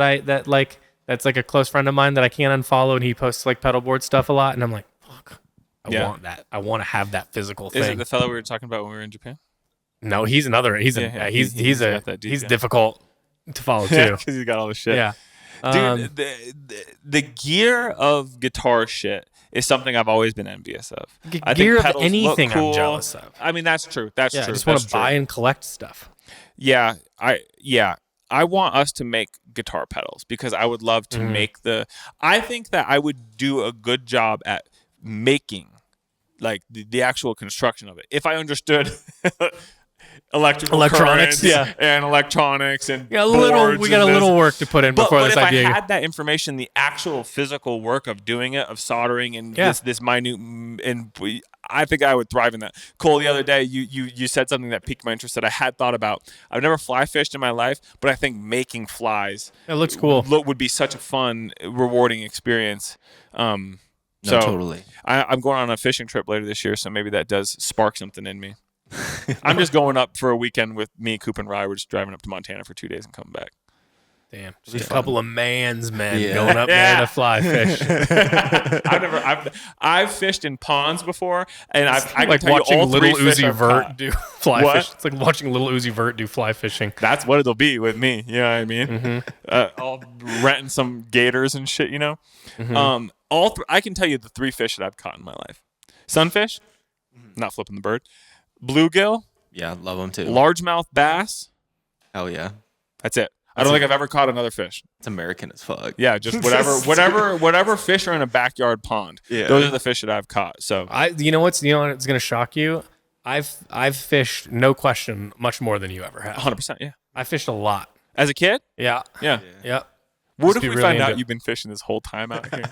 that's like a close friend of mine that I can't unfollow, and he posts like pedalboard stuff a lot, and I'm like, fuck, I want that. I want to have that physical thing. Is it the fellow we were talking about when we were in Japan? No, he's another. He's difficult to follow too because he's got all the shit. Yeah, dude, the gear of guitar shit is something I've always been envious of. Gear of anything cool. I'm jealous of. I mean, that's true. That's true. I just want to buy and collect stuff. I want us to make guitar pedals because I would love to make I think that I would do a good job at making like the actual construction of it if I understood electronics and electronics and we got a little work to put in before this idea. But if I had that information, the actual physical work of doing it, of soldering and this minute, and I think I would thrive in that. Cole, the other day you said something that piqued my interest that I had thought about. I've never fly fished in my life, but I think making flies it looks cool. Would be such a fun, rewarding experience. Totally. I'm going on a fishing trip later this year, so maybe that does spark something in me. I'm just going up for a weekend with me, Coop, and Rye. We're just driving up to Montana for 2 days and coming back. Damn, just a couple of men going up there to fly fish. I've fished in ponds before, and I can like tell watching you all Little three Uzi Vert do fly what? fish. It's like watching Little Uzi Vert do fly fishing. That's what it'll be with me. You know what I mean? All renting some gators and shit. I can tell you the 3 fish that I've caught in my life: sunfish, not flipping the bird; bluegill, love them too; largemouth bass. Hell yeah, that's it. I don't think I've ever caught another fish. It's American as fuck. Yeah, just whatever fish are in a backyard pond. Yeah. Those are the fish that I've caught. So you know what's gonna shock you? I've fished, no question, much more than you ever have. 100%. Yeah. I fished a lot. As a kid? Yeah. Yeah. What if we find out you've been fishing this whole time out here?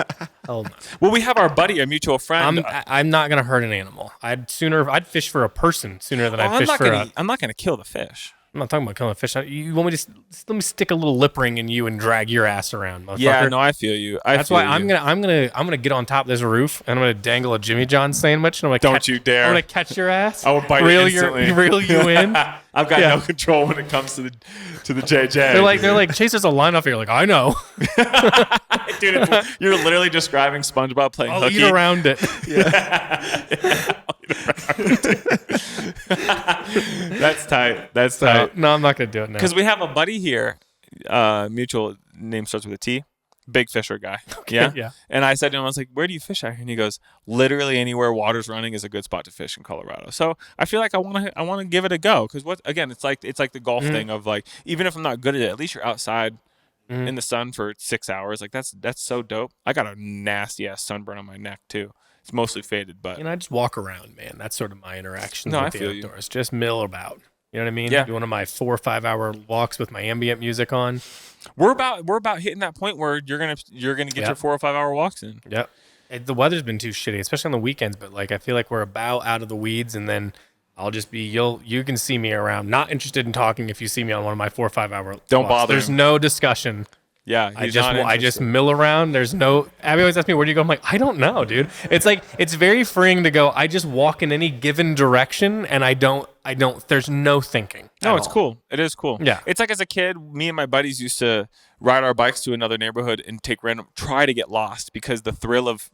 Hell no. Well, we have our buddy, a mutual friend. I'm not gonna hurt an animal. I'd fish for a person sooner than I'd fish I'm not gonna kill the fish. I'm not talking about killing a fish. You want me to let me stick a little lip ring in you and drag your ass around, motherfucker? Yeah, no, I feel you. That's why I'm gonna get on top of this roof and I'm gonna dangle a Jimmy John sandwich and I'm gonna you dare! I'm gonna catch your ass. I will bite you instantly. Reel you in. I've got no control when it comes to the JJ. They're like Chase, there's a line off here. Like I know, dude. You're literally describing SpongeBob playing hooky. Eat around it. That's tight. That's tight. No, I'm not gonna do it now. Because we have a buddy here, mutual name starts with a T, big fisher guy. Okay, yeah. And I said to him, I was like, "Where do you fish out here?" And he goes, "Literally anywhere water's running is a good spot to fish in Colorado." So I feel like I want to give it a go because it's like the golf thing of like, even if I'm not good at it, at least you're outside in the sun for 6 hours. Like that's so dope. I got a nasty ass sunburn on my neck too. It's mostly faded, but I just walk around, man. That's sort of my interaction I with the feel outdoors. Just mill about. You know what I mean? Yeah. Do one of my 4 or 5 hour walks with my ambient music on. We're about hitting that point where you're gonna get your 4 or 5 hour walks in. Yep. The weather's been too shitty, especially on the weekends. But like, I feel like we're about out of the weeds, and then I'll just be you can see me around. Not interested in talking if you see me on one of my 4 or 5 hour. Don't walks. bother. There's no discussion. Yeah, I just mill around. There's no. Abby always asks me, "Where do you go?" I'm like, I don't know, dude. It's like it's very freeing to go. I just walk in any given direction, and I don't. There's no thinking. No, it's cool. It is cool. Yeah, it's like as a kid, me and my buddies used to ride our bikes to another neighborhood and try to get lost because the thrill of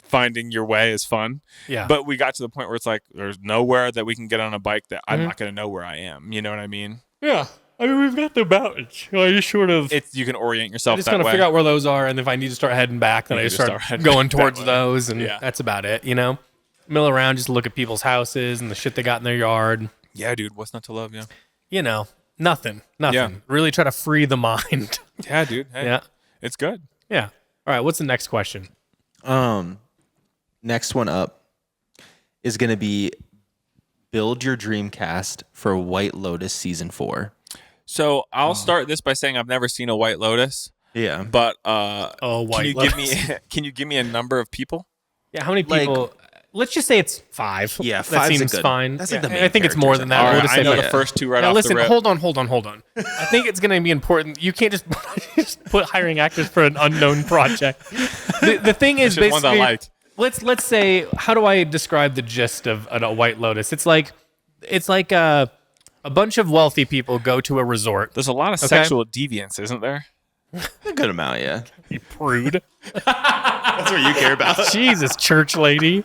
finding your way is fun. Yeah. But we got to the point where it's like there's nowhere that we can get on a bike that I'm not going to know where I am. You know what I mean? Yeah. I mean, we've got the mountains. I just sort of. You can orient yourself. I just gotta figure out where those are, and if I need to start heading back, then I just start going towards those, and that's about it. Mill around, just look at people's houses and the shit they got in their yard. Yeah, dude, what's not to love? Yeah. Nothing. Yeah. Really try to free the mind. Yeah, dude. Hey, yeah, it's good. Yeah. All right. What's the next question? Next one up is gonna be build your dream cast for White Lotus season 4. So I'll start this by saying I've never seen a White Lotus. Yeah. But White Lotus. Can you give me a number of people? Yeah, how many people? Let's just say it's 5. Yeah, that seems fine. That's like the main I think it's more than that. All We'll right, just I say know like, the first 2 right now off listen, the rip. hold on. I think it's going to be important. You can't just put hiring actors for an unknown project. The thing is basically ones I like. Let's say, how do I describe the gist of a White Lotus? It's like a bunch of wealthy people go to a resort. There's a lot of sexual deviance, isn't there? A good amount, yeah. You prude. That's what you care about. Jesus, church lady.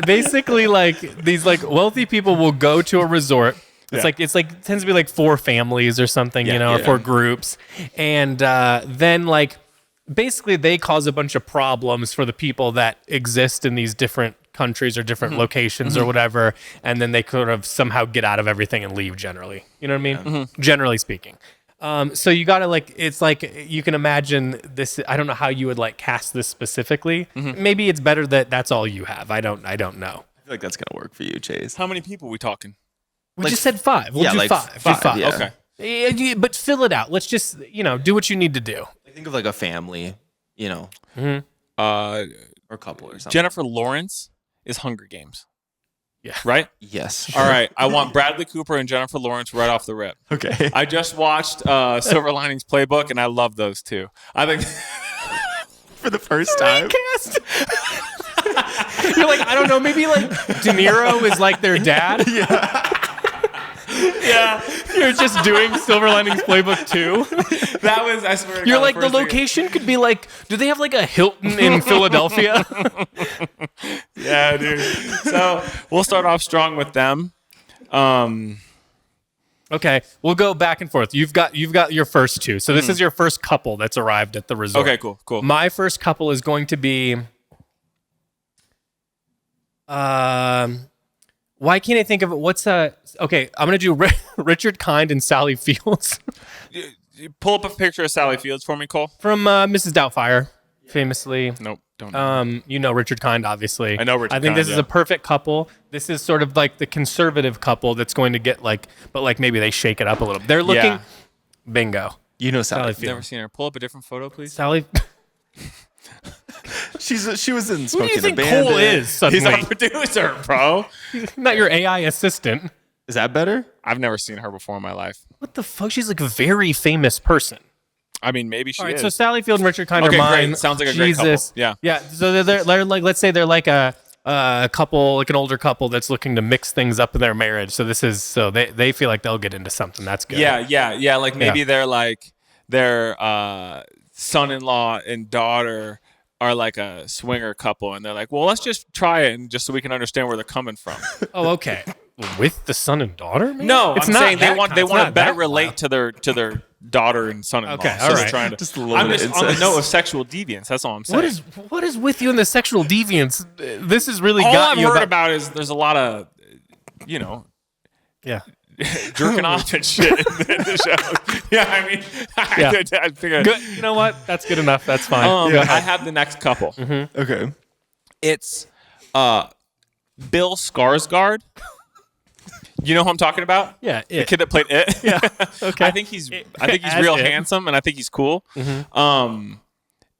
Basically, like these like wealthy people will go to a resort. It's like tends to be like 4 families or something, or 4 groups, and then like basically they cause a bunch of problems for the people that exist in these different countries or different locations or whatever, and then they could have somehow get out of everything and leave generally. You know what I mean? Generally speaking. So you gotta it's like you can imagine this. I don't know how you would like cast this specifically. Maybe it's better that that's all you have. I don't know. I feel like that's gonna work for you, Chase. How many people are we talking? We just said 5. We'll do 5. Five. Do 5. Yeah. Okay. But fill it out. Let's just do what you need to do. Think of like a family, or couple or something. Jennifer Lawrence is Hunger Games. Yeah. Right? Yes. All right. I want Bradley Cooper and Jennifer Lawrence right off the rip. Okay. I just watched Silver Linings Playbook, and I love those two. I think for the first time. Recast. You're like, I don't know, maybe like De Niro is like their dad. Yeah. You're just doing Silver Linings Playbook 2. That was, I swear to You're God, like, the location could be like, do they have like a Hilton in Philadelphia? Yeah, dude. So we'll start off strong with them. Okay, we'll go back and forth. You've got your first 2. So this is your first couple that's arrived at the resort. Okay, cool. My first couple is going to be why can't I think of it? Okay, I'm going to do Richard Kind and Sally Fields. Pull up a picture of Sally Fields for me, Cole. From Mrs. Doubtfire, famously. Nope. Don't know. You know Richard Kind, obviously. I know Richard I think Kind, this is a perfect couple. This is sort of like the conservative couple that's going to get but maybe they shake it up a little. They're looking, bingo. You know Sally I've never seen her. Pull up a different photo, please. Sally. She was in Who do Smoking you the think Bandit. Cole is suddenly? He's our producer, bro. Not your AI assistant. Is that better? I've never seen her before in my life. What the fuck? She's like a very famous person. I mean, maybe she All right, is. so Sally Field and Richard Kind Okay, are mine. great. Sounds like a great couple. Yeah. Yeah. So they're like, let's say they're like a couple, like an older couple that's looking to mix things up in their marriage. So they feel like they'll get into something. That's good. Yeah. Like maybe they're like their son-in-law and daughter are like a swinger couple, and they're like, well, let's just try it, and just so we can understand where they're coming from. Oh, okay. With the son and daughter? Maybe? No, it's I'm not saying they that want kind- it's to not better that relate to their daughter and son-in-law. Okay, So all they're right. trying to, Just a little I'm bit just of on the incest. note of sexual deviance. That's all I'm saying. What is with you in the sexual deviance? This has really all got I've you heard about is there's a lot of, Yeah. jerking off and shit in the show. Yeah, I mean, I figured. Good. You know what? That's good enough. That's fine. I have the next couple. Okay. It's Bill Skarsgård. You know who I'm talking about? Yeah, the kid that played It. Yeah. Okay. I think he's As real It. handsome, and I think he's cool.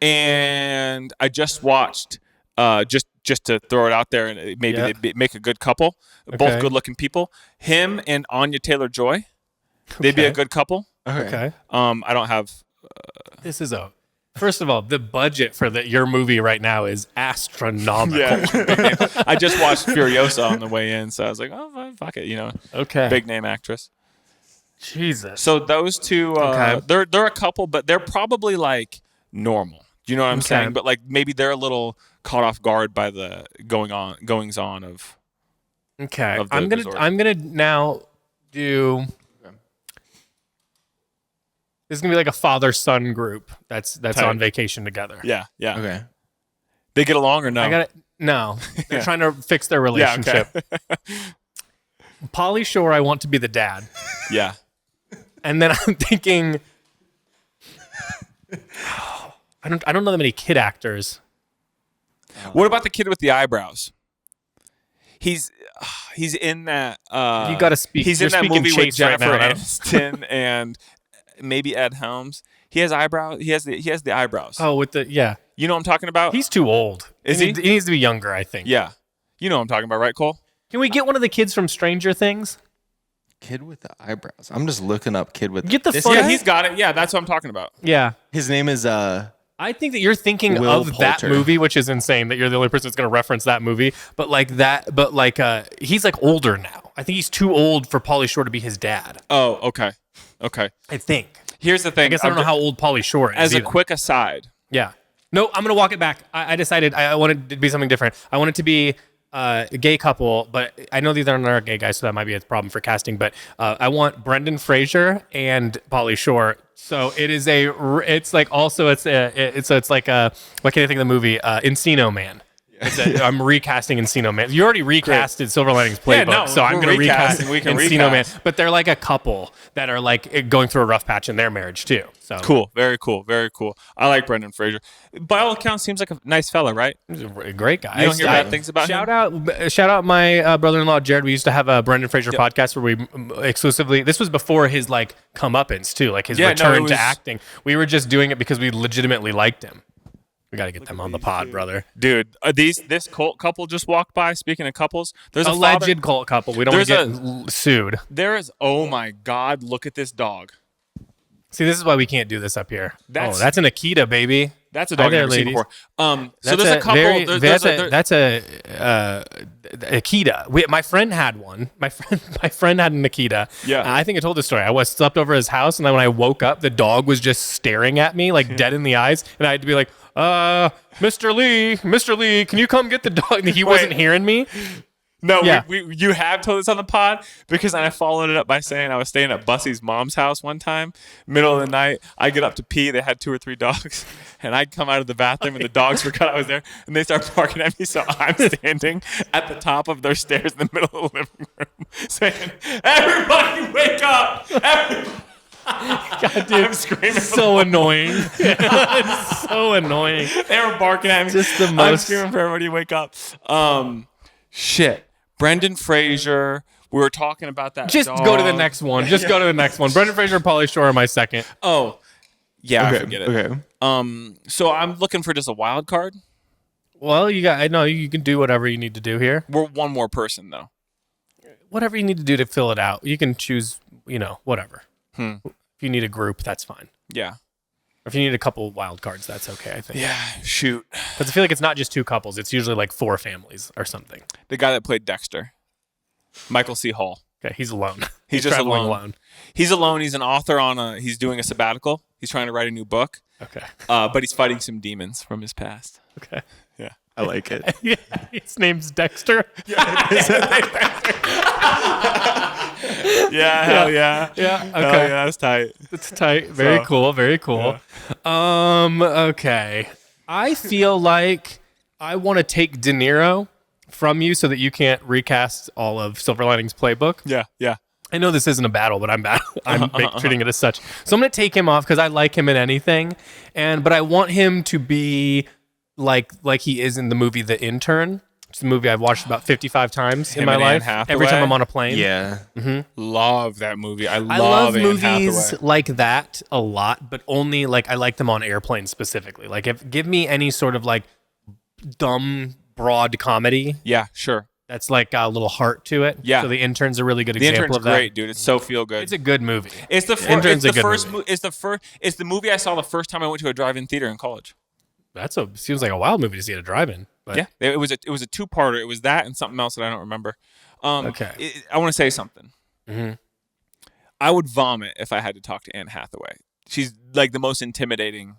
And I just watched just to throw it out there, and maybe they'd make a good couple. Okay. Both good-looking people. Him and Anya Taylor-Joy. They'd be a good couple. Okay. I don't have. This is First of all, the budget for your movie right now is astronomical. Yeah. I just watched Furiosa on the way in, so I was like, oh, fuck it, Okay. Big name actress. Jesus. So those two, they're a couple, but they're probably like normal. Do you know what I'm saying? But like maybe they're a little caught off guard by the goings on of. Okay. Of the I'm resort. gonna now do. This is gonna be like a father-son group that's on vacation together. Yeah. Okay. They get along or no? I got it. No, they're trying to fix their relationship. Pauly Shore, I want to be the dad, Yeah. and then I'm thinking, I don't know that many kid actors. What about the kid with the eyebrows? He's in that. You got to speak. He's you're in that speaking movie with Chase right Jennifer now. Aniston and maybe Ed Helms. He has eyebrows. He has the eyebrows. Oh, with the You know what I'm talking about? He's too old. Is he? He needs to be younger, I think. Yeah. You know what I'm talking about, right, Cole? Can we get one of the kids from Stranger Things? Kid with the eyebrows. I'm just looking up kid with. Get the this fuck- Yeah, guy? he's got it. Yeah, that's what I'm talking about. Yeah. His name is I think that you're thinking Will of that Poulter. movie, which is insane that you're the only person that's going to reference that movie. But he's like older now. I think he's too old for Pauly Shore to be his dad. Oh, okay. I think. Here's the thing. I guess I don't know how old Pauly Shore is. As a either. quick aside, Yeah. No, I'm going to walk it back. I decided I wanted it to be something different. I want it to be a gay couple, but I know these aren't our gay guys, so that might be a problem for casting. But I want Brendan Fraser and Pauly Shore. So it's like what can I think of the movie? Encino Man. I'm recasting Encino Man. You already recasted Silver Linings Playbook, so I'm going to recast Encino Man. But they're like a couple that are like going through a rough patch in their marriage too. So cool, very cool, very cool. I like Brendan Fraser. By all accounts, seems like a nice fella, right? he's a great guy. You don't hear bad things about him. Shout out my brother-in-law Jared. We used to have a Brendan Fraser podcast where we exclusively. This was before his like comeuppance too, like his return to acting. We were just doing it because we legitimately liked him. We got to get them on the pod, brother. Dude, this cult couple just walked by. Speaking of couples, there's alleged cult couple. We don't want to get sued. There is. Oh my God! Look at this dog. See, this is why we can't do this up here. That's an Akita, baby. That's a dog I've never seen before. So there's a couple. That's a Akita. My friend had one. My friend had an Akita. Yeah. I think I told this story. I slept over his house, and then when I woke up, the dog was just staring at me like dead in the eyes, and I had to be like, Mr. Lee, can you come get the dog? And he wasn't hearing me. No, you have told us on the pod because I followed it up by saying I was staying at Bussie's mom's house one time, middle of the night. I get up to pee. They had 2 or 3 dogs, and I'd come out of the bathroom, and the dogs forgot I was there, and they start barking at me. So I'm standing at the top of their stairs in the middle of the living room saying, "Everybody wake up! Everybody!" God, dude, I'm screaming. So annoying. It's so annoying. They were barking at me. Just the most. I'm screaming for everybody to wake up. Shit. Brendan Fraser. We were talking about that. Just go to the next one. Just go to the next one. Brendan Fraser and Pauly Shore are my second. Oh, yeah. Okay, I forget it. Okay. So I'm looking for just a wild card. Well, I know you can do whatever you need to do here. We're one more person though. Whatever you need to do to fill it out. You can choose, whatever. If you need a group, that's fine. Yeah. Or if you need a couple wild cards, that's okay, I think. Yeah. Shoot. Because I feel like it's not just two couples. It's usually like 4 families or something. The guy that played Dexter, Michael C. Hall. Okay, he's alone. He's just traveling alone. He's alone. He's an author he's doing a sabbatical. He's trying to write a new book. Okay. But he's fighting some demons from his past. Okay. Yeah. I like it. Yeah, his name's Dexter. Yeah, hell yeah. Yeah, okay. Hell yeah, that's tight. It's tight. Very cool. Very cool. Yeah. Okay. I feel like I want to take De Niro from you so that you can't recast all of Silver Linings Playbook. Yeah, yeah. I know this isn't a battle, but I'm treating it as such. So I'm going to take him off because I like him in anything, but I want him to be like he is in the movie The Intern. It's a movie I've watched about 55 times in my life. Every time I'm on a plane. Yeah. Love that movie. I love Anne movies Hathaway. like that a lot, but only like I like them on airplanes specifically. Like give me any sort of like dumb broad comedy. Yeah, sure. That's like got a little heart to it. Yeah. So The Intern's a really good The example Intern's of that. great, dude. It's so feel good. It's a good movie. It's the Intern's a good first movie. It's the movie I saw the first time I went to a drive-in theater in college. Seems like a wild movie to see at a drive-in. But Yeah, it was a 2-parter. It was that and something else that I don't remember. Okay. I want to say something. Mm-hmm. I would vomit if I had to talk to Anne Hathaway. She's like the most intimidating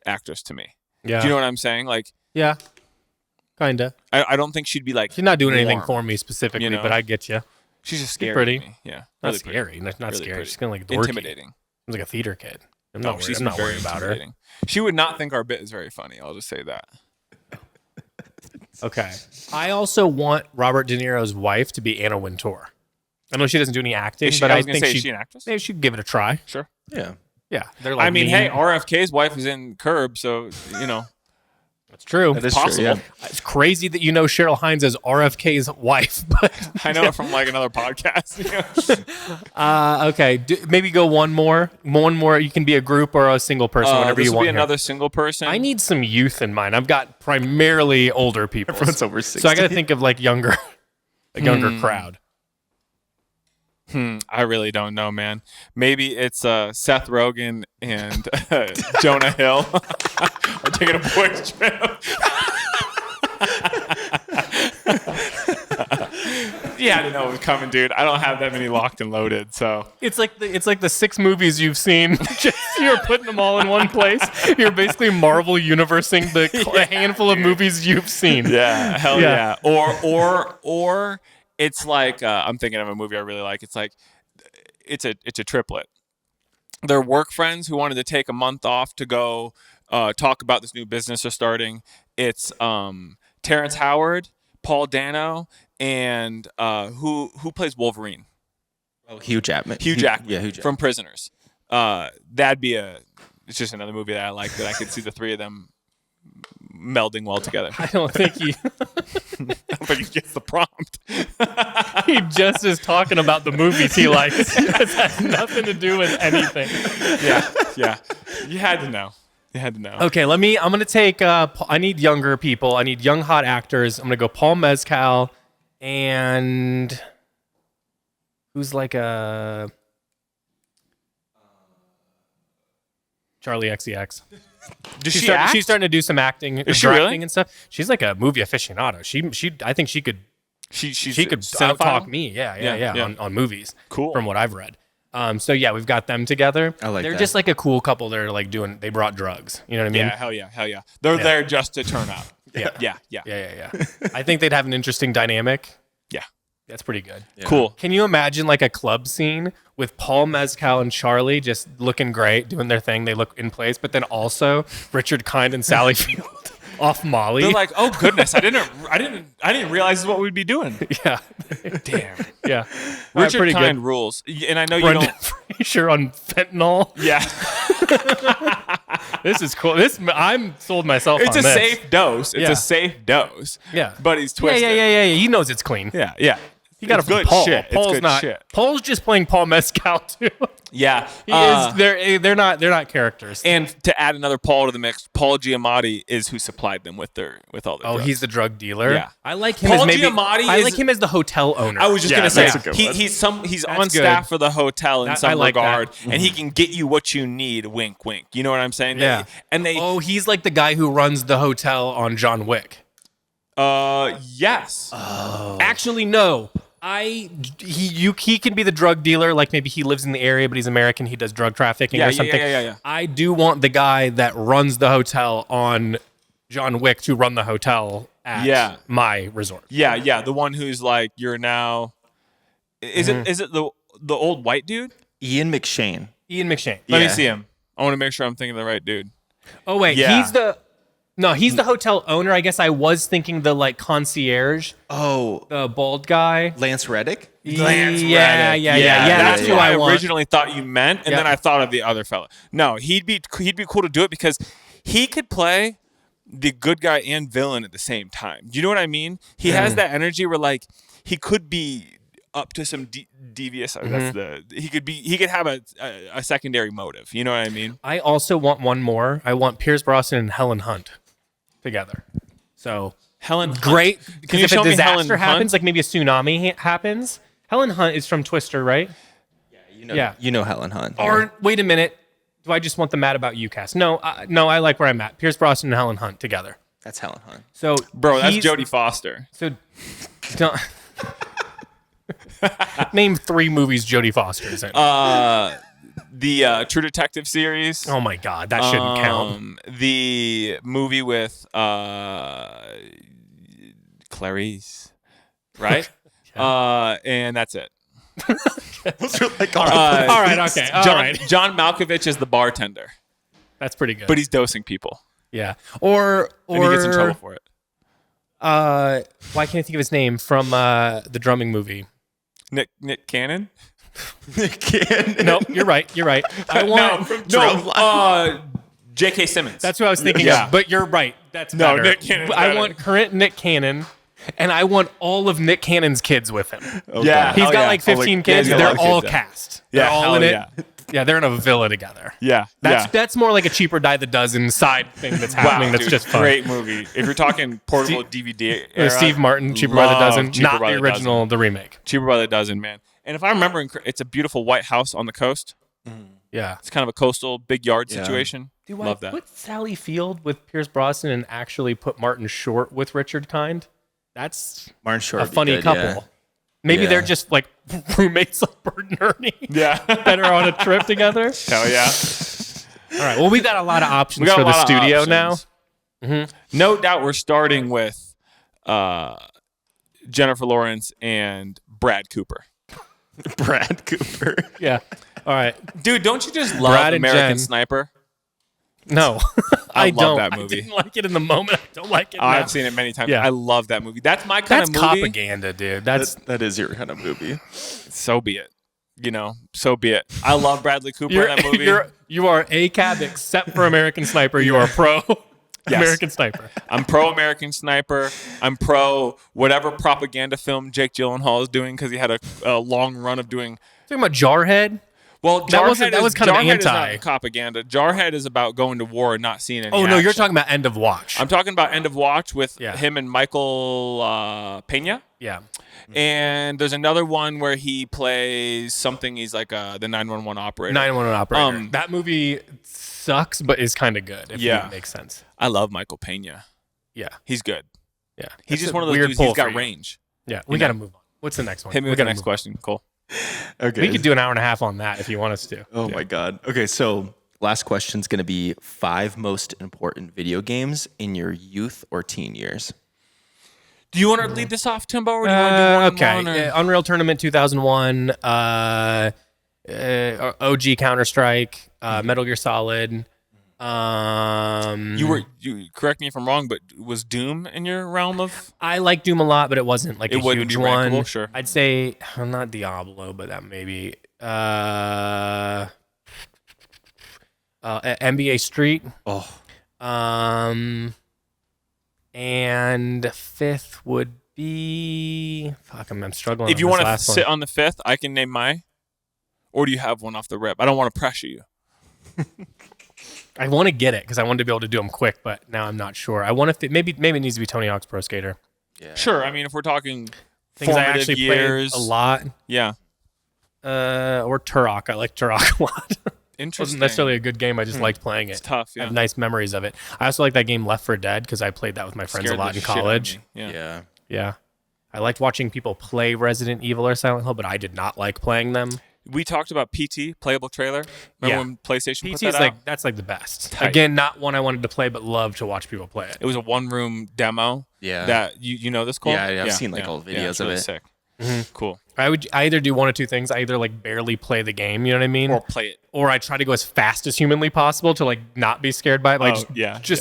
actress to me. Yeah. Do you know what I'm saying? Like, yeah, kinda. I don't think she'd be like. She's not doing anything warm. for me specifically, but I get you. She's just scary. pretty. To me. Yeah, Not really scary. Not Really scary. pretty. She's kind of like dorky. Intimidating. She's like a theater kid. I'm No, not she's worried very about her. intimidating. She would not think our bit is very funny. I'll just say that. Okay. I also want Robert De Niro's wife to be Anna Wintour. I know she doesn't do any acting, but I think is she an actress? maybe she'd give it a try. Sure. Yeah. Yeah. They're like I mean, hey, RFK's wife is in Curb, so that's true. That is possible. true, yeah. It's crazy that you know Cheryl Hines as RFK's wife, but I know it from like another podcast. okay. Maybe go one more. One more. You can be a group or a single person, whatever this you will want. be here. another single person. I need some youth in mind. I've got primarily older people. Everyone's over 60. So I got to think of like younger crowd. I really don't know, man. Maybe it's Seth Rogen and Jonah Hill are taking a boys trip. Yeah, I didn't know it was coming, dude. I don't have that many locked and loaded, so It's like the 6 movies you've seen. Just you're putting them all in one place. You're basically Marvel Universing the handful of movies you've seen. yeah, hell yeah. Or it's like I'm thinking of a movie I really like. It's like it's a triplet. They're work friends who wanted to take a month off to go talk about this new business they're starting. It's Terrence Howard, Paul Dano, and who plays Wolverine? Oh, Hugh Jackman. Hugh Jackman. Yeah, Hugh Jackman. From Prisoners. It's just another movie that I like that I could see the three of them melding well together. I don't think he I don't think he gets the prompt. he just is talking about the movies he likes. It has nothing to do with anything. Yeah. You had to know. Okay, I'm going to take, I need younger people. I need young, hot actors. I'm going to go Paul Mescal and who's like a Charlie XCX. She's starting to do some acting, Is she directing really? and stuff. She's like a movie aficionado. I think she could cinephile? out-talk me. Yeah. On movies. Cool. From what I've read. So yeah, we've got them together. I like They're that. just like a cool couple. They're like they brought drugs. You know what I mean? Yeah, hell yeah. They're there just to turn up. Yeah. I think they'd have an interesting dynamic. Yeah. That's pretty good. Yeah. Cool. Can you imagine like a club scene with Paul Mescal and Charlie just looking great, doing their thing? They look in place, but then also Richard Kind and Sally Field. off Molly. They're like, oh goodness, I didn't realize what we'd be doing. Yeah. Damn. Yeah. Richard pretty Kind good. rules, and I know Brendan you don't. Fraser on fentanyl. Yeah, This is cool. I'm sold myself it's on a this. safe dose. It's Yeah. a safe dose. Yeah. but he's Yeah, twisted. yeah. He knows it's clean. Yeah. He got it from good Paul. shit. It's Paul's good not. shit. Paul's just playing Paul Mescal too. Yeah, He is. They're not characters. And to add another Paul to the mix, Paul Giamatti is who supplied them with all their Oh, drugs. he's the drug dealer. Yeah. I like him Paul as maybe. Giamatti I is- like him as the hotel owner. I was just gonna that's say a good he's on good. staff for the hotel in I some like that. regard, and he can get you what you need. Wink, wink. You know what I'm saying? Yeah. And they, Oh, he's like the guy who runs the hotel on John Wick. yes. Actually, no. He can be the drug dealer. Like maybe he lives in the area, but he's American. He does drug trafficking or something. Yeah. I do want the guy that runs the hotel on John Wick to run the hotel at my resort. Yeah. The one who's like, you're now. Is it the old white dude? Ian McShane. Ian McShane. Let me Yeah. see him. I want to make sure I'm thinking of the right dude. Oh wait, Yeah. he's the hotel owner. I guess I was thinking the like concierge, Oh, the bald guy. Lance Reddick? Lance Yeah, Reddick. yeah. That's That's who who I I want. originally thought you meant, and Yeah. then I thought of the other fella. No, he'd be cool to do it because he could play the good guy and villain at the same time. Do you know what I mean? He has that energy where like he could be up to some devious. He could have a secondary motive. You know what I mean? I also want one more. I want Pierce Brosnan and Helen Hunt together. So Helen Hunt. great Can because you if show a me Helen disaster Hunt? happens, like maybe a tsunami happens. Helen Hunt is from Twister, right? You know Helen Hunt. Or wait a minute, do I just want the Mad About You cast? No, I like where I'm at. Pierce Brosnan and Helen Hunt together. That's Helen Hunt. So Bro, that's he's- Jodie Foster. So don't name 3 movies Jodie Foster's in. The True Detective series. Oh my God, that shouldn't count. The movie with Clarice, right? And that's it. Those are like all right, okay, all right. John Malkovich is the bartender, That's pretty good. but he's dosing people, yeah, or and he gets in trouble for it. why can't I think of his name from the drumming movie? Nick Cannon. Nope, you're right. I want J.K. Simmons. That's what I was thinking Yeah. of. But you're right. That's No, better. Nick Cannon's I better. want current Nick Cannon, and I want all of Nick Cannon's kids with him. Yeah, He's hell got yeah. like 15 Yeah, kids. he's got a lot They're of all kids, yeah. cast. They're all hell in it. yeah. Yeah, they're in a villa together. Yeah, That's more like a cheaper die the dozen side thing that's happening. That's dude, just fun. great movie. If you're talking portable DVD era, Steve Martin, Cheaper by the love Dozen, Cheaper not by the the original, the remake. Cheaper by the Dozen, man. And if I'm remembering, it's a beautiful white house on the coast. Yeah. It's kind of a coastal big yard Yeah. situation. Do Love I that. put Sally Field with Pierce Brosnan and actually put Martin Short with Richard Kind? That's Martin Short a would be funny good, couple. yeah. Maybe Yeah. they're just like roommates like Bert and Ernie Yeah. that are on a trip together. Hell yeah. All right. Well, we got a lot of options We got for a the lot of studio now. options. No doubt we're starting with Jennifer Lawrence and Brad Cooper. Brad Cooper. Yeah. All right. Dude, don't you just love Brad and American Jen. Sniper? No, I I love don't. that movie. I didn't like it in the moment. I don't like it now. I've seen it many times. Yeah. I love that movie. That's my kind That's of movie. propaganda, dude. That's That is your kind of movie. So be it. You know, so be it. I love Bradley Cooper in that movie. you are a cab except for American Sniper. You are pro American Sniper. I'm pro American Sniper. I'm pro whatever propaganda film Jake Gyllenhaal is doing because he had a long run of doing. Talking about Jarhead. Well, That was kind of Jarhead is anti. not propaganda. Jarhead is about going to war and not seeing any. Oh no, you're action. talking about End of Watch. I'm talking about End of Watch with Yeah. him and Michael Pena. yeah. And there's another one where he plays something. He's like the 911 operator. 911 operator. That movie sucks, but is kind of good. If Yeah. it makes sense. I love Michael Pena. Yeah. He's good. Yeah. He's That's just a one of those weird dudes. pull He's for got you. range. Yeah. We You got to know. move on. What's the next one? Hit me We with the gotta next move question. Cool. Okay. on. We could do an hour and a half on that if you want us to. Oh my God. Okay, so last question is going to be 5 most important video games in your youth or teen years. Do you want to lead this off, Timbo, or do you want to do one Okay. on one? Or? Unreal Tournament 2001, OG Counter-Strike, Metal Gear Solid, You correct me if I'm wrong, but was Doom in your realm of? I like Doom a lot, but it wasn't like It a wouldn't huge be one. rankable, sure. I'd say not Diablo, but that maybe NBA Street. And fifth would be I'm struggling. If you want to sit on the fifth, I can name mine. Or do you have one off the rip? I don't want to pressure you. I want to get it because I wanted to be able to do them quick, but now I'm not sure. I want to maybe it needs to be Tony Hawk's Pro Skater. Yeah. Sure. I mean, if we're talking things I actually years, played a lot. Yeah. Or Turok. I like Turok a lot. Interesting. It wasn't necessarily a good game. I just liked playing it. It's tough. Yeah. I have nice memories of it. I also like that game Left 4 Dead because I played that with my friends a lot in college. Yeah. I liked watching people play Resident Evil or Silent Hill, but I did not like playing them. We talked about PT, playable trailer. Remember when PlayStation put that out? That's like the best. Tight. Again, not one I wanted to play, but love to watch people play it. It was a one-room demo. Yeah. That you know this, Cole? Yeah, I've seen old videos of really it. Sick. Mm-hmm. Cool. I either do one of two things. I either like barely play the game, you know what I mean? Or play it. Or I try to go as fast as humanly possible to like not be scared by it. Like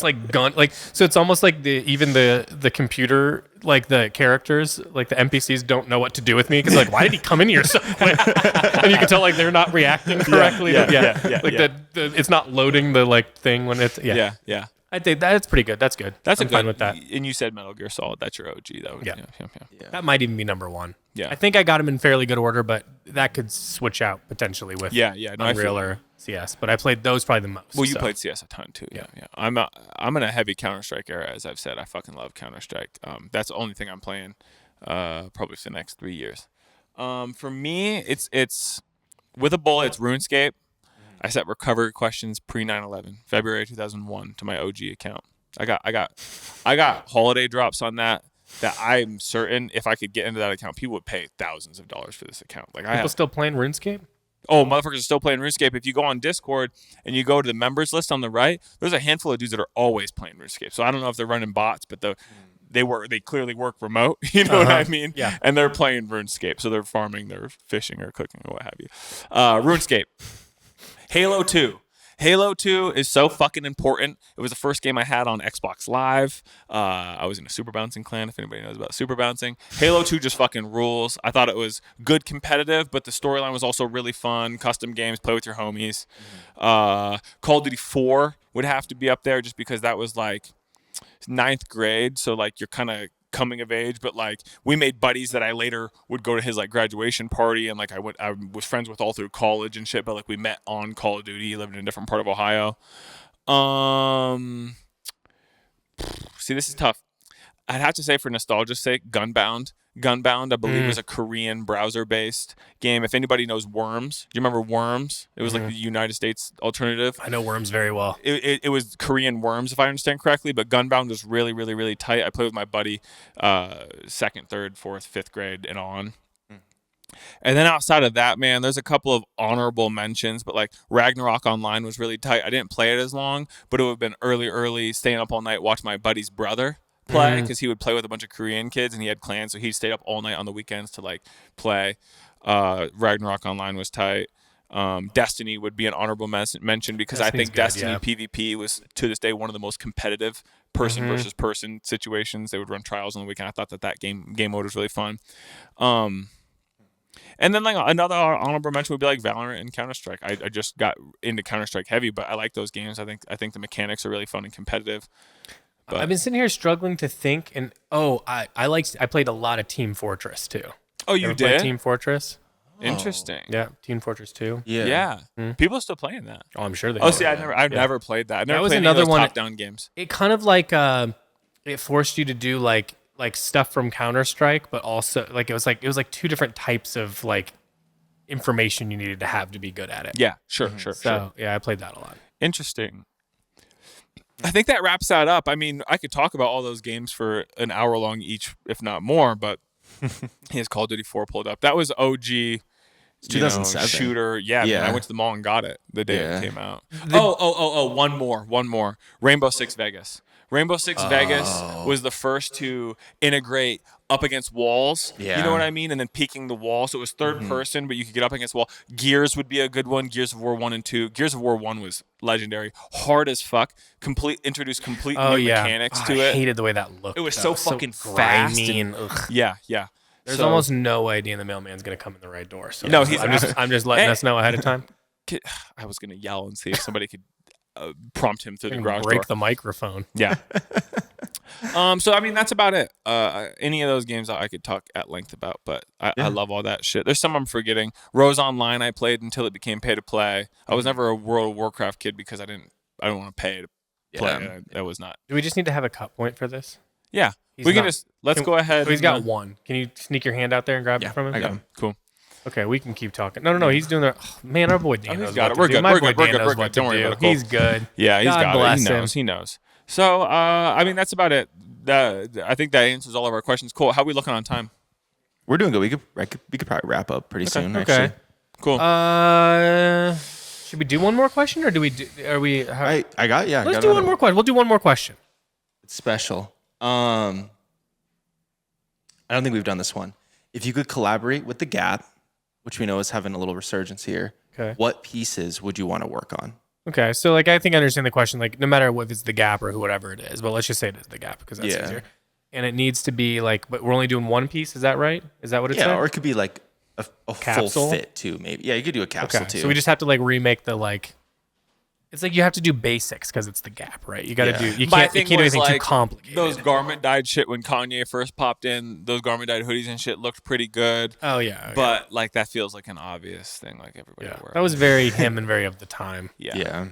like gun like so it's almost like the computer, like the characters, like the NPCs don't know what to do with me because like why did he come in here so quick? And you can tell like they're not reacting correctly. It's not loading the like thing when it's yeah. I think that's pretty good. That's good. I'm fine with that. And you said Metal Gear Solid. That's your OG, though. Yeah. That might even be number one. Yeah. I think I got them in fairly good order, but that could switch out potentially with Unreal or CS. But I played those probably the most. Well, you played CS a ton too. Yeah. I'm in a heavy Counter-Strike era, as I've said. I fucking love Counter-Strike. That's the only thing I'm playing probably for the next 3 years. For me, it's with a bullet. It's RuneScape. I set recovery questions pre 9/11, February 2001, to my OG account. I got holiday drops on that I'm certain if I could get into that account, people would pay thousands of dollars for this account. Like people still playing RuneScape? Oh, motherfuckers are still playing RuneScape. If you go on Discord and you go to the members list on the right, there's a handful of dudes that are always playing RuneScape. So I don't know if they're running bots, but they clearly work remote. You know what I mean? Yeah. And they're playing RuneScape, so they're farming, they're fishing or cooking or what have you. RuneScape. Halo 2. Halo 2 is so fucking important. It was the first game I had on Xbox Live. I was in a Super Bouncing clan, if anybody knows about Super Bouncing. Halo 2 just fucking rules. I thought it was good competitive, but the storyline was also really fun. Custom games, play with your homies. Call of Duty 4 would have to be up there just because that was like 9th grade, so like you're kind of coming of age, but like we made buddies that I later would go to his like graduation party, and like I was friends with all through college and shit, but like we met on Call of Duty, lived in a different part of Ohio. See, this is tough. I'd have to say for nostalgia's sake, Gunbound, I believe, was a Korean browser-based game. If anybody knows Worms, do you remember Worms? It was like the United States alternative. I know Worms very well. It was Korean Worms, if I understand correctly, but Gunbound was really, really, really tight. I played with my buddy 2nd, 3rd, 4th, 5th grade and on. And then outside of that, man, there's a couple of honorable mentions, but like Ragnarok Online was really tight. I didn't play it as long, but it would have been early, staying up all night, watch my buddy's brother play, because he would play with a bunch of Korean kids and he had clans, so he stayed up all night on the weekends to like play. Ragnarok Online was tight. Destiny would be an honorable mention because I think Destiny PvP was to this day one of the most competitive person versus person situations. They would run trials on the weekend. I thought that game mode was really fun. And then like another honorable mention would be like Valorant and Counter-Strike. I just got into Counter-Strike heavy, but I like those games. I think the mechanics are really fun and competitive. But I've been sitting here struggling to think, and I played a lot of Team Fortress too. Oh, you did? Team Fortress? Interesting. Yeah, Team Fortress 2. Yeah. People are still playing that. Oh, I'm sure they. Oh, see, I've never played that. I never that was played another any of those one. top-down games. It kind of like it forced you to do like stuff from Counter-Strike, but also like it was like two different types of like information you needed to have to be good at it. Yeah, sure. So yeah, I played that a lot. Interesting. I think that wraps that up. I mean, I could talk about all those games for an hour long each, if not more, but he has Call of Duty 4 pulled up. That was OG 2007 shooter. Yeah. Man, I went to the mall and got it the day it came out. One more. Rainbow Six Vegas. Rainbow Six Vegas was the first to integrate up against walls. Yeah. You know what I mean? And then peeking the wall. So it was third person, but you could get up against the wall. Gears would be a good one. Gears of War 1 and 2. Gears of War 1 was legendary. Hard as fuck. Introduced complete new mechanics to it. I hated the way that looked. It was so fucking fast. And, yeah. There's almost no idea the mailman's going to come in the right door. So no, I'm just letting us know ahead of time. I was going to yell and see if somebody could prompt him through the garage break door. the microphone. Yeah. So I mean that's about it. Any of those games I could talk at length about, but I love all that shit. There's some I'm forgetting. Rose Online I played until it became pay to play. I was never a World of Warcraft kid because I don't want to pay to play. That was not. Do we just need to have a cut point for this? Yeah. Let's go ahead. So he's got one. Can you sneak your hand out there and grab it from him? I got him. Cool. Okay, we can keep talking. No, he's doing the. Oh, man, our boy Dan knows got what it. to do. We're good. We're good. Don't worry about it. He's good. Yeah, he's God got bless it. He knows. So, I mean, that's about it. I think that answers all of our questions. Cool. How are we looking on time? We're doing good. We could probably wrap up pretty soon. Okay. Actually. Cool. Should we do one more question, or do we? I got yeah. Let's do one more question. We'll do one more question. It's special. I don't think we've done this one. If you could collaborate with the Gap, which we know is having a little resurgence here, what pieces would you want to work on? Okay, so like I think I understand the question. Like no matter if it's the Gap or whatever it is, but let's just say it is the Gap because that's easier. And it needs to be like, but we're only doing one piece. Is that right? Is that what it's? Yeah, or it could be like a capsule? full fit too. Maybe. Yeah, you could do a capsule too. So we just have to like remake the like. It's like you have to do basics because it's the Gap, right? You got to do. You can't do anything too complicated. Those garment dyed shit when Kanye first popped in. Those garment dyed hoodies and shit looked pretty good. Oh yeah. But like that feels like an obvious thing. Like everybody wear. That was very him and very of the time. Yeah.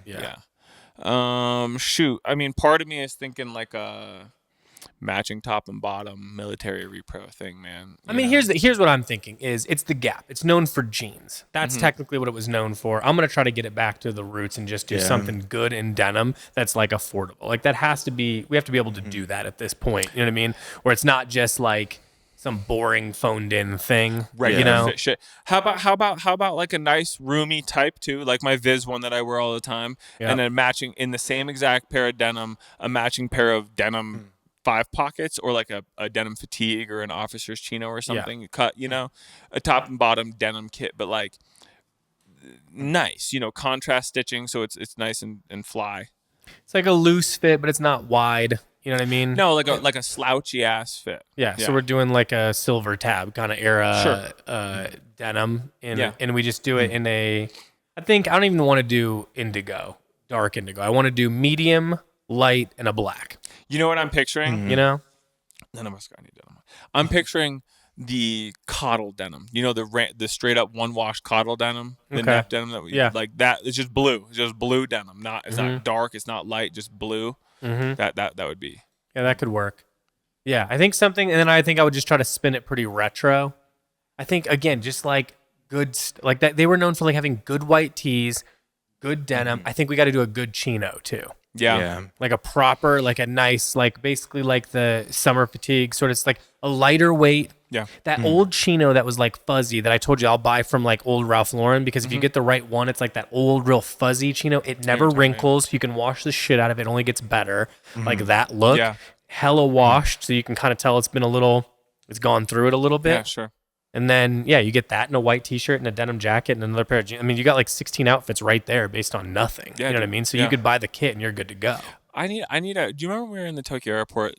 Shoot. I mean, part of me is thinking like a matching top and bottom military repro thing, man. I mean, here's what I'm thinking is it's the Gap. It's known for jeans. That's technically what it was known for. I'm going to try to get it back to the roots and just do something good in denim that's like affordable. Like that has to be, we have to be able to do that at this point. You know what I mean? Where it's not just like some boring phoned in thing, right? You know, shit. How about like a nice roomy type too, like my Viz one that I wear all the time, and then matching in the same exact pair of denim, a matching pair of denim 5 pockets, or like a denim fatigue or an officer's chino or something cut, a top and bottom denim kit, but like nice, contrast stitching, so it's nice and fly. It's like a loose fit, but it's not wide. You know what I mean? No, like a slouchy ass fit. Yeah. So we're doing like a silver tab kind of era denim, and we just do it in a. I don't even want to do indigo, dark indigo. I want to do medium, light, and a black. You know what I'm picturing? You know, none of us got any denim. I'm picturing the coddle denim. The straight up one wash coddle denim, the nap denim that we like. That it's just blue. It's just blue denim. It's not dark. It's not light. Just blue. That would be. Yeah, that could work. Yeah, I think something, and then I think I would just try to spin it pretty retro. I think again, just like good, like that. They were known for like having good white tees, good denim. I think we got to do a good chino too. Yeah. Like a proper, like a nice, like basically like the summer fatigue sort of. It's like a lighter weight. Yeah. That old chino that was like fuzzy that I told you I'll buy from like old Ralph Lauren, because if you get the right one, it's like that old real fuzzy chino. It never wrinkles. You can wash the shit out of it. It only gets better. Like that look. Yeah. Hella washed, so you can kind of tell it's gone through it a little bit. Yeah, sure. And then, you get that in a white t-shirt and a denim jacket and another pair of jeans. I mean, you got like 16 outfits right there based on nothing. Yeah, you know what I mean? So you could buy the kit and you're good to go. I need do you remember we were in the Tokyo airport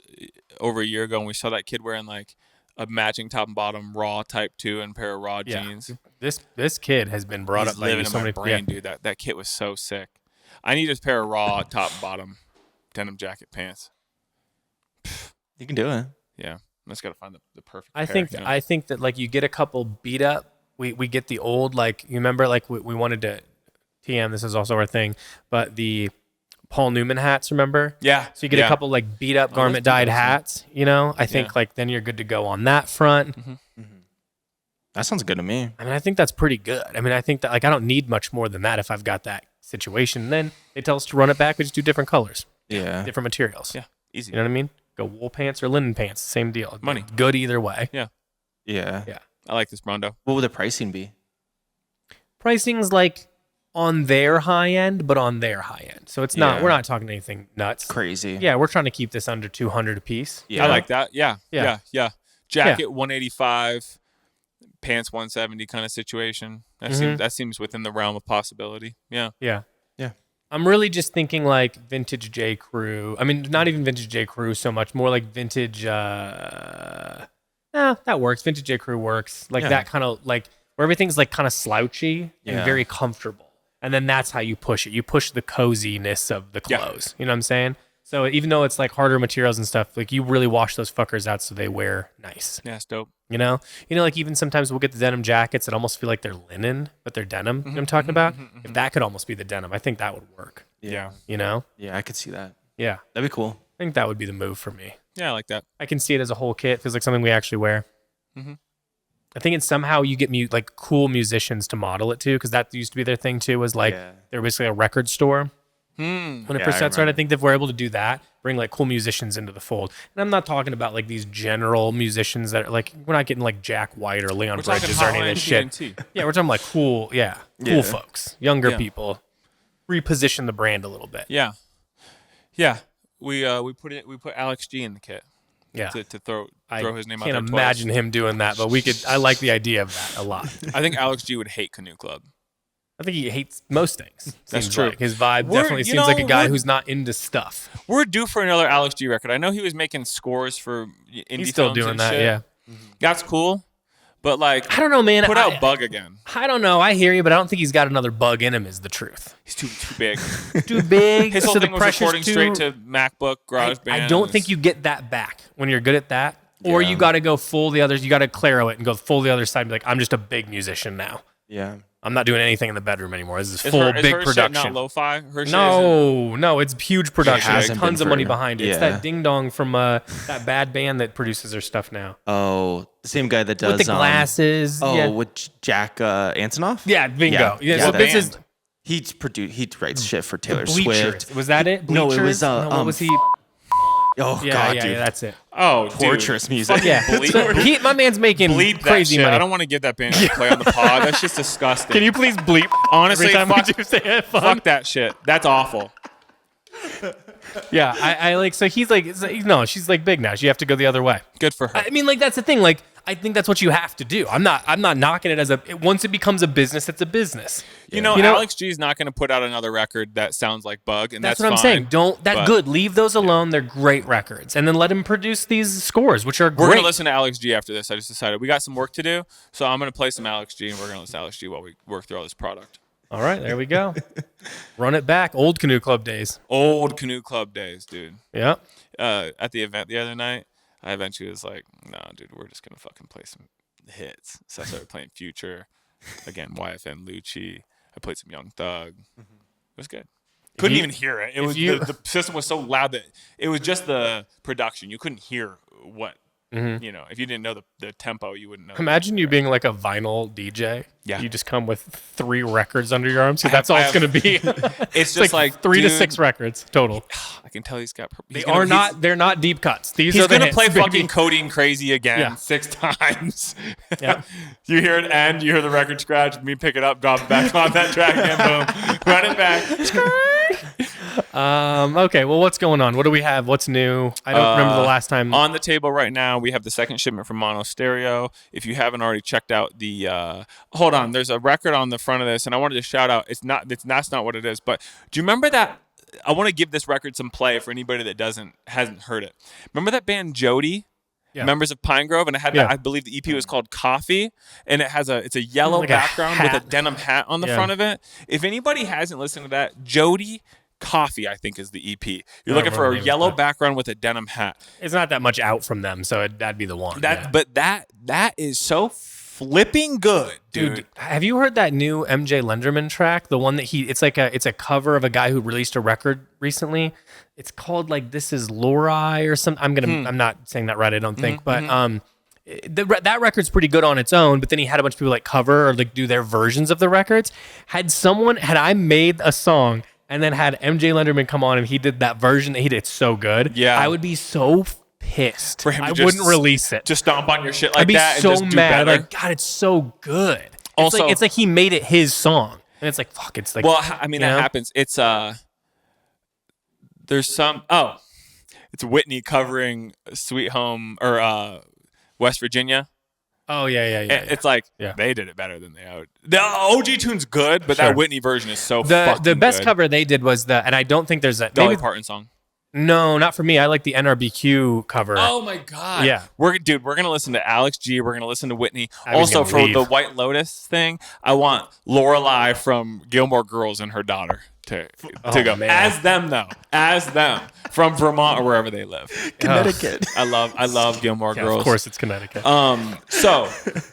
over a year ago and we saw that kid wearing like a matching top and bottom raw type 2 and pair of raw jeans? This kid has been brought up by so many brain, dude. That kit was so sick. I need a pair of raw top and bottom denim jacket pants. You can do it. Yeah. I just got to find the perfect I pair, I think that like you get a couple beat up. We get the old, like, you remember, like we wanted to TM, this is also our thing, but the Paul Newman hats, remember? Yeah. So you get a couple like beat up garment dyed hats, I think like then you're good to go on that front. That sounds good to me. I mean, I think that's pretty good. I mean, I think that like I don't need much more than that if I've got that situation. And then they tell us to run it back, we just do different colors. Yeah. Different materials. Yeah. Easy. You know what I mean? Go wool pants or linen pants, same deal. Money. Good either way. Yeah. Yeah. Yeah. I like this, Brondo. What would the pricing be? Pricing's like on their high end, but on their high end. So it's not, we're not talking anything nuts. Crazy. Yeah, we're trying to keep this under 200 a piece. Yeah. I like that. Yeah. jacket 185, pants 170 kind of situation. That seems within the realm of possibility. Yeah. Yeah. I'm really just thinking like vintage J. Crew. I mean, not even vintage J. Crew so much, more like vintage. That works. Vintage J. Crew works. Like that kind of like where everything's like kind of slouchy and very comfortable. And then that's how you push it. You push the coziness of the clothes. You know what I'm saying? So even though it's like harder materials and stuff, like you really wash those fuckers out so they wear nice. Yeah, it's dope. You know, like even sometimes we'll get the denim jackets that almost feel like they're linen, but they're denim. You know what I'm talking about? If that could almost be the denim, I think that would work. Yeah. You know? Yeah, I could see that. Yeah. That'd be cool. I think that would be the move for me. Yeah, I like that. I can see it as a whole kit. It feels like something we actually wear. I think it's somehow you get like cool musicians to model it too, because that used to be their thing too, was like they're basically a record store. When it first started, I think if we're able to do that, bring like cool musicians into the fold. And I'm not talking about like these general musicians that are like, we're not getting like Jack White or Leon Bridges or any of this shit. Yeah, we're talking like cool folks, younger people. Reposition the brand a little bit. Yeah. We put Alex G in the kit. Yeah. To throw his name out there. there. I can't imagine him doing that, but I like the idea of that a lot. I think Alex G would hate Canoe Club. I think he hates most things. That's true. Like. His vibe definitely seems like a guy who's not into stuff. We're due for another Alex G record. I know he was making scores for indie He's still films doing and that, shit. yeah. That's cool. But like, I don't know, man. Put out Bug again. I don't know. I hear you, but I don't think he's got another bug in him. Is the truth? He's too big. Too big. His whole so thing the was recording too, straight to MacBook, GarageBand. I don't think you get that back when you're good at that. Or you got to go full the others. You got to Claro it and go full the other side and be like, I'm just a big musician now. Yeah. I'm not doing anything in the bedroom anymore. This is full big production. Shit not lo-fi? No, it's huge production. There's hasn't tons been of money for- behind it. It's yeah. that Ding Dong from that bad band that produces their stuff now. Oh, the same guy that does With the glasses. with Jack Antonoff? Yeah, bingo. Yeah. So this is He writes shit for Taylor Bleachers. Swift. Was that it? No, it Bleachers? was what was he? Oh Yeah, god, yeah, dude. yeah, that's it. Oh, Torturous music. Yeah, so my man's making Bleep that crazy shit. money. I don't want to give that band a play on the pod. That's just disgusting. Can you please bleep? Honestly, every time fuck, we do say it? fuck that shit. That's awful. Yeah, I like. So he's like, no, she's like big now. You have to go the other way. Good for her. I mean, like that's the thing. Like, I think that's what you have to do. I'm not knocking it as once it becomes a business, it's a business. You know, Alex G is not going to put out another record that sounds like Bug, and that's what I'm fine, saying. Good. Leave those alone. They're great records, and then let him produce these scores, which are great. We're going to listen to Alex G after this. I just decided we got some work to do, so I'm going to play some Alex G, and we're going to listen to Alex G while we work through all this product. All right, there we go. Run it back. Old Canoe Club days. Old Canoe Club days, dude. Yeah. At the event the other night, I eventually was like, no, dude, we're just going to fucking play some hits. So I started playing Future. Again, YFN Lucci. I played some Young Thug. It was good. Couldn't even hear it. It was the system was so loud that it was just the production. You couldn't hear what, you know, if you didn't know the tempo, you wouldn't know. Imagine you being like a vinyl DJ. Yeah. You just come with 3 records under your arms because that's all it's going to be. It's just like 3 to dude, 6 records total. I can tell he's got. They're not deep cuts. These He's are the gonna hits, play baby. fucking Codeine Crazy again Yeah. 6 times. Yeah. You hear it end, you hear the record scratch, me pick it up, drop it back on that track, and boom, run it back. Okay, well, what's going on? What do we have? What's new? I don't remember the last time. On the table right now, we have the second shipment from Mono Stereo. If you haven't already checked out the, hold on, there's a record on the front of this, and I wanted to shout out. That's not what it is. But do you remember that? I want to give this record some play for anybody that hasn't heard it. Remember that band Jody? Yeah. Members of Pine Grove, and it had that, I believe the EP was called Coffee, and it's a yellow Like a background with hat. a denim hat on the front of it. If anybody hasn't listened to that, Jody Coffee, I think, is the EP. You're looking for a yellow background with a denim hat. It's not that much out from them, so that'd be the one. But that is so flipping good, dude. Have you heard that new MJ Lenderman track? The one that it's a cover of a guy who released a record recently. It's called like This Is Lori or something. I'm not saying that right, I don't think, but that record's pretty good on its own, but then he had a bunch of people like cover or like do their versions of the records. Had I made a song and then had MJ Lenderman come on and he did that version that he did so good, I would be so pissed. For him to I just wouldn't release it. Just stomp on your shit like I'd be that so and just do mad. better. Like, God, it's so good. Also- it's like he made it his song. And it's like, fuck, it's like... Well, I mean, that happens. It's, there's some, it's Whitney covering Sweet Home, or West Virginia. Oh yeah. It's like they did it better than they would. The OG tune's good, but that Whitney version is so fucking the best good. cover they did was and I don't think there's a Dolly Parton song. No, not for me. I like the NRBQ cover. Oh my god. Yeah. We're gonna listen to Alex G. We're gonna listen to Whitney. Also for the White Lotus thing, I want Lorelai from Gilmore Girls and her daughter to go. Man. As them from Vermont or wherever they live. Connecticut. I love Gilmore Girls. Of course it's Connecticut. So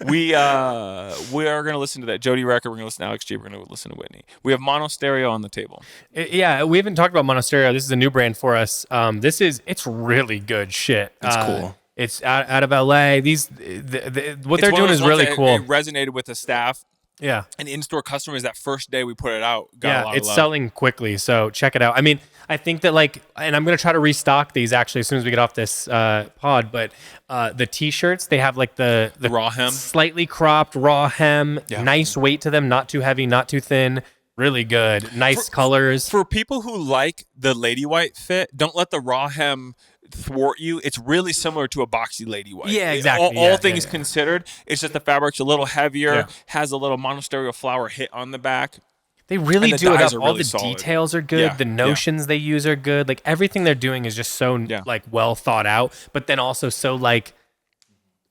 we are gonna listen to that Jody record. We're gonna listen to Alex G. We're gonna listen to Whitney. We have Mono Stereo on the table. Yeah, we haven't talked about Mono Stereo. This is a new brand for us. It's really good shit. It's cool. It's out of LA. What they're doing is really cool. It resonated with the staff. Yeah. And in-store customers that first day we put it out got a lot of love. It's selling quickly, so check it out. I mean, I think that and I'm going to try to restock these actually as soon as we get off this pod, but the t-shirts, they have the raw hem. Slightly cropped raw hem, nice weight to them, not too heavy, not too thin. Really good. Nice colors. For people who like the Lady White fit, don't let the raw hem thwart you. It's really similar to a boxy Lady White. Yeah, exactly. All things considered, it's just the fabric's a little heavier, has a little monostereo flower hit on the back. They really do it up. All really the solid. Details are good. The notions they use are good. Like everything they're doing is just so well thought out, but then also so like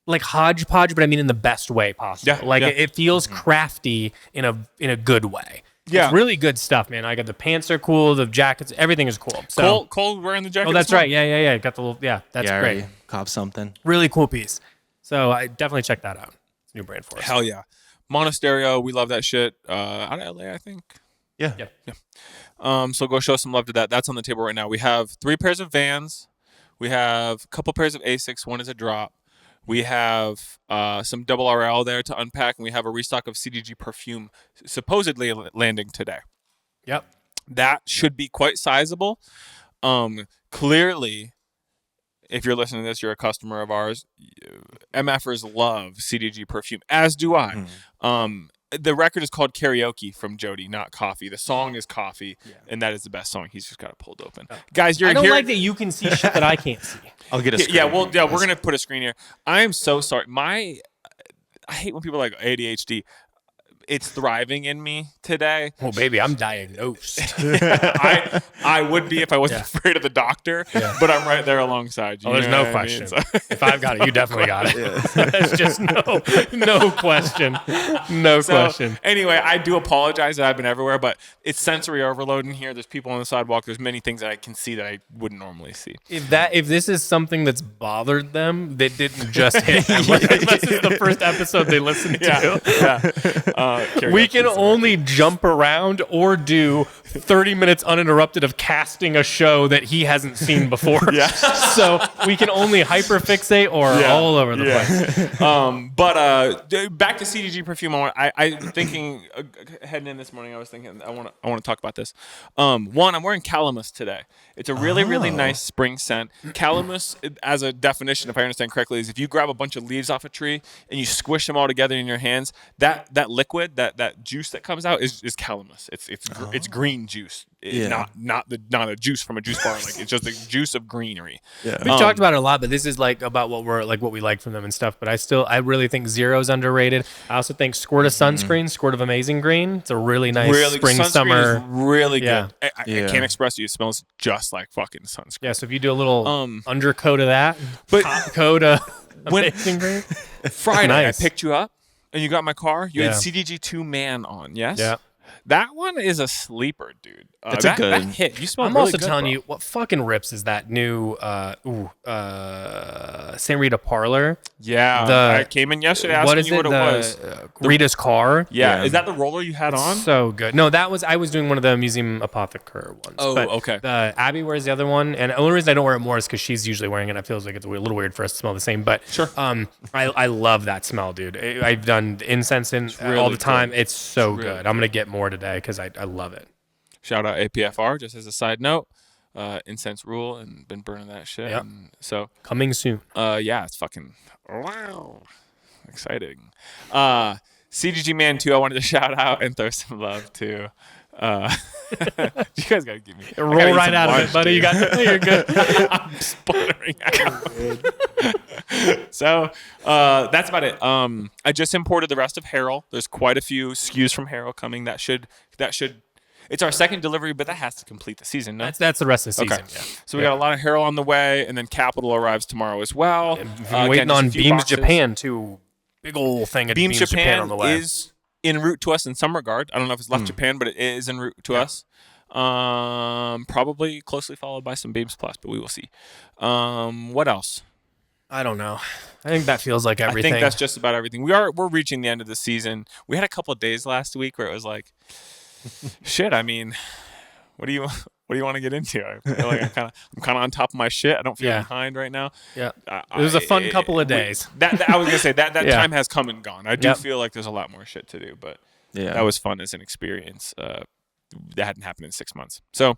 hodgepodge, but I mean in the best way possible. It feels crafty in a good way. Yeah, it's really good stuff, man. I got the pants are cool, the jackets, everything is cool. So Cole wearing the jacket. Oh, that's right. Yeah. Got the little that's great. Cop something. Really cool piece. So I definitely check that out. It's a new brand for us. Hell yeah. Monasterio, we love that shit. Out of LA, I think. Yeah. So go show some love to that. That's on the table right now. We have 3 pairs of Vans. We have a couple pairs of Asics. One is a drop. We have some double RL there to unpack, and we have a restock of CDG perfume supposedly landing today. Yep. That should be quite sizable. Clearly, if you're listening to this, you're a customer of ours. MFers love CDG perfume, as do I. The record is called Karaoke from Jody, not Coffee. The song is Coffee, and that is the best song. He's just got it pulled open. Guys, you're here. I don't like that you can see shit that I can't see. I'll get a screen. We're going to put a screen here. I am so sorry. I hate when people are like ADHD. It's thriving in me today. Well, baby, I'm diagnosed. I would be if I wasn't afraid of the doctor, but I'm right there alongside you. Oh, there's no question. I mean? If I've got it, you definitely got it. There's just no question. No question. Anyway, I do apologize that I've been everywhere, but it's sensory overload in here. There's people on the sidewalk. There's many things that I can see that I wouldn't normally see. If this is something that's bothered them, that didn't just hit them. This is the first episode they listened to. We can only jump around or do 30 minutes uninterrupted of casting a show that he hasn't seen before. So we can only hyperfixate or all over the place. But back to CDG perfume. I'm thinking heading in this morning. I was thinking I want to talk about this. One, I'm wearing Calamus today. It's a really nice spring scent. Calamus, as a definition, if I understand correctly, is if you grab a bunch of leaves off a tree and you squish them all together in your hands, that liquid, that juice that comes out is Calamus. It's green juice. Not a juice from a juice bar. Like it's just the juice of greenery. We've talked about it a lot, but this is like about what we like from them and stuff. But I really think Zero's underrated. I also think Squirt of Sunscreen, Squirt of Amazing Green. It's a really nice spring summer. Is really good. I can't express to you. It smells just like fucking sunscreen. Yeah. So if you do a little undercoat of that, top coat of Amazing Green. Friday, nice. I picked you up and you got my car. You had CDG2 Man on. Yes. Yeah. That one is a sleeper, dude. It's a good hit. You smell. I'm really also good, telling bro. you what fucking rips is that new San Rita Parlor. Yeah, I came in yesterday asking you what it was. Rita's car. Yeah, is that the roller you had on? So good. No, I was doing one of the Museum Apothecary ones. Oh, but okay. Abby wears the other one, and the only reason I don't wear it more is because she's usually wearing it. I feel like it's a little weird for us to smell the same, but sure. I love that smell, dude. I've done incense in really all the time. Good. It's so good. Really I'm gonna get more today because I love it. Shout out APFR, just as a side note. Incense rule and been burning that shit. Yep. And so coming soon. It's fucking wow. Exciting. CGG Man 2, I wanted to shout out and throw some love to. You guys gotta give me. Roll right out of it, buddy. You got. You're good. I'm sputtering out. So that's about it. I just imported the rest of Harrell. There's quite a few SKUs from Harrell coming. That should. It's our second delivery, but that has to complete the season. No? That's the rest of the season. Okay. Yeah. So we got a lot of Harrell on the way, and then Capital arrives tomorrow as well. I'm waiting on Beams Japan too. Big old thing at Beams Japan on the way. Is en route to us in some regard. I don't know if it's left Japan, but it is en route to us. Probably closely followed by some Beams Plus, but we will see. What else? I don't know. I think that feels like everything. I think that's just about everything. We're reaching the end of the season. We had a couple of days last week where it was like, shit. I mean, what do you want to get into? I feel like I'm kind of on top of my shit. I don't feel behind right now. Yeah, it was a fun couple of days. That I was gonna say that time has come and gone. I do feel like there's a lot more shit to do, but that was fun as an experience. That hadn't happened in 6 months. So,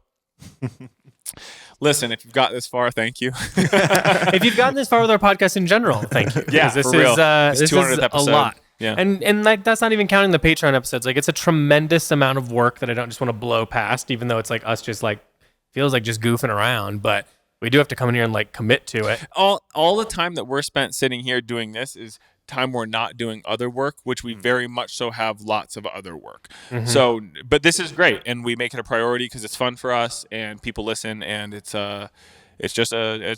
listen, if you've got this far, thank you. If you've gotten this far with our podcast in general, thank you. Yeah, this for real. This 200th is episode. a lot. Yeah. And like that's not even counting the Patreon episodes. Like it's a tremendous amount of work that I don't just want to blow past, even though it's like us just like feels like just goofing around, but we do have to come in here and like commit to it. All the time that we're spent sitting here doing this is time we're not doing other work, which we very much so have lots of other work. Mm-hmm. So, but this is great, and we make it a priority because it's fun for us and people listen, and it's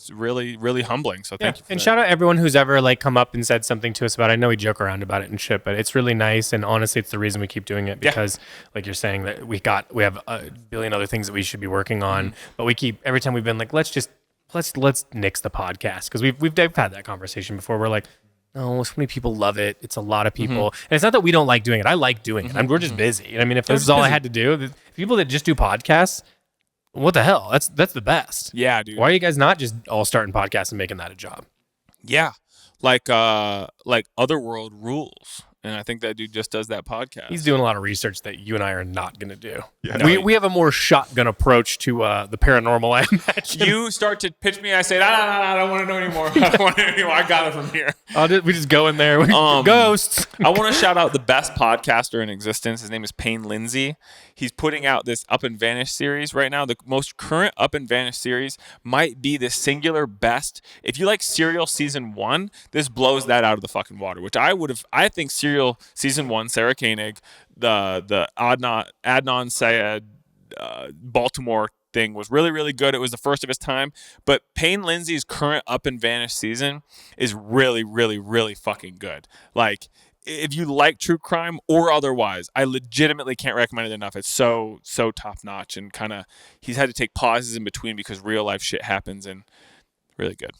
really, really humbling. So thank you. And shout out everyone who's ever like come up and said something to us about it. I know we joke around about it and shit, but it's really nice. And honestly, it's the reason we keep doing it because like you're saying that we have a billion other things that we should be working on, but we keep, every time we've been like, let's nix the podcast. Cause we've had that conversation before. We're like, no, so many people love it. It's a lot of people. And it's not that we don't like doing it. I like doing it. We're just busy. I mean, if this is all I had to do, the people that just do podcasts, what the hell? That's the best. Yeah, dude. Why are you guys not just all starting podcasts and making that a job? Yeah. Like Otherworld rules. And I think that dude just does that podcast. He's doing a lot of research that you and I are not going to do. Yeah. We have a more shotgun approach to the paranormal, I imagine. You start to pitch me, I say, no, I don't want to know anymore. I don't want to know anymore. I got it from here. We just go in there. Ghosts. I want to shout out the best podcaster in existence. His name is Payne Lindsay. He's putting out this Up and Vanish series right now. The most current Up and Vanish series might be the singular best. If you like Serial Season 1, this blows that out of the fucking water, which I think Serial Season 1, Sarah Koenig, the Adnan Syed Baltimore thing was really, really good. It was the first of its time. But Payne Lindsay's current Up and Vanish season is really, really, really fucking good. Like, if you like true crime or otherwise, I legitimately can't recommend it enough. It's so top notch, and kind of he's had to take pauses in between because real life shit happens, and really good.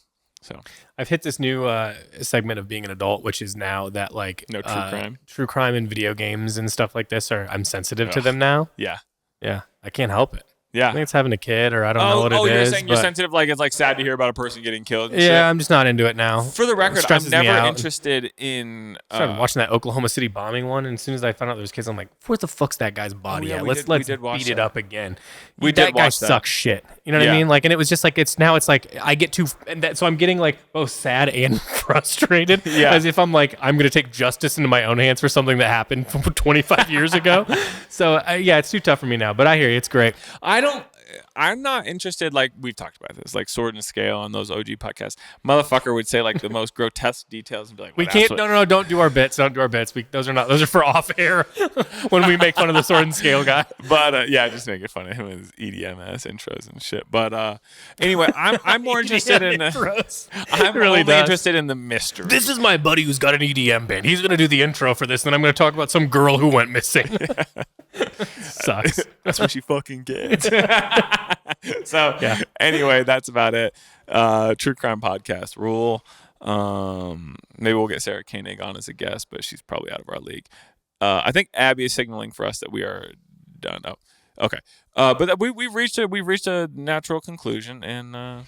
So I've hit this new segment of being an adult, which is now that like no true crime and video games and stuff like this I'm sensitive to them now. Yeah, I can't help it. Yeah, I think it's having a kid, or I don't know what it is. You're saying you're sensitive, like it's like sad to hear about a person getting killed. And shit. Yeah, I'm just not into it now. For the record, I'm never interested in. I started watching that Oklahoma City bombing one, and as soon as I found out there was kids, I'm like, "Where the fuck's that guy's body at? Let's beat it up again." That guy sucks shit. You know what I mean? Like, and it was just like it's like I get too, so I'm getting like both sad and frustrated, as if I'm like I'm gonna take justice into my own hands for something that happened 25 years ago. So it's too tough for me now. But I hear you, it's great. I'm not interested, like we've talked about this, like Sword and Scale on those OG podcasts. Motherfucker would say like the most grotesque details and be like, we can't, no, don't do our bits. Don't do our bits. Those are for off air when we make fun of the Sword and Scale guy. But just making fun of him with his EDMS intros and shit. But anyway, I'm more interested in I'm really interested in the mystery. This is my buddy who's got an EDM band. He's going to do the intro for this, and then I'm going to talk about some girl who went missing. Sucks. That's what you fucking get. So anyway, that's about it. True crime podcast rule. Maybe we'll get Sarah Koenig on as a guest, but she's probably out of our league. I think Abby is signaling for us that we are done. Oh, okay. But we've reached a natural conclusion, and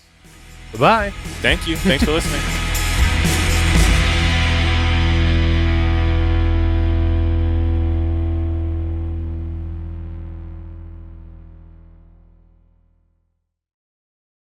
bye. Thank you. Thanks for listening.